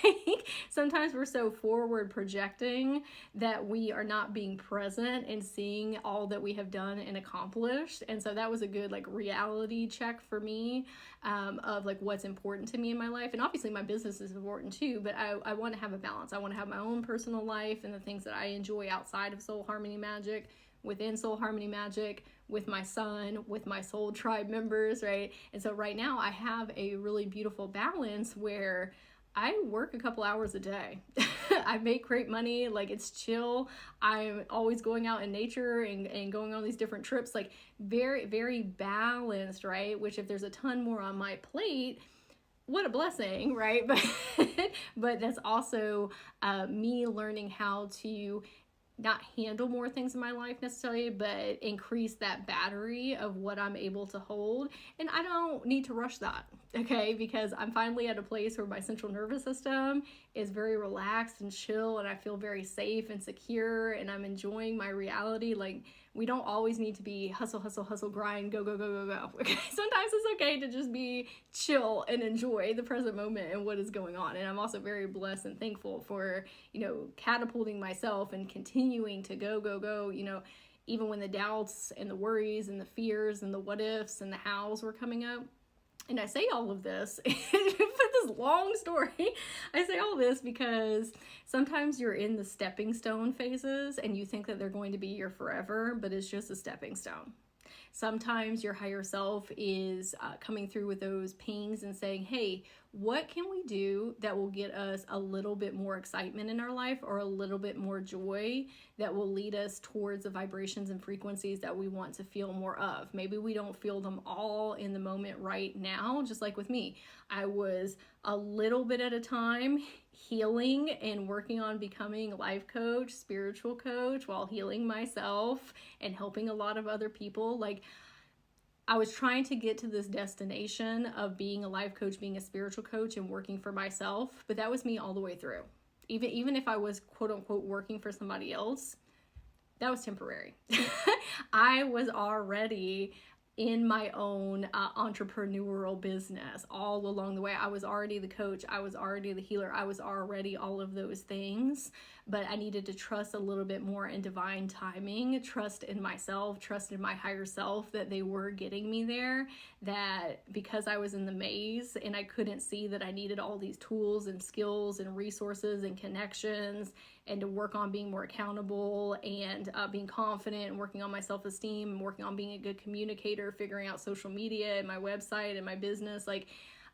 A: Like, sometimes we're so forward projecting that we are not being present and seeing all that we have done and accomplished. And so that was a good like reality check for me of like what's important to me in my life. And obviously my business is important too, but I want to have a balance. I want to have my own personal life and the things that I enjoy outside of Soul Harmony Magic, within Soul Harmony Magic, with my son, with my soul tribe members, right? And so right now I have a really beautiful balance where I work a couple hours a day. I make great money. Like, it's chill. I'm always going out in nature and going on these different trips, like very, very balanced, right? Which if there's a ton more on my plate, what a blessing, right? But that's also me learning how to not handle more things in my life necessarily, but increase that battery of what I'm able to hold. And I don't need to rush that, okay? Because I'm finally at a place where my central nervous system is very relaxed and chill, and I feel very safe and secure, and I'm enjoying my reality. Like, we don't always need to be hustle, hustle, hustle, grind, go, go, go, go, go. Okay? Sometimes it's okay to just be chill and enjoy the present moment and what is going on. And I'm also very blessed and thankful for, catapulting myself and continuing to go, go, go, even when the doubts and the worries and the fears and the what ifs and the hows were coming up. And I say all of this, for this long story, I say all this because sometimes you're in the stepping stone phases and you think that they're going to be your forever, but it's just a stepping stone. Sometimes your higher self is coming through with those pings and saying, hey, what can we do that will get us a little bit more excitement in our life or a little bit more joy that will lead us towards the vibrations and frequencies that we want to feel more of? Maybe we don't feel them all in the moment right now, just like with me. I was a little bit at a time healing and working on becoming a life coach, spiritual coach, while healing myself and helping a lot of other people. Like, I was trying to get to this destination of being a life coach, being a spiritual coach, and working for myself, but that was me all the way through. Even if I was quote unquote working for somebody else, that was temporary. I was already in my own entrepreneurial business all along the way. I was already the coach. I was already the healer. I was already all of those things, but I needed to trust a little bit more in divine timing, trust in myself, trust in my higher self that they were getting me there, that because I was in the maze and I couldn't see that I needed all these tools and skills and resources and connections and to work on being more accountable and being confident and working on my self-esteem and working on being a good communicator, figuring out social media and my website and my business. Like,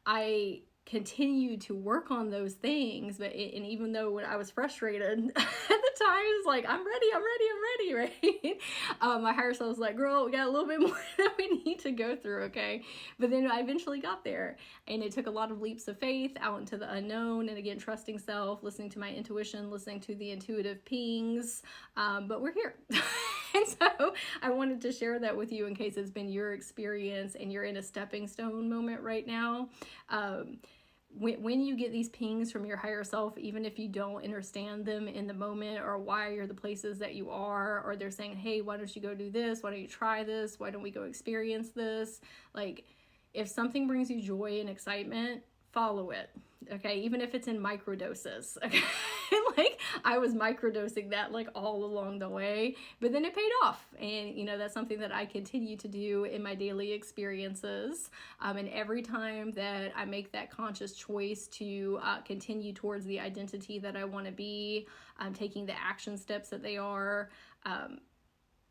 A: I continued to work on those things, but and even though when I was frustrated at the time, it was like, I'm ready, right? My higher self was like, girl, we got a little bit more that we need to go through, okay? But then I eventually got there, and it took a lot of leaps of faith out into the unknown, and again, trusting self, listening to my intuition, listening to the intuitive pings, but we're here. And so I wanted to share that with you in case it's been your experience and you're in a stepping stone moment right now. When you get these pings from your higher self, even if you don't understand them in the moment or why you're the places that you are, or they're saying, hey, why don't you go do this? Why don't you try this? Why don't we go experience this? Like, if something brings you joy and excitement, follow it, okay? Even if it's in microdoses, okay? Like, I was microdosing that like all along the way, but then it paid off. And, that's something that I continue to do in my daily experiences. And every time that I make that conscious choice to continue towards the identity that I want to be, taking the action steps that they are,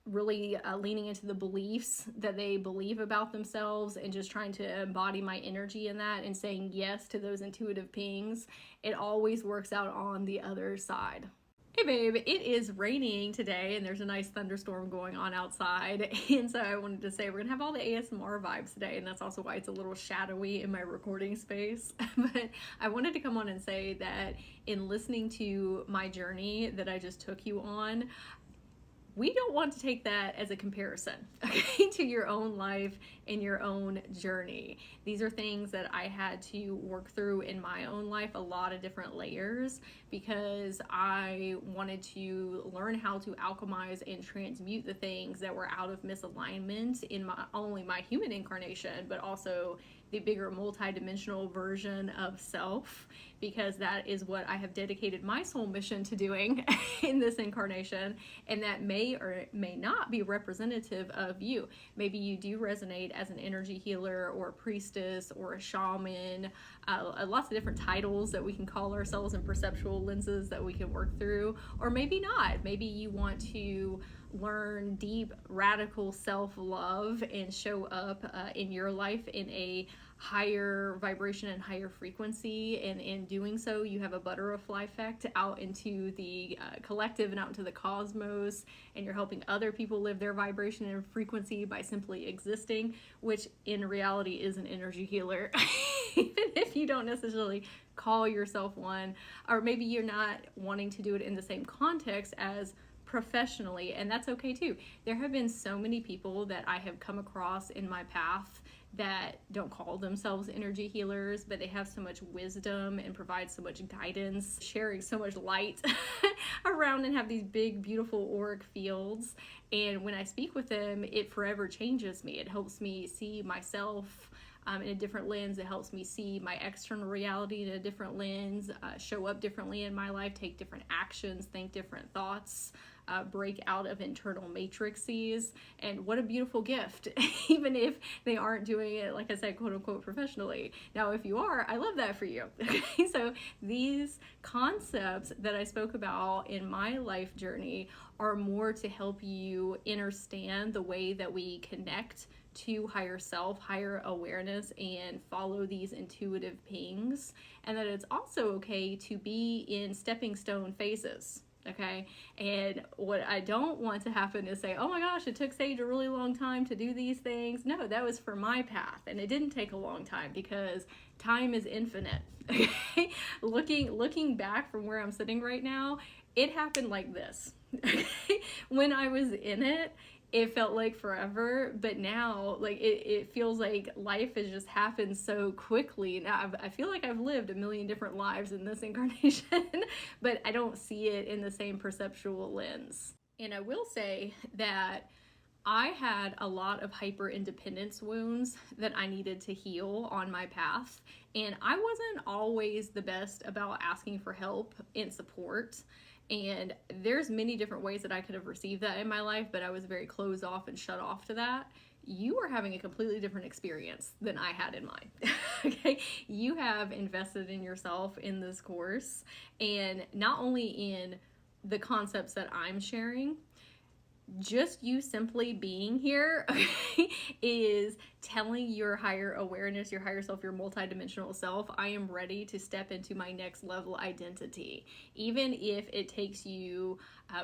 A: really leaning into the beliefs that they believe about themselves and just trying to embody my energy in that and saying yes to those intuitive pings, it always works out on the other side. Hey babe, it is raining today and there's a nice thunderstorm going on outside, and so I wanted to say we're gonna have all the ASMR vibes today, and that's also why it's a little shadowy in my recording space. But I wanted to come on and say that in listening to my journey that I just took you on, we don't want to take that as a comparison, okay, to your own life and your own journey. These are things that I had to work through in my own life, a lot of different layers, because I wanted to learn how to alchemize and transmute the things that were out of misalignment in only my human incarnation, but also the bigger multidimensional version of self, because that is what I have dedicated my soul mission to doing in this incarnation, and that may or may not be representative of you. Maybe you do resonate as an energy healer or a priestess or a shaman, lots of different titles that we can call ourselves and perceptual lenses that we can work through, or maybe not. Maybe you want to learn deep, radical self-love and show up in your life in a higher vibration and higher frequency, and in doing so you have a butterfly effect out into the collective and out into the cosmos, and you're helping other people live their vibration and frequency by simply existing, which in reality is an energy healer. Even if you don't necessarily call yourself one, or maybe you're not wanting to do it in the same context as professionally, and that's okay too. There have been so many people that I have come across in my path that don't call themselves energy healers, but they have so much wisdom and provide so much guidance, sharing so much light around, and have these big, beautiful auric fields. And when I speak with them, it forever changes me. It helps me see myself in a different lens. It helps me see my external reality in a different lens, show up differently in my life, take different actions, think different thoughts, break out of internal matrices. And what a beautiful gift, even if they aren't doing it, like I said, quote unquote, professionally. Now, if you are, I love that for you. Okay, so these concepts that I spoke about in my life journey are more to help you understand the way that we connect to higher self, higher awareness, and follow these intuitive pings, and that it's also okay to be in stepping stone phases. Okay, and what I don't want to happen is say, oh my gosh, it took Sage a really long time to do these things. No, that was for my path, and it didn't take a long time because time is infinite. Okay, looking back from where I'm sitting right now, it happened like this. When I was in it, it felt like forever, but now like it feels like life has just happened so quickly. Now I feel like I've lived a million different lives in this incarnation, but I don't see it in the same perceptual lens. And I will say that I had a lot of hyper independence wounds that I needed to heal on my path, and I wasn't always the best about asking for help and support. And there's many different ways that I could have received that in my life, but I was very closed off and shut off to that. You are having a completely different experience than I had in mine. Okay, you have invested in yourself in this course, and not only in the concepts that I'm sharing, just you simply being here, okay, is telling your higher awareness, your higher self, your multidimensional self, I am ready to step into my next level identity. Even if it takes you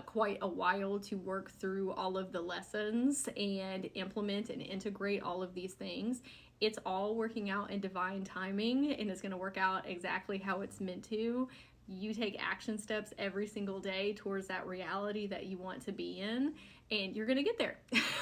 A: quite a while to work through all of the lessons and implement and integrate all of these things, it's all working out in divine timing, and it's going to work out exactly how it's meant to. You take action steps every single day towards that reality that you want to be in, and you're going to get there.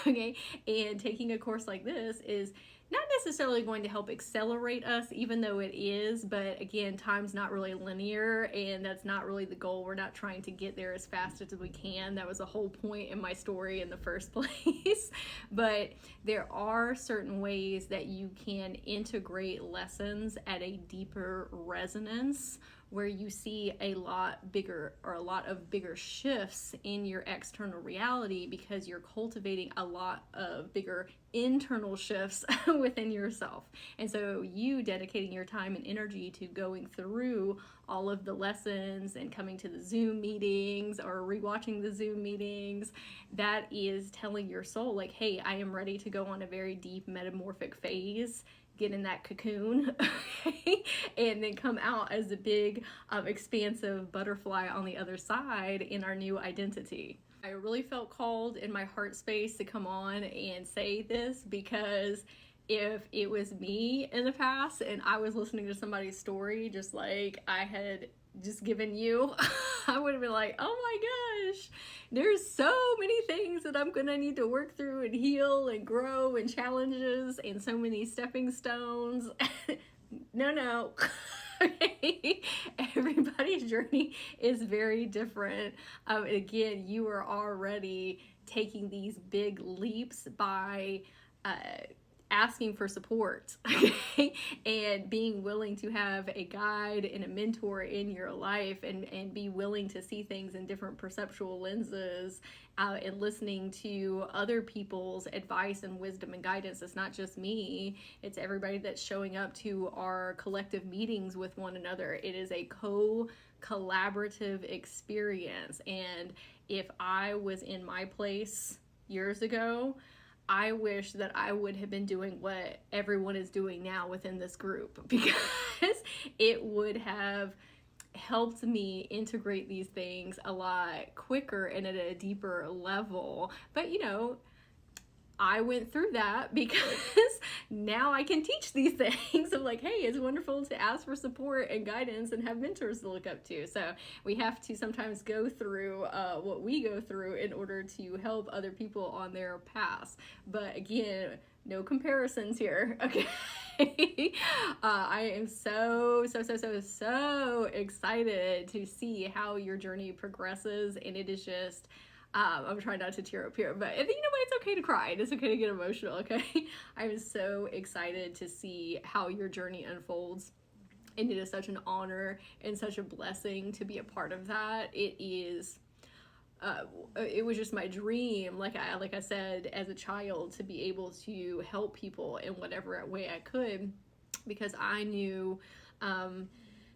A: Okay, and taking a course like this is not necessarily going to help accelerate us, even though it is, but again, time's not really linear, and that's not really the goal. We're not trying to get there as fast as we can. That was the whole point in my story in the first place. But there are certain ways that you can integrate lessons at a deeper resonance, where you see a lot of bigger shifts in your external reality, because you're cultivating a lot of bigger internal shifts within yourself. And so you dedicating your time and energy to going through all of the lessons and coming to the Zoom meetings or rewatching the Zoom meetings, that is telling your soul like, hey, I am ready to go on a very deep metamorphic phase, get in that cocoon, okay, and then come out as a big, expansive butterfly on the other side in our new identity. I really felt called in my heart space to come on and say this, because if it was me in the past and I was listening to somebody's story just like I had just given you, I would have been like, oh my gosh, there's so many things that I'm gonna need to work through and heal and grow, and challenges and so many stepping stones. No. Okay. Everybody's journey is very different. Again, you are already taking these big leaps by asking for support, okay, and being willing to have a guide and a mentor in your life, and be willing to see things in different perceptual lenses, and listening to other people's advice and wisdom and guidance. It's not just me, it's everybody that's showing up to our collective meetings with one another. It is a collaborative experience. And if I was in my place years ago, I wish that I would have been doing what everyone is doing now within this group, because it would have helped me integrate these things a lot quicker and at a deeper level. But you know, I went through that because now I can teach these things of like, hey, it's wonderful to ask for support and guidance and have mentors to look up to. So we have to sometimes go through what we go through in order to help other people on their paths. But again, no comparisons here, okay? I am so excited to see how your journey progresses, and it is just, I'm trying not to tear up here, but you know what, it's okay to cry, it's okay to get emotional, okay? I'm so excited to see how your journey unfolds, and it is such an honor and such a blessing to be a part of that. It was just my dream, like I said, as a child, to be able to help people in whatever way I could, because I knew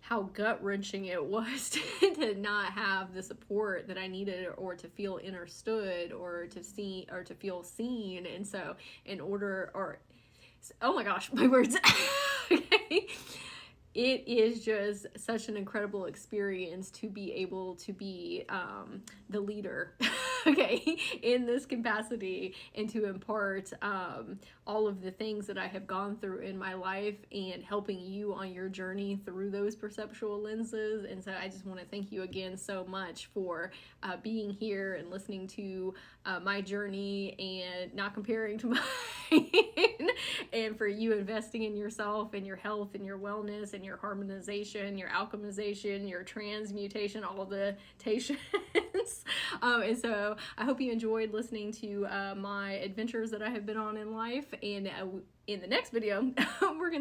A: how gut-wrenching it was to not have the support that I needed, or to feel understood, or to see, or to feel seen. And so oh my gosh, my words. Okay. It is just such an incredible experience to be able to be the leader, okay, in this capacity, and to impart all of the things that I have gone through in my life, and helping you on your journey through those perceptual lenses. And so I just want to thank you again so much for being here and listening to my journey, and not comparing to mine, and for you investing in yourself and your health and your wellness and your harmonization, your alchemization, your transmutation, all the tations. And so I hope you enjoyed listening to my adventures that I have been on in life. And in the next video, we're going to